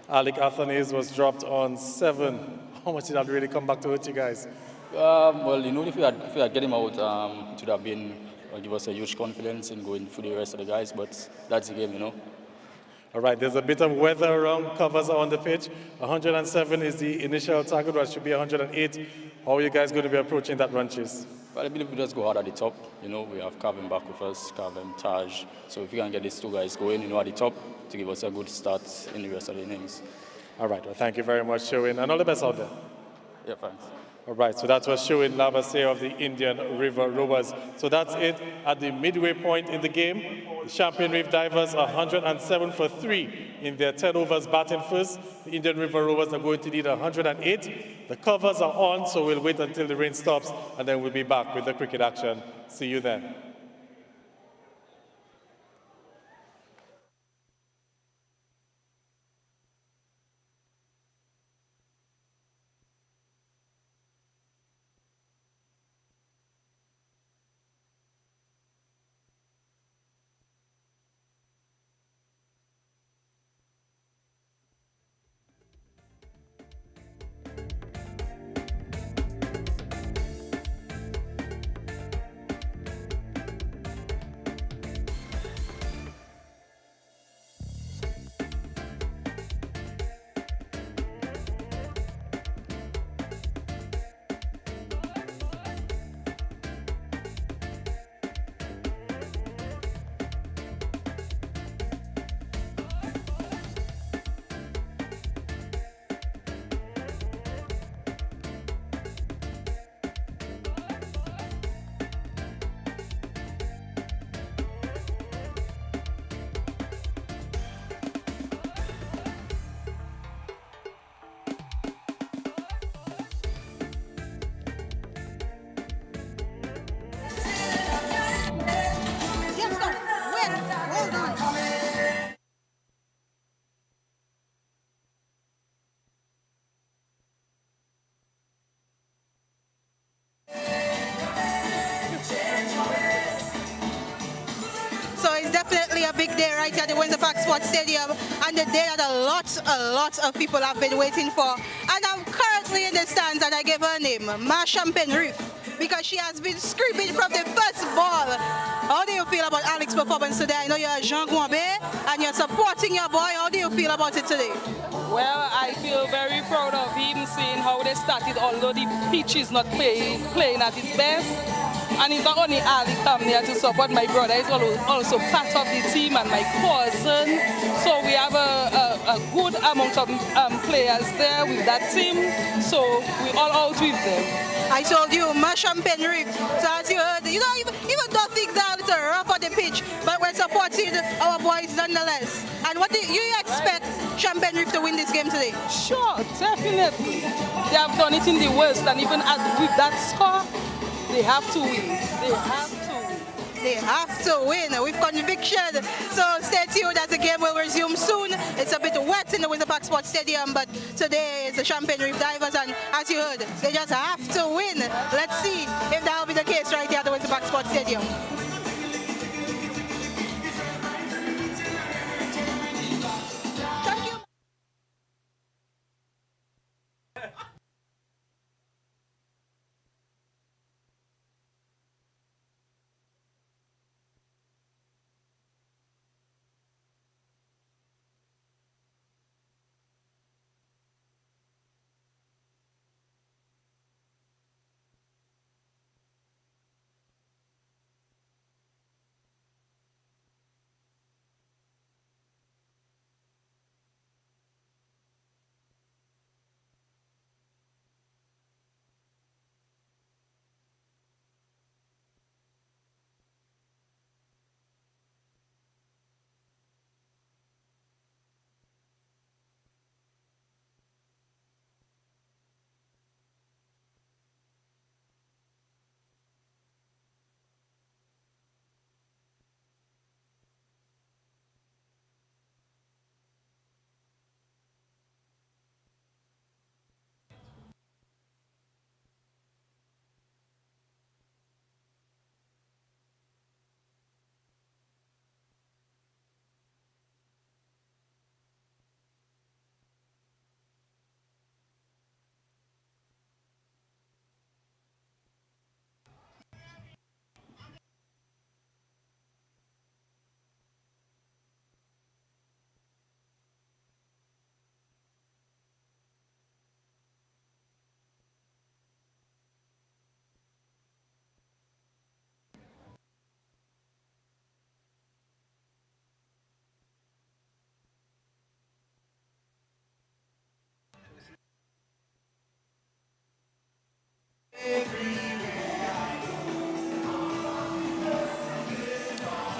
Alec Athanase was dropped on 7. How much did that really come back to hurt you guys? Well, if we had get him out, it would have been give us a huge confidence in going through the rest of the guys, but that's the game, All right, there's a bit of weather around, covers are on the pitch. 107 is the initial target, or it should be 108. How are you guys going to be approaching that run chase? Well, I believe we just go hard at the top. We have Kavem back with us, Kavem, Taj. So if we can get these two guys going, at the top to give us a good start in the rest of the innings. All right, well, thank you very much, Sherwin, and all the best out there. Yeah, thanks. All right, so that was Sherwin Labaster of the Indian River Rovers. So that's it at the midway point in the game. The Champion Reef Divers 107 for 3 in their 10 overs batting first. The Indian River Rovers are going to need 108. The covers are on, so we'll wait until the rain stops, and then we'll be back with the cricket action. See you then. right here at the Windsor Park Sports Stadium, and the day that a lot of people have been waiting for. And I'm currently in the stands, and I gave her a name, Marsha Penrith, because she has been screaming from the first ball. How do you feel about Alex's performance today? I know you're Jean Guambe, and you're supporting your boy. How do you feel about it today? Well, I feel very proud of him, seeing how they started, although the pitch is not playing at its best. And it's not only Ali come here to support, my brother is also part of the team, and my cousin. So we have a good amount of players there with that team. So we all out with them. I told you, Masham Penrith. So as you heard, you know, even though things are a little rough on the pitch, but we're supporting our boys nonetheless. And what do you expect Sham Penrith to win this game today? Sure, definitely. They have done it in the West, and even with that score, they have to win. They have to win. They have to win with conviction. So stay tuned as the game will resume soon. It's a bit wet in the Windsor Park Sports Stadium, but today is the Sham Penrith Divers, and as you heard, they just have to win. Let's see if that will be the case right here at the Windsor Park Sports Stadium. Thank you.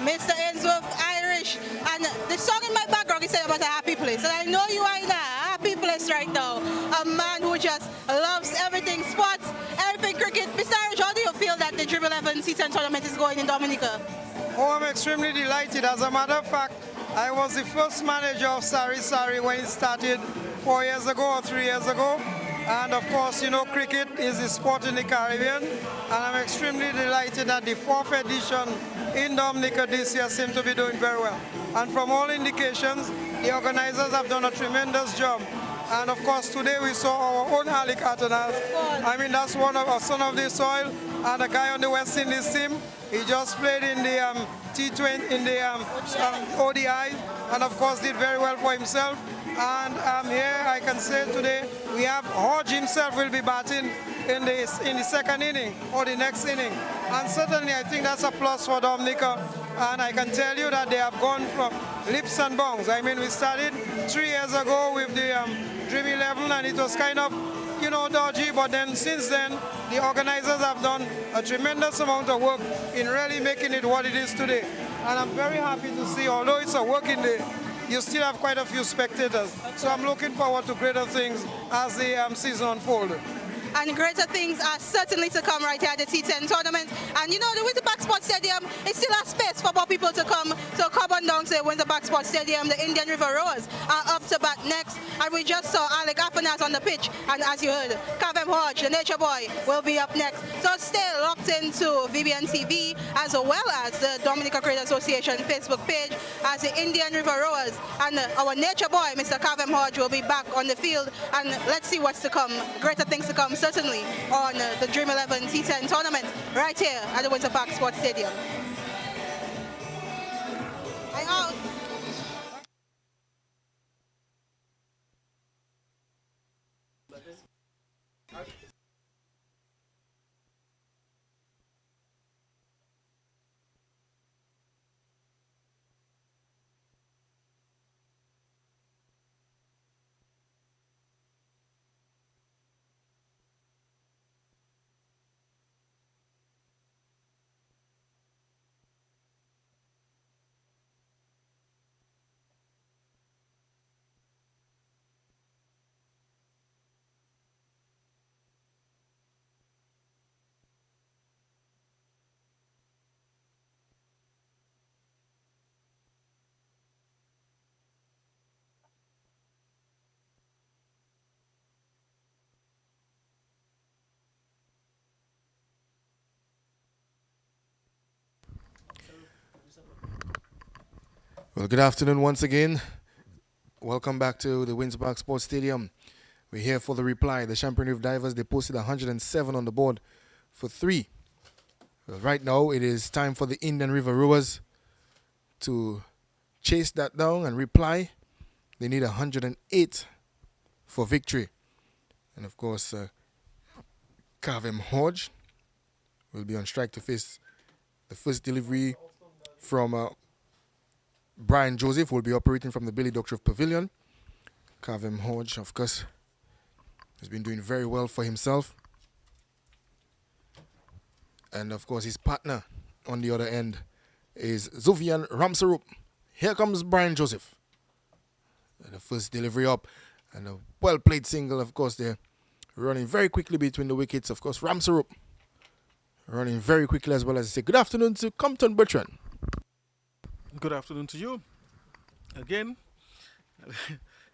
Mr. Ainsworth Irish, and the song in my background is saying about a happy place, and I know you are in a happy place right now. A man who just loves everything sports, everything cricket. Mr. Irish, how do you feel that the Dream 11 C10 tournament is going in Dominica? Oh, I'm extremely delighted. As a matter of fact, I was the first manager of Sari Sari when it started 4 years ago or 3 years ago. And of course, you know, cricket is the sport in the Caribbean. And I'm extremely delighted that the 4th edition in Dominica this year seems to be doing very well. And from all indications, the organizers have done a tremendous job. And of course, today we saw our own Ali Cartanas. I mean, that's one of our son of the soil and a guy on the West Indies team. He just played in the T20, in the ODI, and of course did very well for himself. And here I can say today we have Hodge himself will be batting in the second inning or the next inning. And certainly I think that's a plus for Dominica. And I can tell you that they have gone from leaps and bounds. I mean, we started 3 years ago with the Dream 11, and it was kind of, you know, dodgy, but then since then the organizers have done a tremendous amount of work in really making it what it is today. And I'm very happy to see, although it's a working day, you still have quite a few spectators. So I'm looking forward to greater things as the season unfolds. and greater things are certainly to come right here at the T10 tournament. And you know, the Windsor Park Sports Stadium, it still has space for more people to come on down to the Windsor Park Sports Stadium. The Indian River Rowers are up to bat next, and we just saw Alec Afanas on the pitch, and as you heard, Kavem Hodge, the Nature Boy, will be up next. So stay locked into VBN TV as well as the Dominica Cricket Association Facebook page, as the Indian River Rowers and our Nature Boy, Mr. Kavem Hodge, will be back on the field, and let's see what's to come. Greater things to come, certainly, on the Dream 11 T10 tournament right here at the Windsor Park Sports Stadium. I'm out. Well, good afternoon once again. Welcome back to the Windsor Park Sports Stadium. We're here for the reply. The Champagne Reef Divers, they posted 107 on the board for 3. Well, right now, it is time for the Indian River Rowers to chase that down and reply. They need 108 for victory. And of course, Kavem Hodge will be on strike to face the first delivery from Brian Joseph, will be operating from the Billy Doctorow Pavilion. Kavem Hodge, of course, has been doing very well for himself. And of course, his partner on the other end is Zuvian Ramsarup. Here comes Brian Joseph. And the first delivery up, and a well-played single, of course, they're running very quickly between the wickets. Of course, Ramsarup running very quickly as well. As I say, good afternoon to Compton Bertrand. Good afternoon to you again.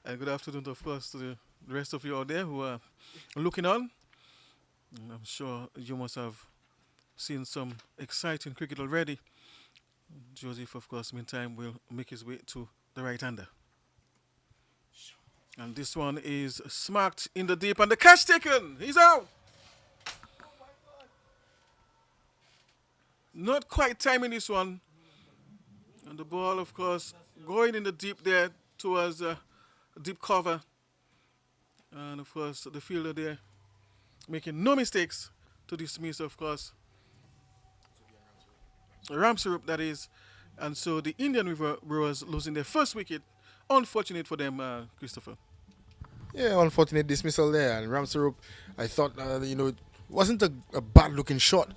And good afternoon, of course, to the rest of you out there who are looking on. And I'm sure you must have seen some exciting cricket already. Joseph, of course, meantime, will make his way to the right-hander. And this one is smacked in the deep, and the catch taken. He's out. Not quite timing this one. And the ball, of course, going in the deep there towards deep cover. And, of course, the fielder there making no mistakes to dismiss, of course, Ramsarup, that is. And so the Indian River Rowers losing their first wicket. Unfortunate for them, Christopher. Yeah, unfortunate dismissal there. And Ramsarup, I thought, it wasn't a bad-looking shot.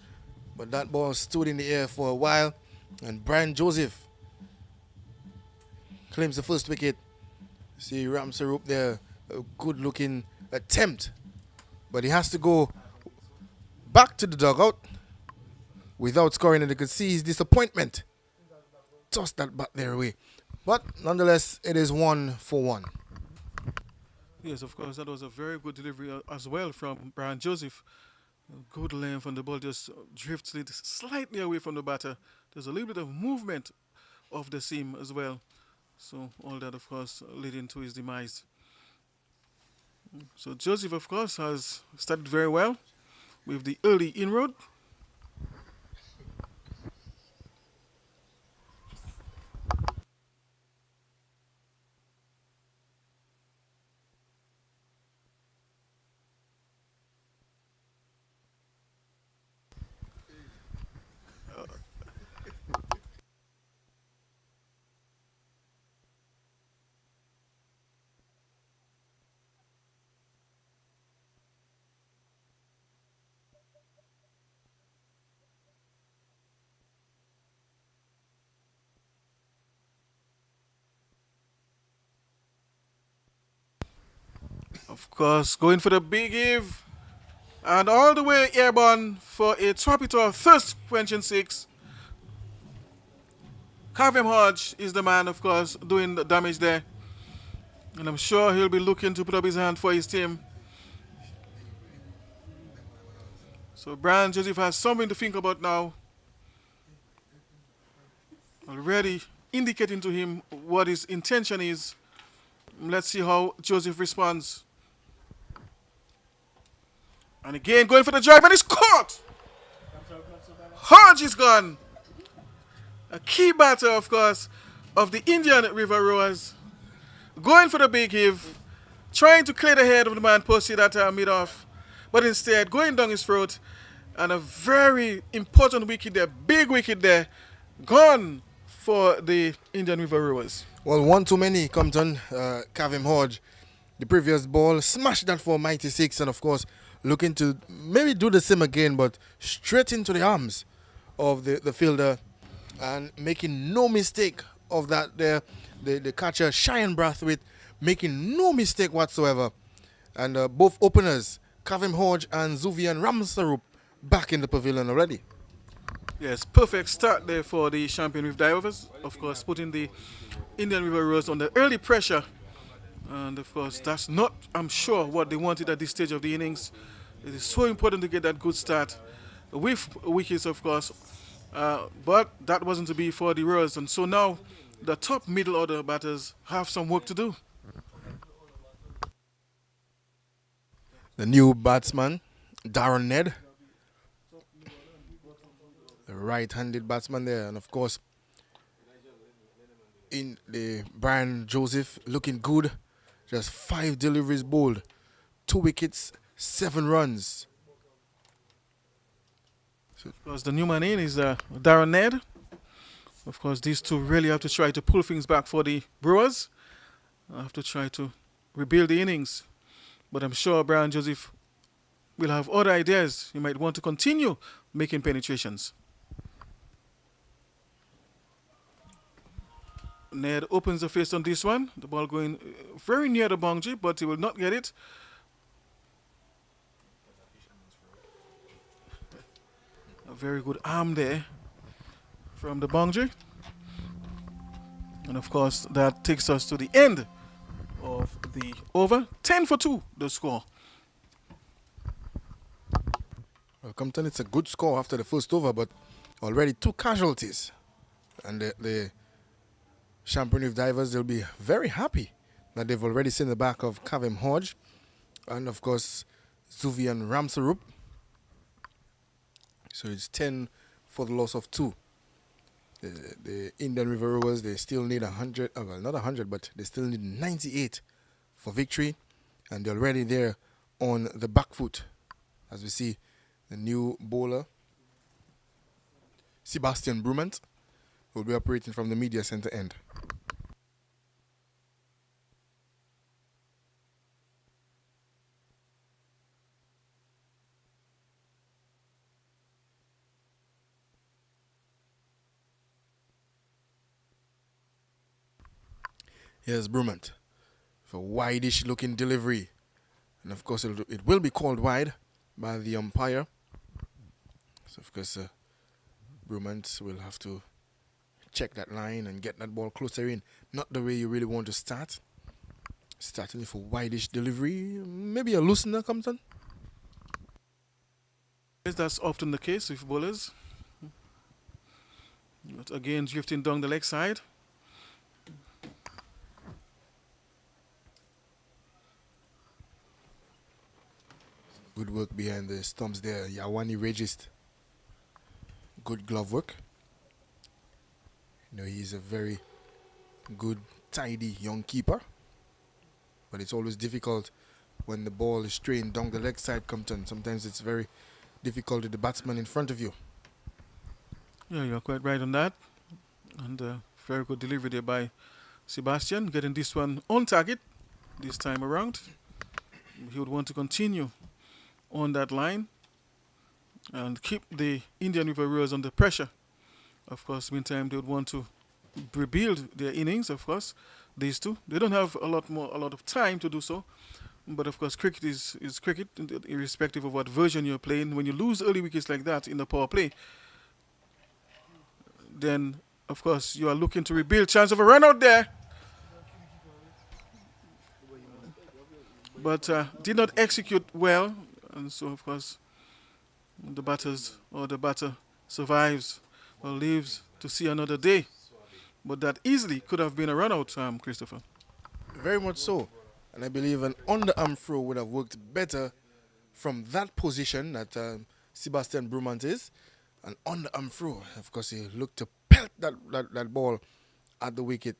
But that ball stood in the air for a while. And Brian Joseph claims the first wicket. See Ramsarup there, a good-looking attempt. But he has to go back to the dugout without scoring. And you can see his disappointment. Tossed that back there away. But nonetheless, it is 1 for 1. Yes, of course, that was a very good delivery as well from Brian Joseph. Good length, and the ball just drifts slightly away from the batter. There's a little bit of movement of the seam as well. So all that, of course, leading to his demise. So Joseph, of course, has started very well with the early inroad. Of course, going for the big give. And all the way airborne for a Tropitor thirst quenching six. Kavem Hodge is the man, of course, doing the damage there. And I'm sure he'll be looking to put up his hand for his team. So Brian Joseph has something to think about now. Already indicating to him what his intention is. Let's see how Joseph responds. And again, going for the drive, and it's caught! Hodge is gone. A key batter, of course, of the Indian River Rowers. Going for the big heave, trying to clear the head of the man posted at mid-off, but instead going down his throat, and a very important wicket there, big wicket there, gone for the Indian River Rowers. Well, one too many, Compton. Kavem Hodge, the previous ball, smashed that for mighty six, and of course, looking to maybe do the same again, but straight into the arms of the fielder, and making no mistake of that there. The catcher, Cheyenne Brathwaite, making no mistake whatsoever. And both openers, Kavem Hodge and Zuvian Ramsarup, back in the pavilion already. Yes, perfect start there for the Champion Reef Divers. Of course, putting the Indian River Rowers under early pressure. And of course, that's not, I'm sure, what they wanted at this stage of the innings. It is so important to get that good start with wickets, of course. But that wasn't to be for the Rowers. And so now the top middle order batters have some work to do. The new batsman, Darren Ned. The right-handed batsman there. And of course, in the Brian Joseph looking good. Just 5 deliveries bowled. 2 wickets, 7 runs. Of course, the new man in is Darren Ned. Of course, these two really have to try to pull things back for the Brewers. Have to try to rebuild the innings. But I'm sure Brian Joseph will have other ideas. He might want to continue making penetrations. Ned opens the face on this one. The ball going very near the boundary, but he will not get it. A very good arm there from the boundary. And of course, that takes us to the end of the over. 10 for 2, the score. Well, Compton, it's a good score after the first over, but already 2 casualties. And the Champion Reef Divers, they'll be very happy that they've already seen the back of Kavem Hodge and, of course, Zuvian Ramsarup. So it's 10 for the loss of 2. The Indian River Rowers, they still need 100, well, not 100, but they still need 98 for victory. And they're already there on the back foot. As we see, the new bowler, Sebastian Brumant, will be operating from the media center end. Here's Brumant for wide-ish looking delivery. And of course, it will be called wide by the umpire. So of course, Brumant will have to check that line and get that ball closer in. Not the way you really want to start. Starting with a wide-ish delivery. Maybe a loosener comes on. Yes, that's often the case with bowlers. But again, drifting down the leg side. Good work behind the stumps there. Yawani Regist. Good glove work. You know, he's a very good, tidy young keeper. But it's always difficult when the ball is strained down the leg side, Compton. Sometimes it's very difficult with the batsman in front of you. Yeah, you're quite right on that. And very good delivery there by Sebastian, getting this one on target this time around. He would want to continue on that line and keep the Indian River Rowers under pressure. Of course, meantime, they would want to rebuild their innings, of course, these two. They don't have a lot of time to do so, But of course, cricket is cricket, irrespective of what version you're playing. When you lose early wickets like that in the power play, then of course you are looking to rebuild. Chance of a run out there, but did not execute well, and so of course the batter survives or lives to see another day. But that easily could have been a run out, Christopher. Very much so. And I believe an underarm throw would have worked better from that position that Sebastian Brumant is. An underarm throw. Of course, he looked to pelt that ball at the wicket.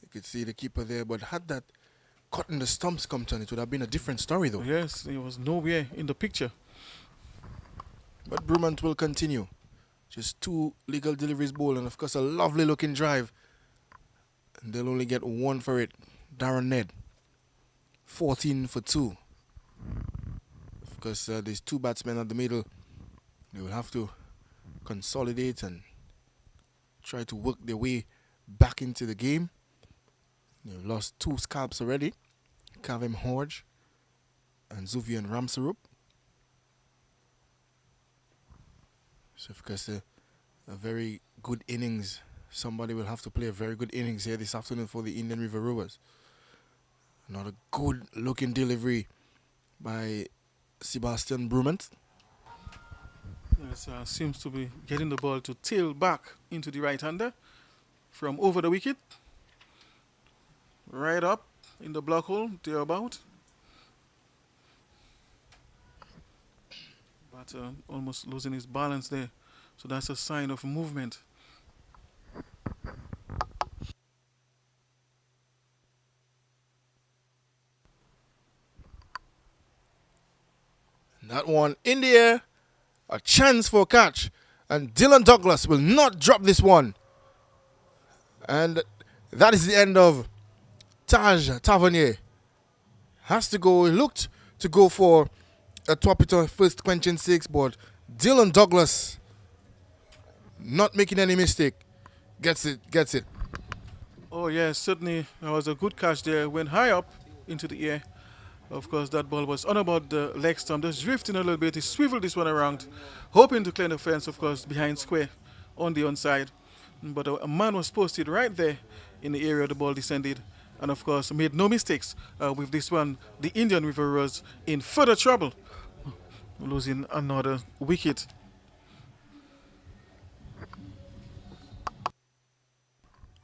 You could see the keeper there, but had that cut in the stumps come to, it would have been a different story, though. Yes, he was nowhere in the picture. But Brumant will continue. Just 2 legal deliveries bowled, and of course a lovely looking drive. And they'll only get 1 for it. Darren Ned, 14 for 2. Of course, there's 2 batsmen at the middle. They will have to consolidate and try to work their way back into the game. They've lost 2 scalps already. Kavem Hodge and Zuvian Ramsarup. So of course a very good innings. Somebody will have to play a very good innings here this afternoon for the Indian River Rovers. Another good looking delivery by Sebastian Brumant. Yes, seems to be getting the ball to tail back into the right-hander from over the wicket. Right up in the block hole, thereabout. But almost losing his balance there. So that's a sign of movement. That one in the air. A chance for a catch. And Dylan Douglas will not drop this one. And that is the end of Taj Tavernier. Has to go. He looked to go for a Twapito first quenching 6, but Dylan Douglas, not making any mistake, gets it. Oh yes, certainly that was a good catch there. Went high up into the air. Of course, that ball was on about the leg stump, just drifting a little bit. He swiveled this one around, hoping to clear the fence, of course, behind square on the onside. But a man was posted right there in the area the ball descended. And of course, made no mistakes with this one. The Indian River was in further trouble, losing another wicket.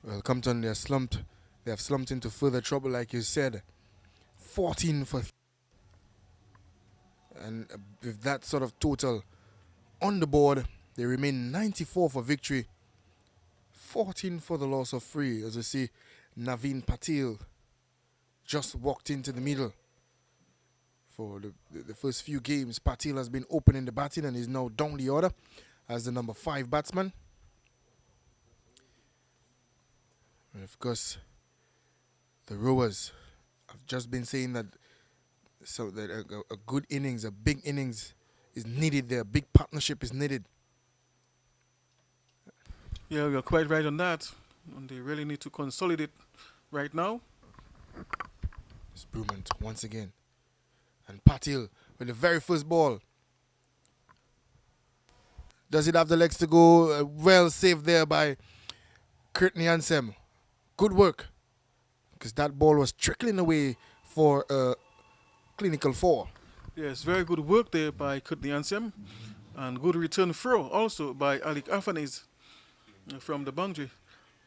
Well, Compton, they have slumped into further trouble, like you said. 14 for... And with that sort of total on the board, they remain 94 for victory. 14 for the loss of 3. As you see, Naveen Patil just walked into the middle. For the first few games, Patil has been opening the batting and is now down the order as the number 5 batsman. And of course, the Rovers have just been saying that a good innings, a big innings is needed there. A big partnership is needed. Yeah, you're quite right on that. And they really need to consolidate right now. It's Brumant once again. And Patil with the very first ball. Does it have the legs to go? Well saved there by Courtney Ansem. Good work. Because that ball was trickling away for a clinical 4. Yes, very good work there by Courtney Ansem. And good return throw also by Alec Afanez from the boundary.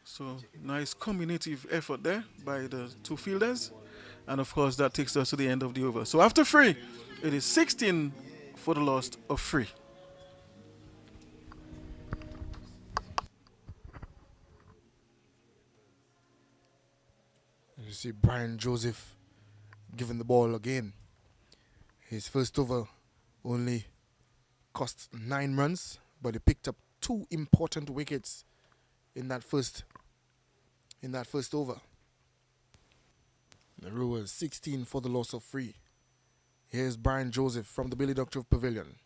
So nice combinative effort there by the 2 fielders. And of course that takes us to the end of the over. So after 3, it is 16 for the loss of 3. You see Brian Joseph giving the ball again. His first over only cost 9 runs, but he picked up 2 important wickets in that first over. The Rovers 16 for the loss of 3. Here's Brian Joseph from the Billy Ducktrove Pavilion.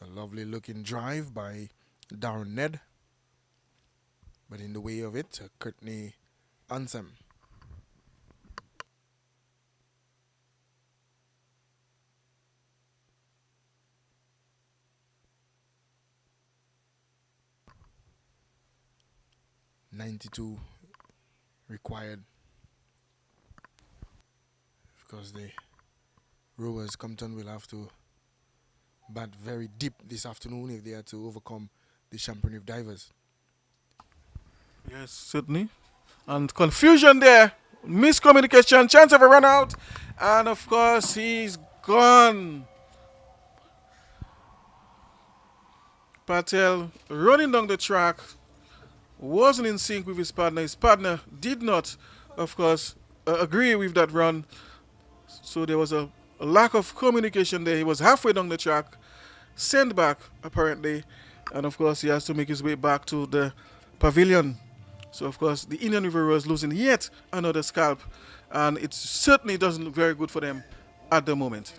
A lovely looking drive by Darren Ned. But in the way of it, Courtney Ansem. $92 required because the Rowers Compton will have to bat very deep this afternoon if they are to overcome the Champagne Reef Divers. Yes, certainly. And confusion there. Miscommunication, chance of a run out. And of course, he's gone. Patel running down the track wasn't in sync with his partner. His partner did not, of course, agree with that run. So there was a lack of communication there. He was halfway down the track, sent back apparently, and of course he has to make his way back to the pavilion. So of course the Indian River Rowers losing yet another scalp, and it certainly doesn't look very good for them at the moment.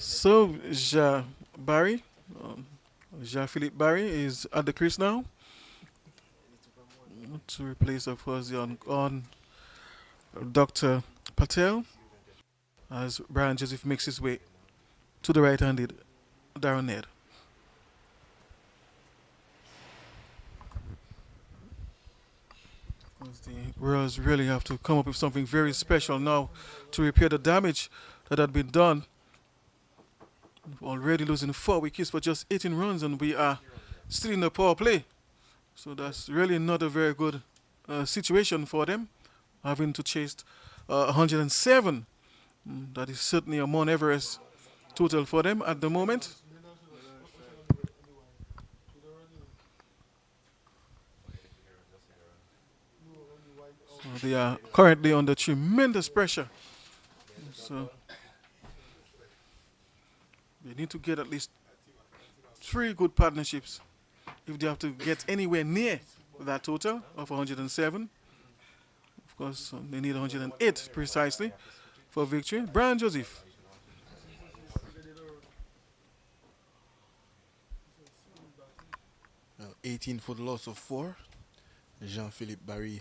So, Jean-Philippe Barry is at the crease now to replace, of course, on Dr. Patel as Brian Joseph makes his way to the right-handed Darren Ned. The Royals really have to come up with something very special now to repair the damage that had been done. We're already losing 4 wickets for just 18 runs, and we are still in the power play. So that's really not a very good situation for them, having to chase 107. That is certainly a Mount Everest total for them at the moment. So they are currently under tremendous pressure. So they need to get at least 3 good partnerships if they have to get anywhere near that total of 107. Of course, they need 108 precisely for victory. Brian Joseph. Well, 18 for the loss of 4. Jean-Philippe Barry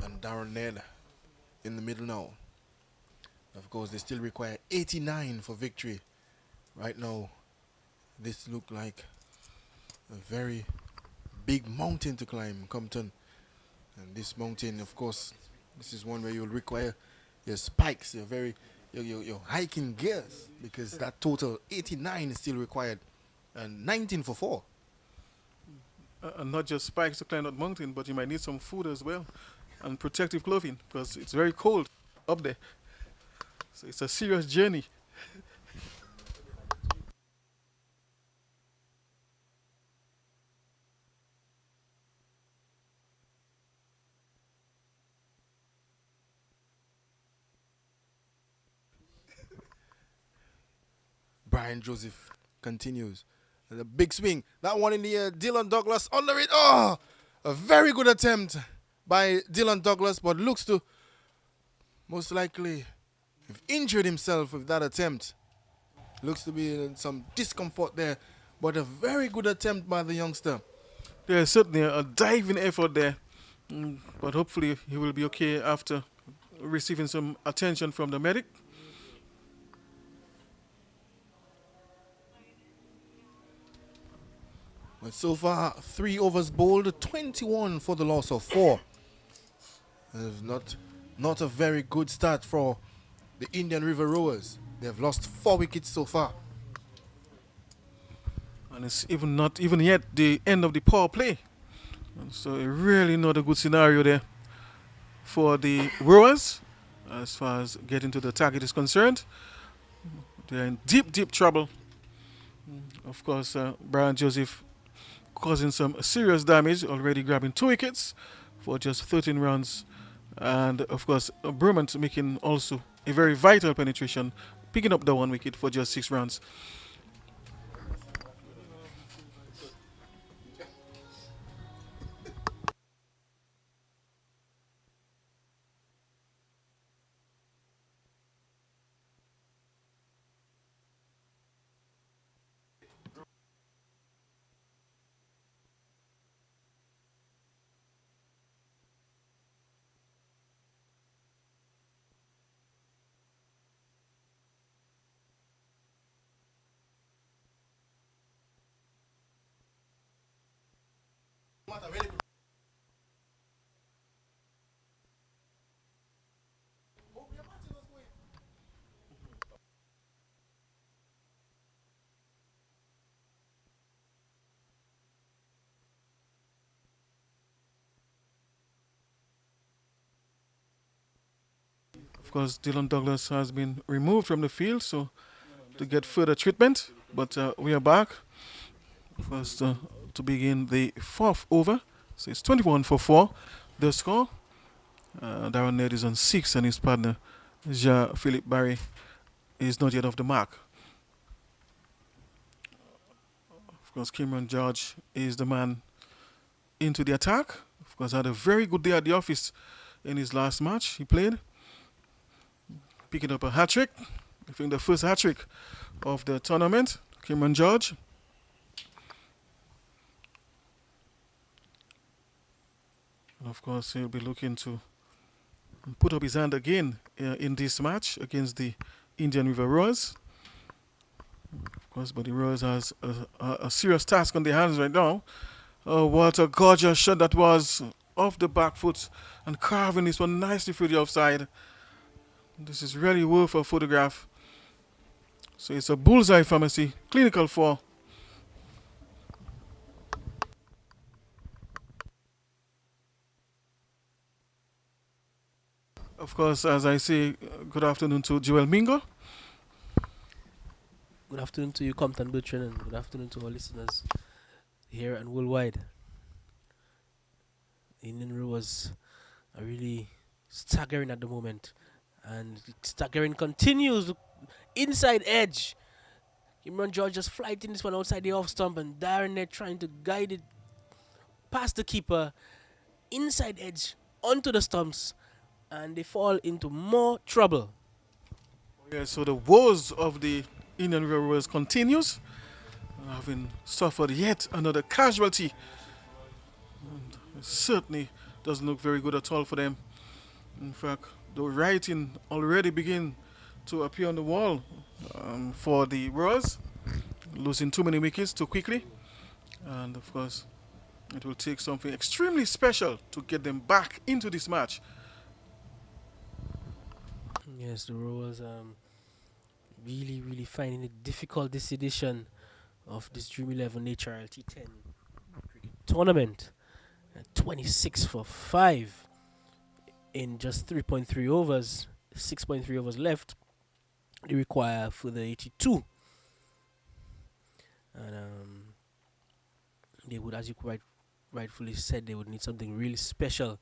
and Darren Ned in the middle now. Of course, they still require 89 for victory. Right now, this looks like a very big mountain to climb, Compton. And this mountain, of course, this is one where you'll require your spikes, your hiking gears, because that total 89 is still required, and 19 for 4. And not just spikes to climb that mountain, but you might need some food as well, and protective clothing, because it's very cold up there. So it's a serious journey. Brian Joseph continues. The big swing. That one in the air. Dylan Douglas under it. Oh, a very good attempt by Dylan Douglas, but looks to most likely have injured himself with that attempt. Looks to be in some discomfort there, but a very good attempt by the youngster. There's certainly a diving effort there, but hopefully he will be okay after receiving some attention from the medic. But so far, 3 overs bowled, 21 for the loss of 4. Not a very good start for the Indian River Rowers. They have lost 4 wickets so far. And it's not even yet the end of the power play. And so really not a good scenario there for the rowers as far as getting to the target is concerned. They're in deep, deep trouble. Of course, Brian Joseph causing some serious damage, already grabbing 2 wickets for just 13 runs. And of course, Brumant making also a very vital penetration, picking up the 1 wicket for just 6 runs. Of course, Dylan Douglas has been removed from the field so to get further treatment, but we are back. First, to begin the 4th over. So it's 21 for 4. The score. Darren Ned is on 6 and his partner, Philip Barry, is not yet off the mark. Of course, Cameron George is the man into the attack. Of course, had a very good day at the office in his last match he played. Picking up a hat-trick. I think the first hat-trick of the tournament. Cameron George. And of course, he'll be looking to put up his hand again in this match against the Indian River Rowers. Of course, but the Rowers has a serious task on their hands right now. Oh, what a gorgeous shot that was off the back foot and carving this one nicely through the offside. This is really worth a photograph. So it's a bullseye pharmacy, clinical 4. Of course, as I say, good afternoon to Joel Mingo. Good afternoon to you, Compton Bertrand, and good afternoon to our listeners here and worldwide. Indian Rowers are really staggering at the moment, and staggering continues. Inside edge. Imran George just flighting this one outside the off stump, and Darren Ned trying to guide it past the keeper. Inside edge onto the stumps, and they fall into more trouble. Yeah, so the woes of the Indian River Rowers continues, having suffered yet another casualty. And it certainly doesn't look very good at all for them. In fact, the writing already begin to appear on the wall for the Rowers, losing too many wickets too quickly. And of course, it will take something extremely special to get them back into this match. Yes, the Rowers really finding it difficult this edition of this Dream 11 HRLT 10 tournament. 26 for 5 in just 3.3 overs, 6.3 overs left. They require for the 82. And they would, as you rightfully said, they would need something really special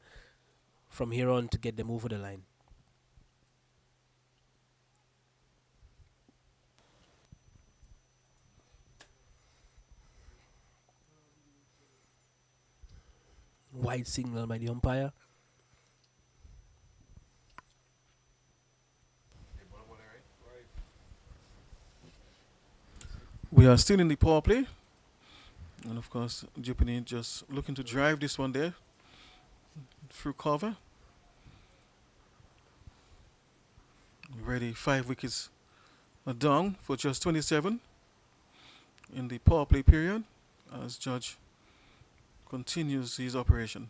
from here on to get them over the line. Wide signal by the umpire. We are still in the power play. And of course, Jupiter just looking to drive this one there through cover. Already 5 wickets are down for just 27 in the power play period as Judge continues his operation.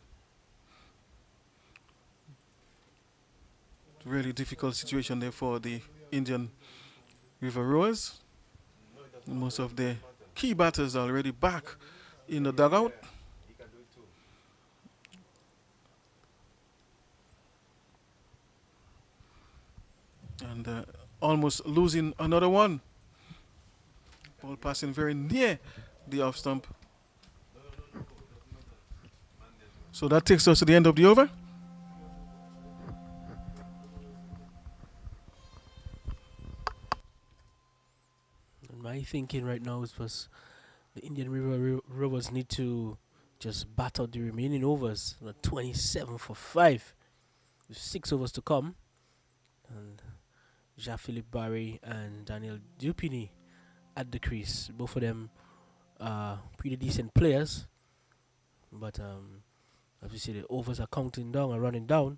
Really difficult situation there for the Indian River Rowers. Most of the key batters are already back in the dugout. And almost losing another one. Ball passing very near the off stump. So that takes us to the end of the over. And my thinking right now is was the Indian River Rovers need to just bat out the remaining overs. 27 for 5. With 6 overs to come. And Jean-Philippe Barry and Daniel Dupini at the crease. Both of them are pretty decent players. But as we see, the overs are counting down and running down.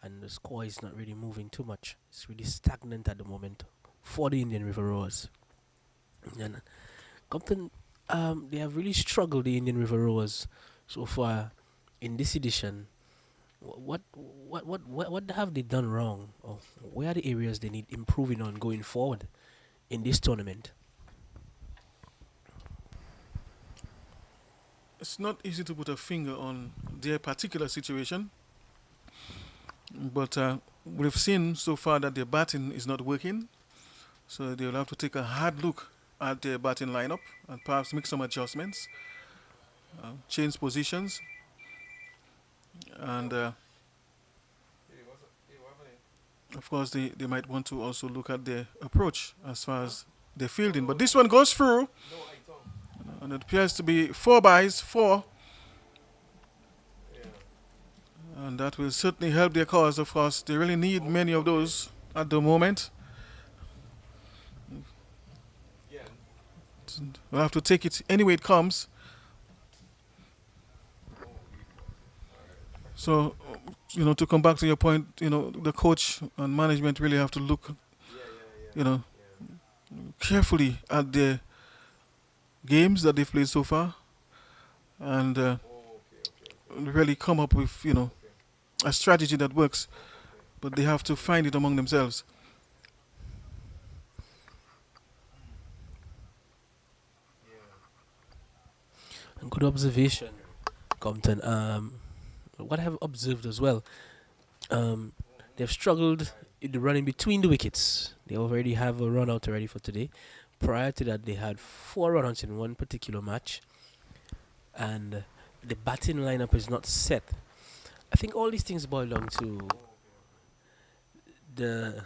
And the score is not really moving too much. It's really stagnant at the moment for the Indian River Rovers. And Compton, they have really struggled, the Indian River Rovers, so far in this edition. What have they done wrong? Or where are the areas they need improving on going forward in this tournament? It's not easy to put a finger on their particular situation, but we've seen so far that their batting is not working, so they'll have to take a hard look at their batting lineup and perhaps make some adjustments, change positions, and of course they might want to also look at their approach as far as their fielding. But this one goes through, and it appears to be 4 byes, 4. And that will certainly help their cause, of course. They really need many of those at the moment. We'll have to take it any way it comes. So, to come back to your point, the coach and management really have to look, carefully at the games that they've played so far, and really come up with, a strategy that works. But they have to find it among themselves. Good observation, Compton. What I have observed as well, they've struggled in the running between the wickets. They already have a run out already for today. Prior to that, they had 4 run-outs in one particular match, and the batting lineup is not set. I think all these things boil down to the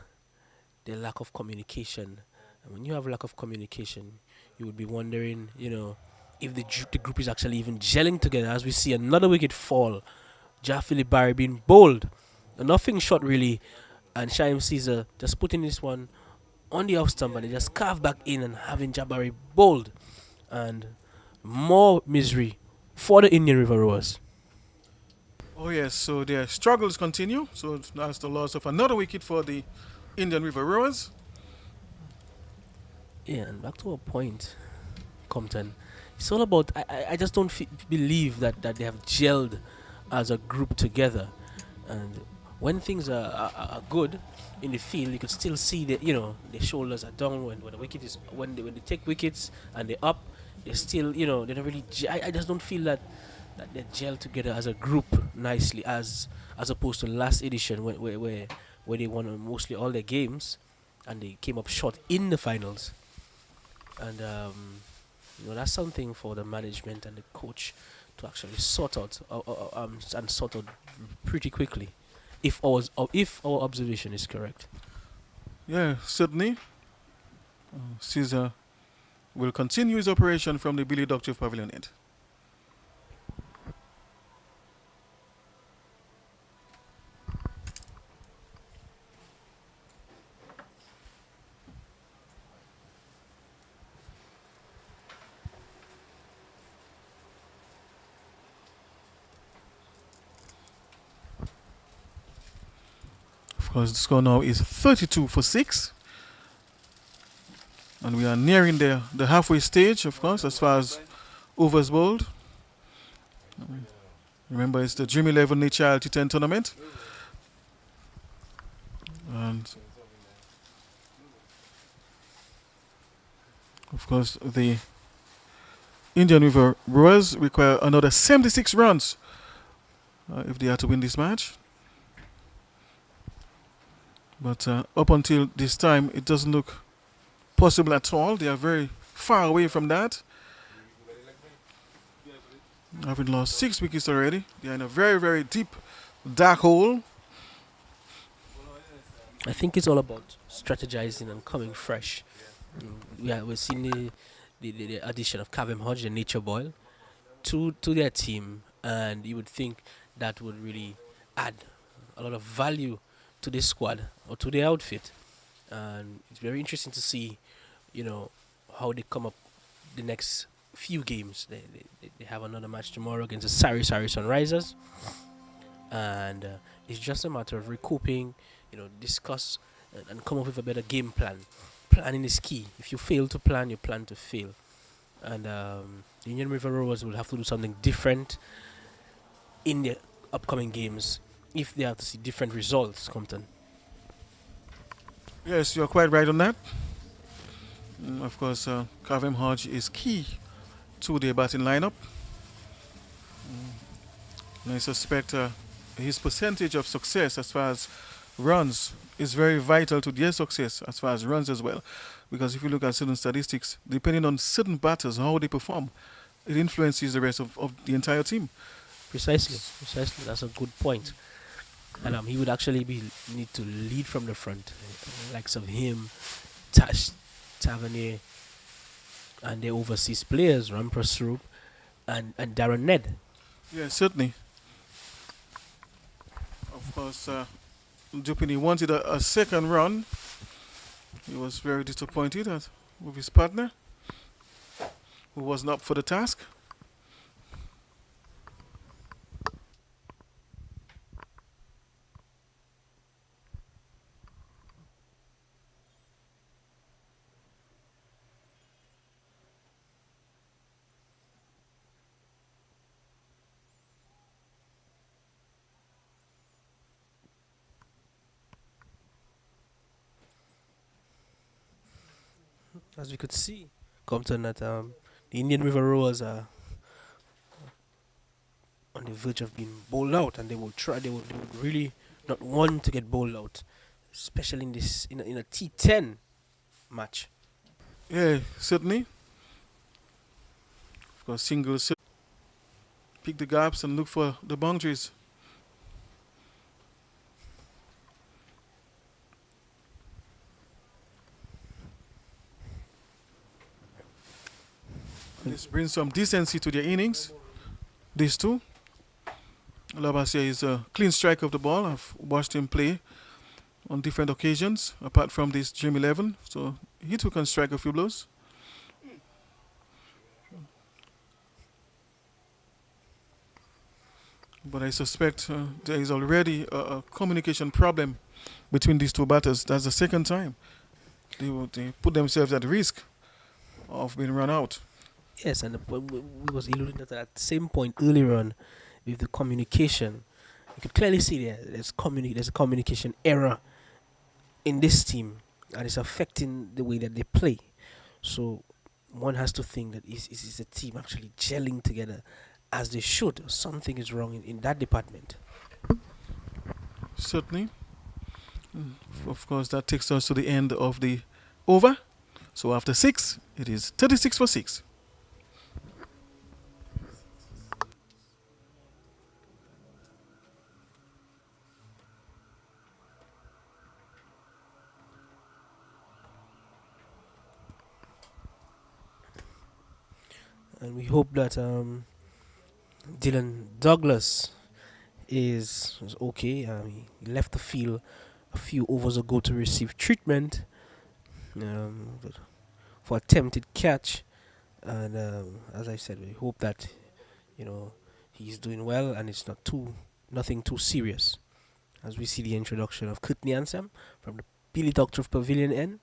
lack of communication. And when you have lack of communication, you would be wondering, if the group is actually even gelling together. As we see another wicket fall, Jean-Philippe Barry being bowled, a nothing shot really, and Shaim Caesar just putting this one on the off stump and they just carve back in and having Jabari bowled, and more misery for the Indian River Rovers. Oh yes, so their struggles continue. So that's the loss of another wicket for the Indian River Rovers. Yeah, and back to our point, Compton. It's all about, I just don't believe that they have gelled as a group together. And when things are good in the field, you could still see that, their shoulders are down when the wicket is, when they take wickets and they're up, they're still, they don't really, I just don't feel that they gel together as a group nicely as opposed to last edition where they won mostly all their games and they came up short in the finals. And, that's something for the management and the coach to actually sort out and sort out pretty quickly, if our observation is correct. Yeah, certainly. Caesar will continue his operation from the Billy Doctor Pavilion end. Of course, the score now is 32 for 6. And we are nearing the halfway stage, of course, as far as overs bowled. Remember, it's the Dream 11 HILT 10 tournament. And, of course, the Indian River Rovers require another 76 runs if they are to win this match. But up until this time, it doesn't look possible at all. They are very far away from that. Having lost 6 wickets already. They are in a very, very deep, dark hole. I think it's all about strategizing and coming fresh. We're seeing the addition of Kavem Hodge, the nature boy, to their team, and you would think that would really add a lot of value to this squad or to the outfit. And it's very interesting to see, how they come up the next few games. They have another match tomorrow against the Sari Sunrisers, and it's just a matter of recouping, discuss and come up with a better game plan. Planning is key. If you fail to plan, you plan to fail. And the Indian River Rovers will have to do something different in the upcoming games if they have to see different results, Compton. Yes, you're quite right on that. Of course, Kavem Hodge is key to their batting lineup. And I suspect his percentage of success as far as runs is very vital to their success as far as runs as well. Because if you look at certain statistics, depending on certain batters, how they perform, it influences the rest of the entire team. Precisely. That's a good point. And he would actually need to lead from the front. Likes of him, Tash, Tavernier, and the overseas players, Ramprasrup and Darren Ned. Yes, certainly. Of course, Dupini wanted a second run. He was very disappointed with his partner, who wasn't up for the task. As we could see, Compton, that the Indian River Rovers are on the verge of being bowled out, and they would really not want to get bowled out, especially in a T10 match. Yeah, certainly. Of course, singles, pick the gaps and look for the boundaries. This brings some decency to their innings. These two. Labasia is a clean strike of the ball. I've watched him play on different occasions, apart from this Dream 11. So he too can strike a few blows. But I suspect there is already a communication problem between these two batters. That's the second time they put themselves at risk of being run out. Yes, and we was alluding to that same point earlier on with the communication. You could clearly see there's a communication error in this team, and it's affecting the way that they play. So one has to think that is the team actually gelling together as they should? Something is wrong in that department. Certainly. Of course, that takes us to the end of the over. So after 6, it is 36 for 6. And we hope that Dylan Douglas is okay. He left the field a few overs ago to receive treatment for attempted catch. And as I said, we hope that he's doing well and it's nothing too serious. As we see the introduction of Courtney Ansem from the Billy Doctor of Pavilion N.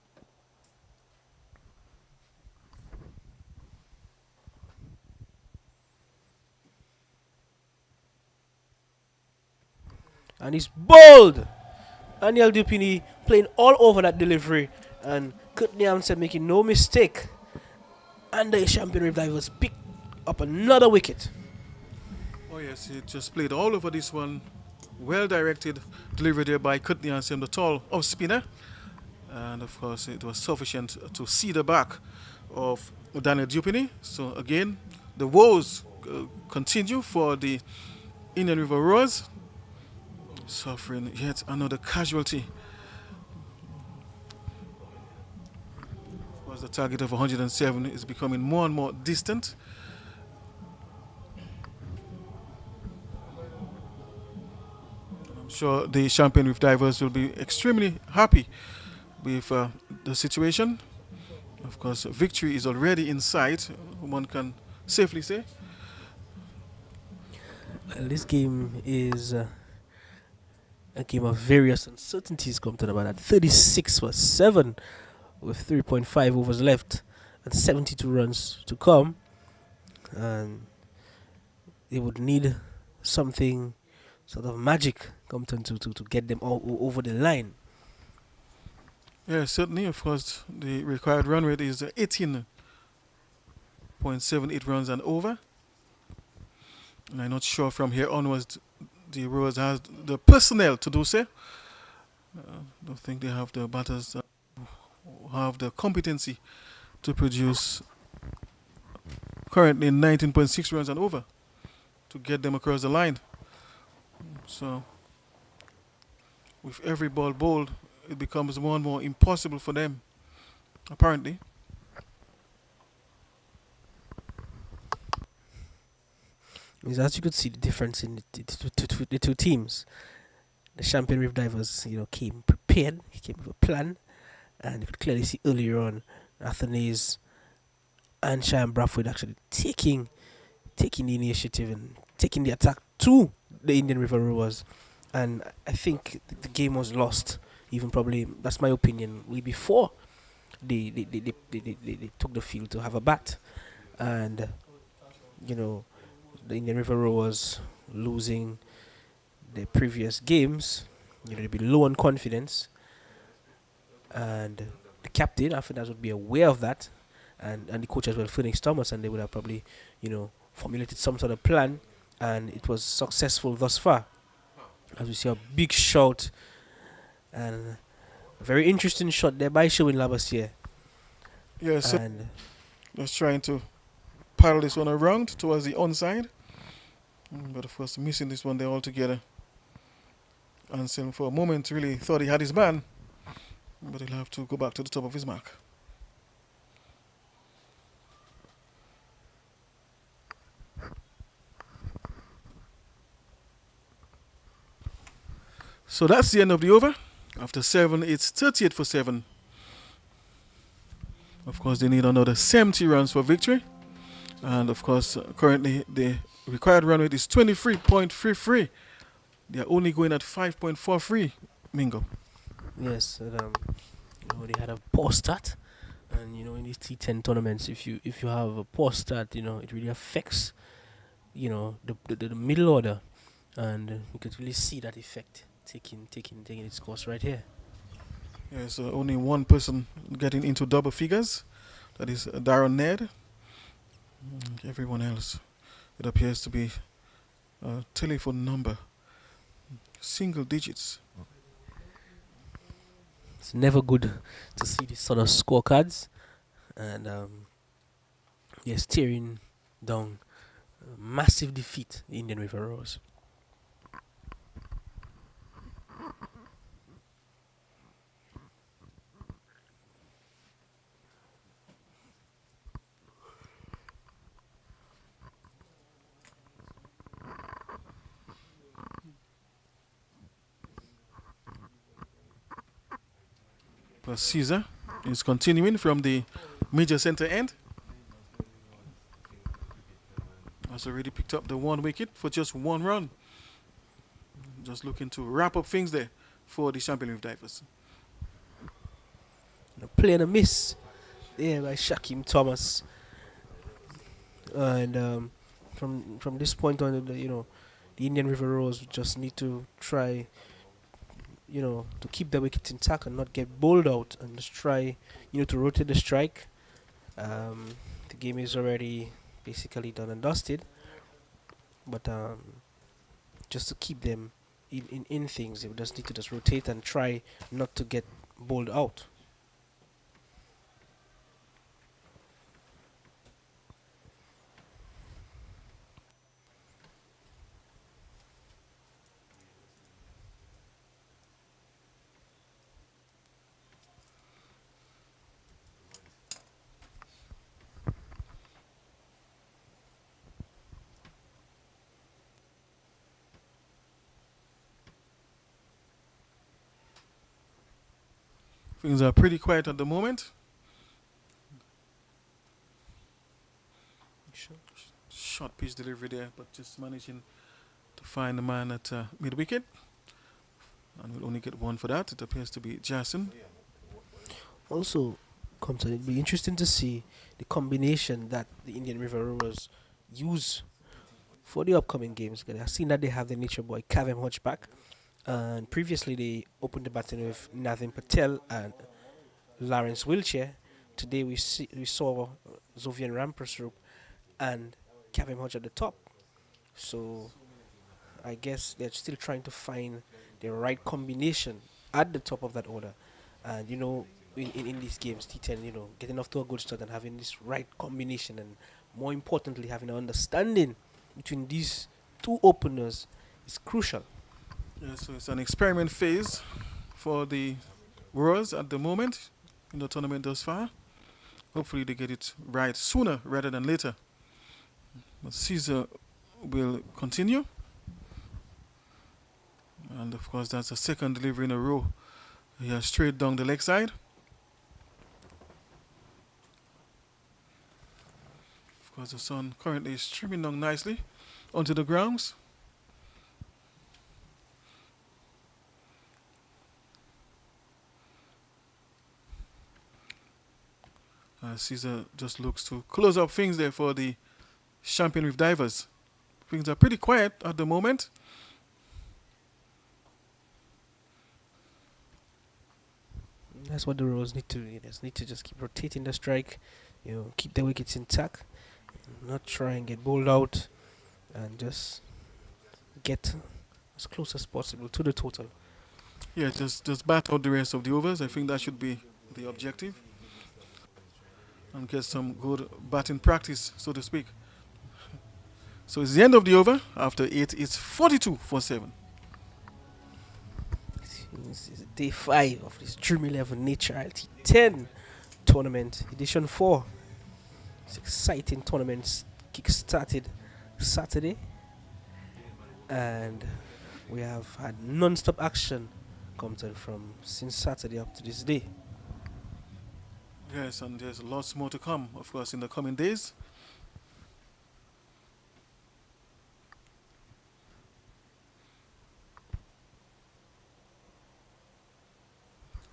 And he's bold. Aniel Dupini playing all over that delivery. And Courtney Ansem making no mistake. And the Champion Reef Divers pick up another wicket. Oh yes, he just played all over this one. well directed delivery there by Kutney Anselm, the tall off spinner. And of course, it was sufficient to see the back of Daniel Dupini. So again, the woes continue for the Indian River Roars, suffering yet another casualty. Of course, the target of 107 is becoming more and more distant. I'm sure the Champion Reef Divers will be extremely happy with the situation. Of course, victory is already in sight, one can safely say. Well, this game is a game of various uncertainties come to about at 36-7 with 3.5 overs left and 72 runs to come. And they would need something sort of magic Compton to get them all over the line. Yeah, certainly. Of course, the required run rate is 18.78 runs and over. And I'm not sure from here onwards the Royals has the personnel to do so. Don't think they have the batters have the competency to produce currently 19.6 runs and over to get them across the line. So with every ball bowled, it becomes more and more impossible for them, apparently. As you could see the difference in the two teams. The Champion Reef Divers, came prepared, came with a plan, and you could clearly see earlier on Athanaze and Cheyenne Brathwaite actually taking the initiative and taking the attack to the Indian River Rovers. And I think the game was lost, even probably, that's my opinion, way before they took the field to have a bat. And, the Indian River Rovers losing their previous games, they'd be low on confidence. And the captain, after that, would be aware of that. And the coach as well, Phoenix Thomas, and they would have probably, formulated some sort of plan. And it was successful thus far. As we see a big shot and a very interesting shot there by Sherwin Labassiere. Yes, and just trying to paddle this one around towards the onside. But of course, missing this one there altogether. Anselm for a moment really thought he had his man, but he'll have to go back to the top of his mark. So that's the end of the over. After 7, it's 38 for 7. Of course, they need another 70 runs for victory. And of course, currently the required run rate is 23.33. They are only going at 5.43, Mingo. Yes, they had a poor start. And, in these T10 tournaments, if you have a poor start, it really affects, the middle order. And you could really see that effect taking its course right here. Yeah, so only one person getting into double figures. That is Darren Ned. Everyone else, it appears to be a telephone number. Single digits. It's never good to see these sort of scorecards. And they're staring down a massive defeat, the Indian River Roars. Caesar is continuing from the major center end. Has already picked up the 1 wicket for just 1 run. Just looking to wrap up things there for the Champion Reef Divers. Playing a miss there by Shakim Thomas. And from this point on, the Indian River Roars just need to try to keep the wicket intact and not get bowled out, and just try, to rotate the strike. The game is already basically done and dusted, but just to keep them in things. They just need to just rotate and try not to get bowled out. Things are pretty quiet at the moment. Short pitch delivery there, but just managing to find the man at mid wicket. And we'll only get one for that. It appears to be Jason. Also, Compton, it'd be interesting to see the combination that the Indian River Rovers use for the upcoming games. I've seen that they have the nature boy Kavem Hodge back. And previously they opened the batting with Navin Patel and Lawrence Wiltshire. Today we saw Zovian Rampersroop and Kavem Hodge at the top. So I guess they're still trying to find the right combination at the top of that order. And you know, in these games, T10, you know, getting off to a good start and having this right combination, and more importantly having an understanding between these two openers is crucial. Yeah, so it's an experiment phase for the Royals at the moment in the tournament thus far. Hopefully they get it right sooner rather than later. But Caesar will continue. And of course that's the second delivery in a row. He has straight down the leg side. Of course the sun currently is streaming down nicely onto the grounds. Caesar just looks to close up things there for the Champion Reef Divers. Things are pretty quiet at the moment. That's what the Royals need to do. They just need to just keep rotating the strike, you know, keep the wickets intact, not try and get bowled out, and just get as close as possible to the total. Yeah, just bat out the rest of the overs. I think that should be the objective. And get some good batting practice, so to speak. So it's the end of the over. After 8, it's 42 for 7. This is day 5 of this Dream 11 Nature ILT 10 tournament, edition 4. It's exciting tournament kick-started Saturday, and we have had non-stop action Compton from since Saturday up to this day. Yes, and there's lots more to come, of course, in the coming days.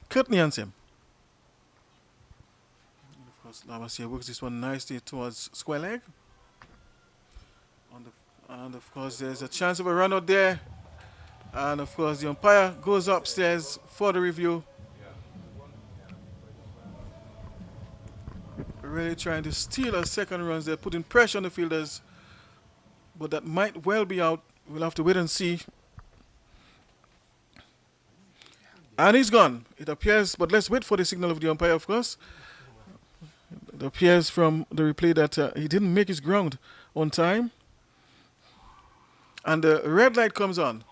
Courtney Ansem. Of course, Lavasia works this one nicely towards square leg. And of course, there's a chance of a run out there. And of course, the umpire goes upstairs for the review. Really trying to steal a second runs. They're putting pressure on the fielders, but that might well be out. We'll have to wait and see. And he's gone, it appears, but let's wait for the signal of the umpire, of course. It appears from the replay that he didn't make his ground on time. And the red light comes on.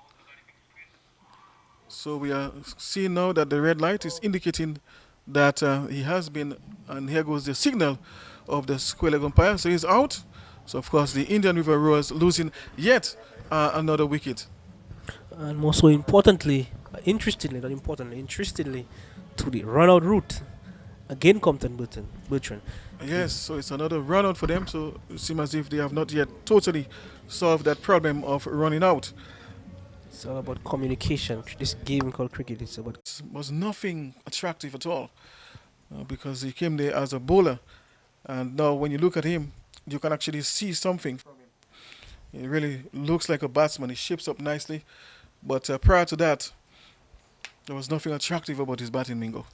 So we are seeing now that the red light is indicating that he has been, and here goes the signal of the square leg umpire. So he's out. So of course the Indian River Royals losing yet another wicket. And more so importantly, interestingly, to the run-out route. Again, Compton Bertrand. Yes, so it's another run-out for them. So it seems as if they have not yet totally solved that problem of running out. It's all about communication. This game called cricket, it's about... It was nothing attractive at all because he came there as a bowler. And now when you look at him, you can actually see something from him. He really looks like a batsman. He shapes up nicely. But prior to that, there was nothing attractive about his batting, Mingo.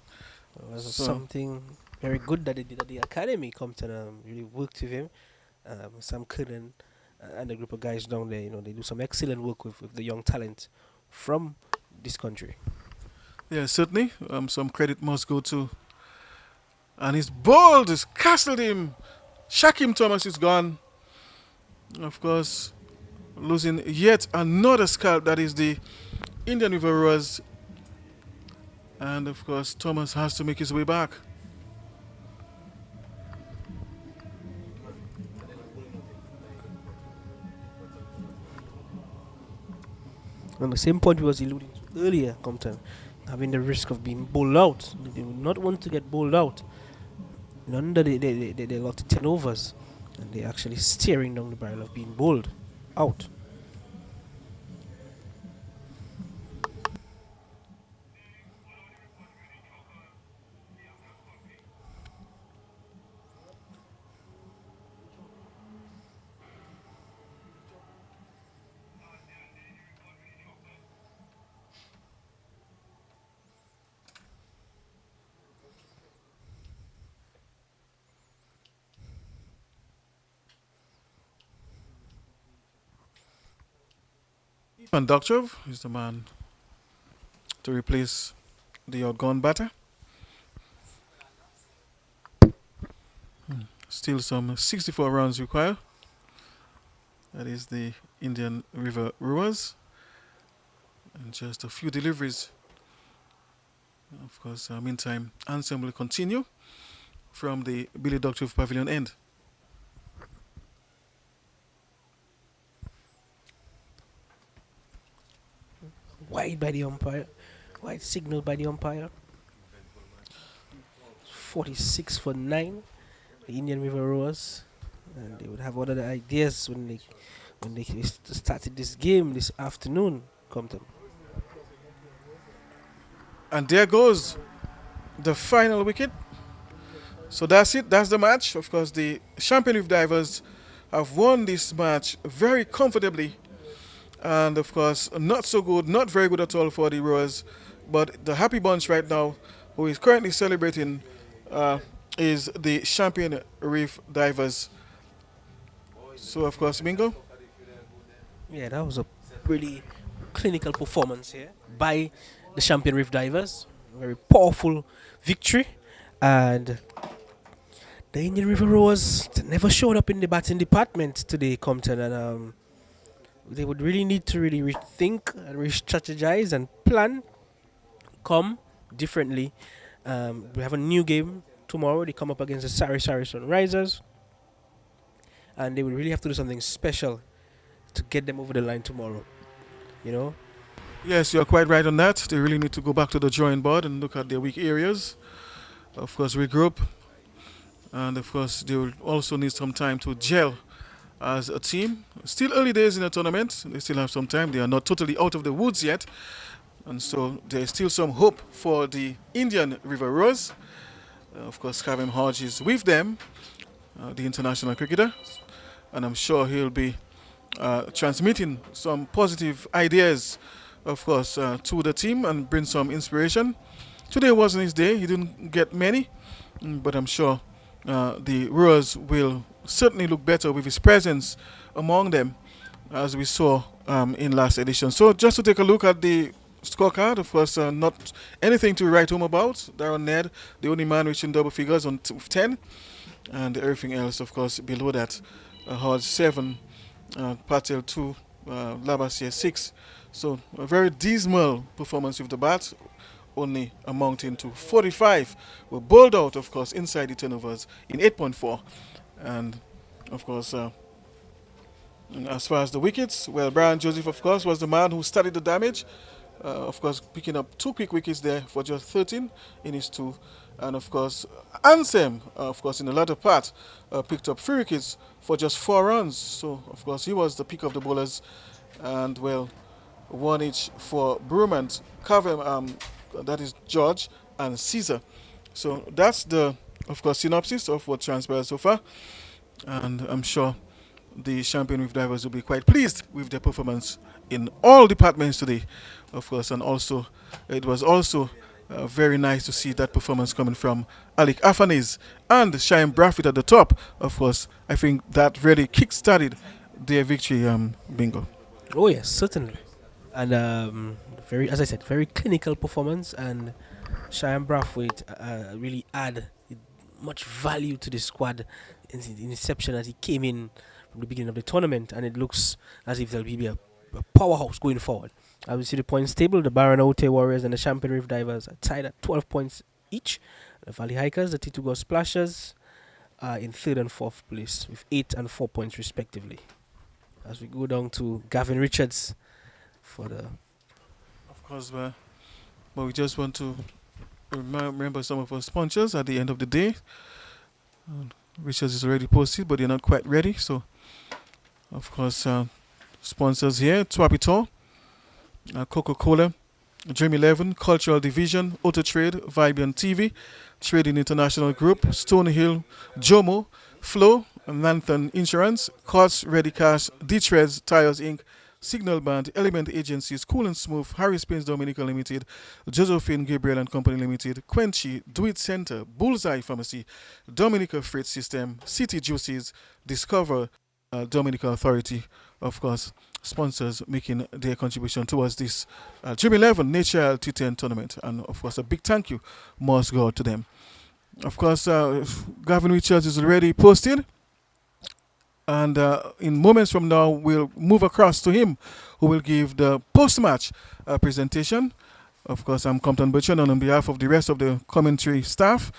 It was something very good that they did at the academy. Compton really worked with him. Sam Curran and a group of guys down there, you know, they do some excellent work with the young talent from this country. Yeah, certainly. Some credit must go to. And his ball just castled him. Shakim Thomas is gone. Of course, losing yet another scalp. That is the Indian River Rose. And of course, Thomas has to make his way back. On the same point we was alluding to earlier, Compton, having the risk of being bowled out. They would not want to get bowled out. None that they got to 10 overs, and they're actually staring down the barrel of being bowled out. And Dokchev is the man to replace the outgone batter. Still some 64 runs required. That is the Indian River Rowers. And just a few deliveries. Of course, meantime, Ansem will continue from the Billy Dokchev Pavilion end. Wide by the umpire. Wide signal by the umpire. 46 for 9. The Indian River Rowers. And they would have other ideas when they started this game this afternoon, Compton. And there goes the final wicket. So that's it. That's the match. Of course, the Champion Reef Divers have won this match very comfortably. And of course, not so good, not very good at all for the Rowers. But the happy bunch right now, who is currently celebrating, is the Champion Reef Divers. So of course, Bingo. Yeah, that was a really clinical performance here by the Champion Reef Divers. Very powerful victory. And the Indian River Rowers never showed up in the batting department today, Compton. And they would really need to really rethink and re-strategize and plan, come differently. We have a new game tomorrow. They come up against the Sari Sunrisers. And they would really have to do something special to get them over the line tomorrow. You know? Yes, you're quite right on that. They really need to go back to the drawing board and look at their weak areas. Of course, regroup. And of course, they will also need some time to gel as a team. Still early days in the tournament. They still have some time. They are not totally out of the woods yet. And so there is still some hope for the Indian River Rose. Of course, Kavem Hodge is with them, the international cricketer. And I'm sure he'll be transmitting some positive ideas, of course, to the team and bring some inspiration. Today wasn't his day. He didn't get many. But I'm sure the Rose will certainly look better with his presence among them, as we saw in last edition. So just to take a look at the scorecard, of course, not anything to write home about. Darren Ned, the only man reaching double figures on 10, and everything else, of course, below that. Hodge 7, Patel 2, Labasier 6. So a very dismal performance with the bat, only amounting to 45. Were bowled out, of course, inside the turnovers in 8.4. And, of course, as far as the wickets, well, Brian Joseph, of course, was the man who studied the damage. Of course, picking up 2 quick wickets there for just 13 in his 2. And, of course, Ansem, of course, in the latter part, picked up 3 wickets for just 4 runs. So, of course, he was the pick of the bowlers. And, well, 1 each for Brumant, Kavem, that is George, and Caesar. So that's the, of course, synopsis of what transpired so far. And I'm sure the Champion Reef Divers will be quite pleased with their performance in all departments today, of course. And also, it was also very nice to see that performance coming from Alec Afanes and Shine Braffit at the top. Of course, I think that really kick-started their victory, Bingo. Oh, yes, certainly. And very, as I said, very clinical performance. And Cheyenne Brathwaite really add much value to the squad in inception as he came in from the beginning of the tournament, and it looks as if there'll be a powerhouse going forward. I will see the points table. The Baranote Warriors and the Champion Reef Divers are tied at 12 points each. The Valley Hikers, the T2 Go Splashers, are in 3rd and 4th place with 8 and 4 points respectively. As we go down to Gavin Richards for the... Of course, but we just want to remember some of our sponsors at the end of the day. Richards is already posted, but they're not quite ready. So, of course, sponsors here: Twapito, Coca-Cola, Dream 11, Cultural Division, Auto Trade, Vibian TV, Trading International Group, Stonehill, Jomo, Flow, Nanthon Insurance, Cots, Ready Cash, D-Trades, Tires Inc., Signal Band, Element Agencies, Cool and Smooth, Harry Spins Dominica Limited, Josephine Gabriel and Company Limited, Quenchy, Do It Center, Bullseye Pharmacy, Dominica Freight System, City Juices, Discover, Dominica Authority, of course, sponsors making their contribution towards this Dream 11 Nature T10 tournament. And of course, a big thank you must go to them. Of course, Gavin Richards is already posted. And in moments from now, we'll move across to him, who will give the post-match presentation. Of course, I'm Compton Bertrand, and on behalf of the rest of the commentary staff,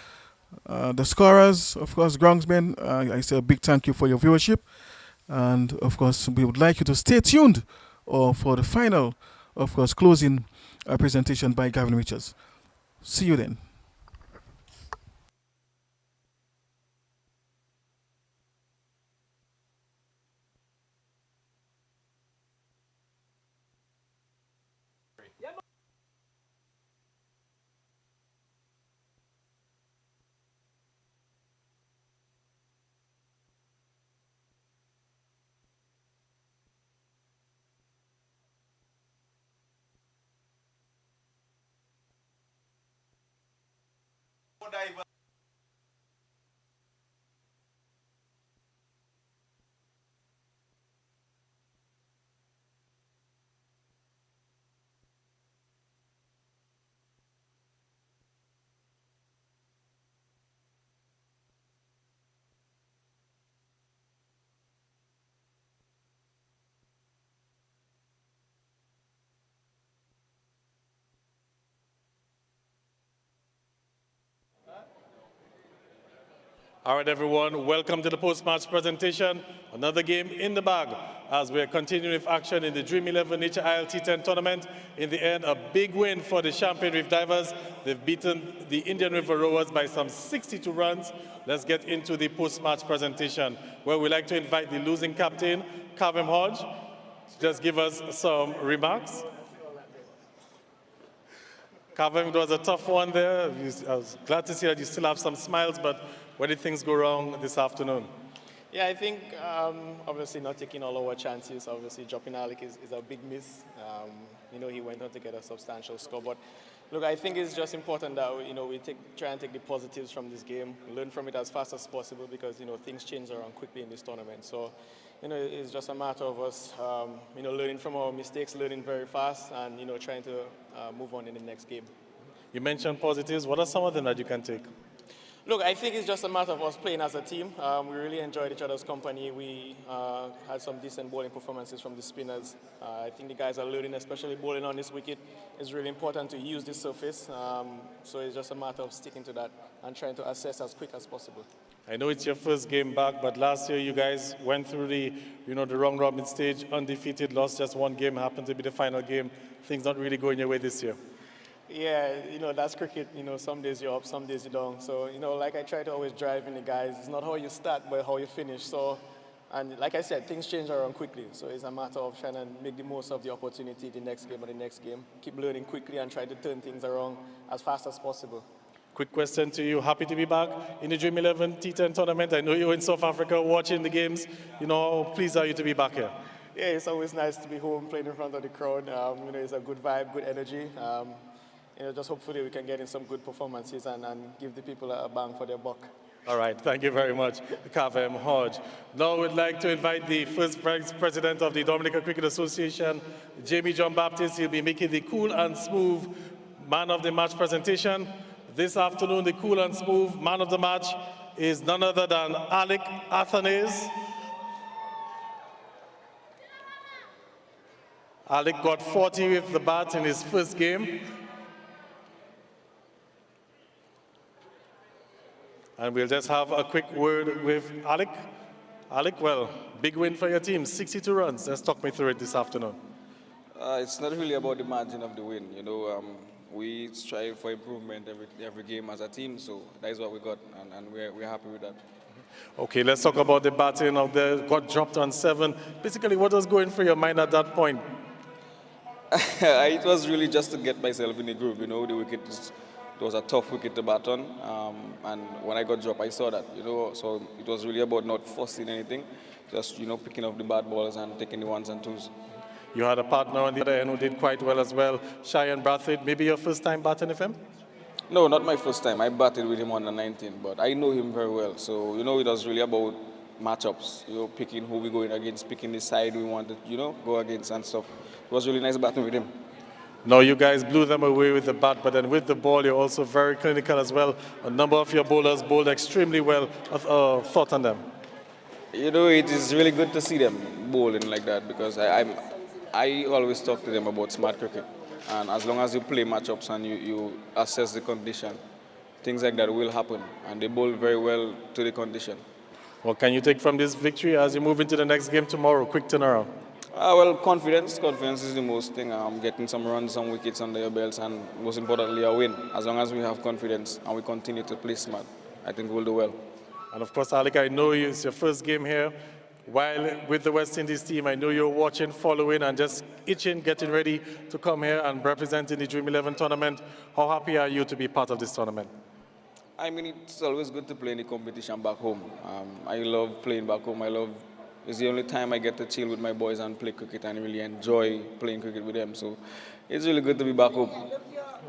the scorers, of course, groundsmen, I say a big thank you for your viewership. And, of course, we would like you to stay tuned for the final, of course, closing presentation by Gavin Richards. See you then. All right, everyone, welcome to the post-match presentation. Another game in the bag as we're continuing with action in the Dream 11 Nature ILT10 tournament. In the end, a big win for the Champion Reef Divers. They've beaten the Indian River Rowers by some 62 runs. Let's get into the post-match presentation, where we like to invite the losing captain, Kavem Hodge, to just give us some remarks. Kavem, it was a tough one there. I was glad to see that you still have some smiles, but where did things go wrong this afternoon? Yeah, I think obviously not taking all our chances. Obviously dropping Alec is a big miss. You know, he went on to get a substantial score. But look, I think it's just important that we try and take the positives from this game, learn from it as fast as possible, because things change around quickly in this tournament. So it's just a matter of us learning from our mistakes, learning very fast, and trying to move on in the next game. You mentioned positives. What are some of them that you can take? Look, I think it's just a matter of us playing as a team. We really enjoyed each other's company. We had some decent bowling performances from the spinners. I think the guys are learning, especially bowling on this wicket. It's really important to use this surface. So it's just a matter of sticking to that and trying to assess as quick as possible. I know it's your first game back, but last year you guys went through the round robin stage, undefeated, lost just one game, happened to be the final game. Things not really going your way this year. Yeah, that's cricket. Some days you're up, some days you're down. So, like I try to always drive in the guys, it's not how you start, but how you finish. So, and like I said, things change around quickly. So it's a matter of trying to make the most of the opportunity the next game or the next game. Keep learning quickly and try to turn things around as fast as possible. Quick question to you. Happy to be back in the Dream 11 T10 tournament. I know you're in South Africa watching the games. How pleased are you to be back here? Yeah, it's always nice to be home playing in front of the crowd. It's a good vibe, good energy. Just hopefully we can get in some good performances and give the people a bang for their buck. All right, thank you very much, Kavem Hodge. Now we'd like to invite the first Vice President of the Dominican Cricket Association, Jamie John Baptist. He'll be making the cool and smooth man of the match presentation. This afternoon, the cool and smooth man of the match is none other than Alec Athanase. Alec got 40 with the bat in his first game. And we'll just have a quick word with Alec. Alec, well, big win for your team, 62 runs. Let's talk me through it this afternoon. It's not really about the margin of the win. You know, we strive for improvement every game as a team, so that is what we got, and we're happy with that. Okay, let's talk about the batting of the got dropped on 7. Basically, what was going through your mind at that point? It was really just to get myself in the groove. You know, the wicket it was a tough wicket to bat on, and when I got dropped, I saw that. You know, so it was really about not forcing anything, just picking up the bad balls and taking the 1s and 2s. You had a partner on the other end who did quite well as well, Cheyenne Brathwaite. Maybe your first time batting with him? No, not my first time. I batted with him under 19, but I know him very well. So, it was really about matchups, picking who we're going against, picking the side we want to, go against and stuff. It was really nice batting with him. Now, you guys blew them away with the bat, but then with the ball, you're also very clinical as well. A number of your bowlers bowled extremely well. Thought on them? It is really good to see them bowling like that because I always talk to them about smart cricket. And as long as you play matchups and you assess the condition, things like that will happen. And they bowl very well to the condition. What can you take from this victory as you move into the next game tomorrow? Quick turnaround. Well, confidence. Confidence is the most thing. Getting some runs, some wickets under your belts, and most importantly, a win. As long as we have confidence and we continue to play smart, I think we'll do well. And of course, Alec, I know it's your first game here. While with the West Indies team, I know you're watching, following, and just itching, getting ready to come here and represent in the Dream 11 tournament. How happy are you to be part of this tournament? I mean, it's always good to play in the competition back home. I love playing back home. It's the only time I get to chill with my boys and play cricket and really enjoy playing cricket with them. So it's really good to be back home.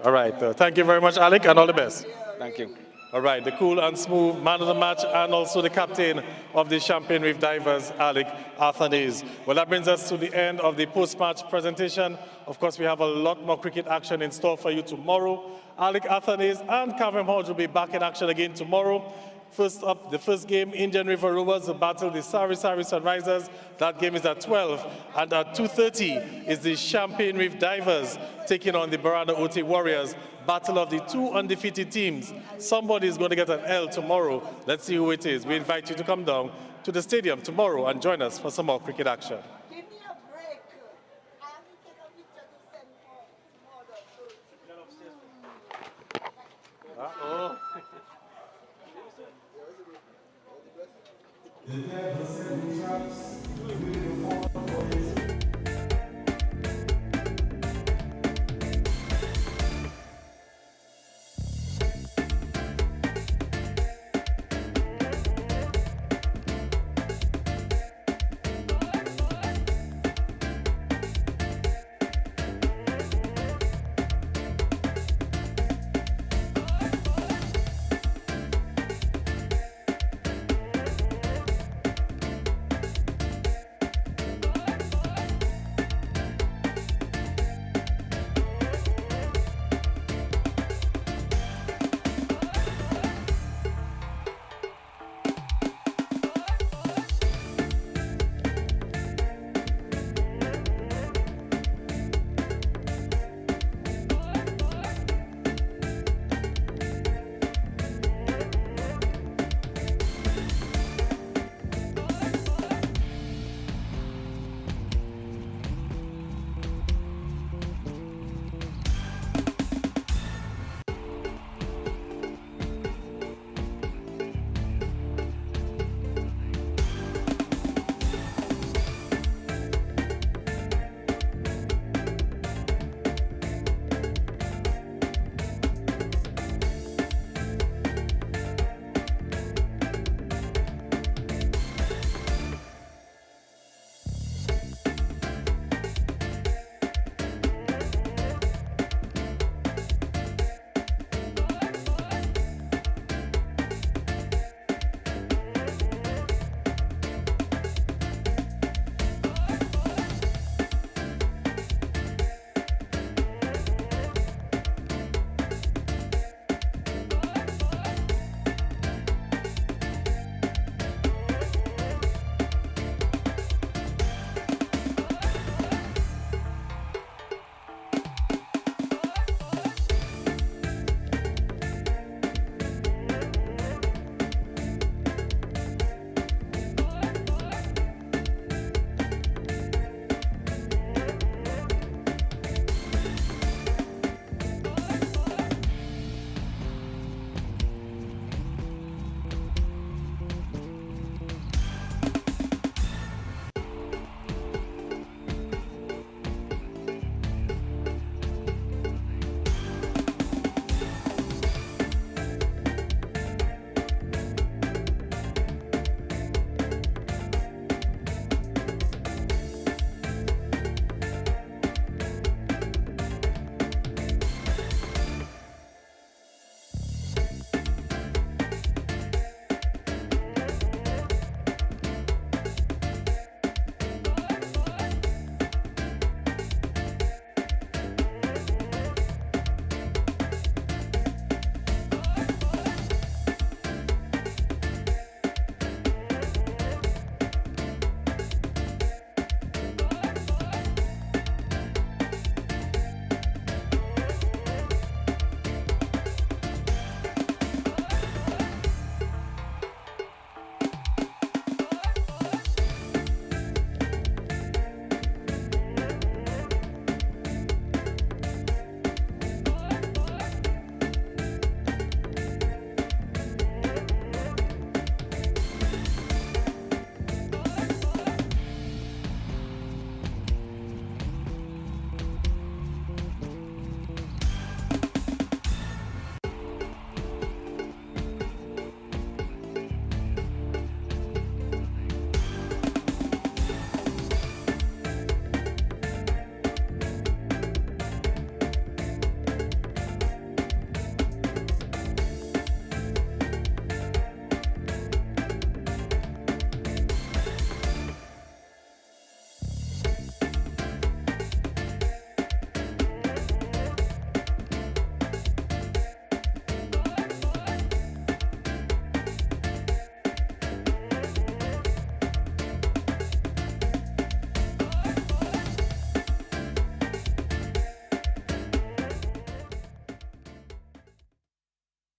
All right. Thank you very much, Alec, and all the best. Thank you. All right, the cool and smooth man of the match and also the captain of the Champagne Reef Divers, Alec Athanase. Well, that brings us to the end of the post-match presentation. Of course, we have a lot more cricket action in store for you tomorrow. Alec Athanase and Kavem Hodge will be back in action again tomorrow. First up, the first game, Indian River Rovers will battle the Sari Sari Sunrisers. That game is at 12. And at 2:30 is the Champagne Reef Divers taking on the Barana Ote Warriors. Battle of the 2 undefeated teams. Somebody is going to get an L tomorrow. Let's see who it is. We invite you to come down to the stadium tomorrow and join us for some more cricket action. The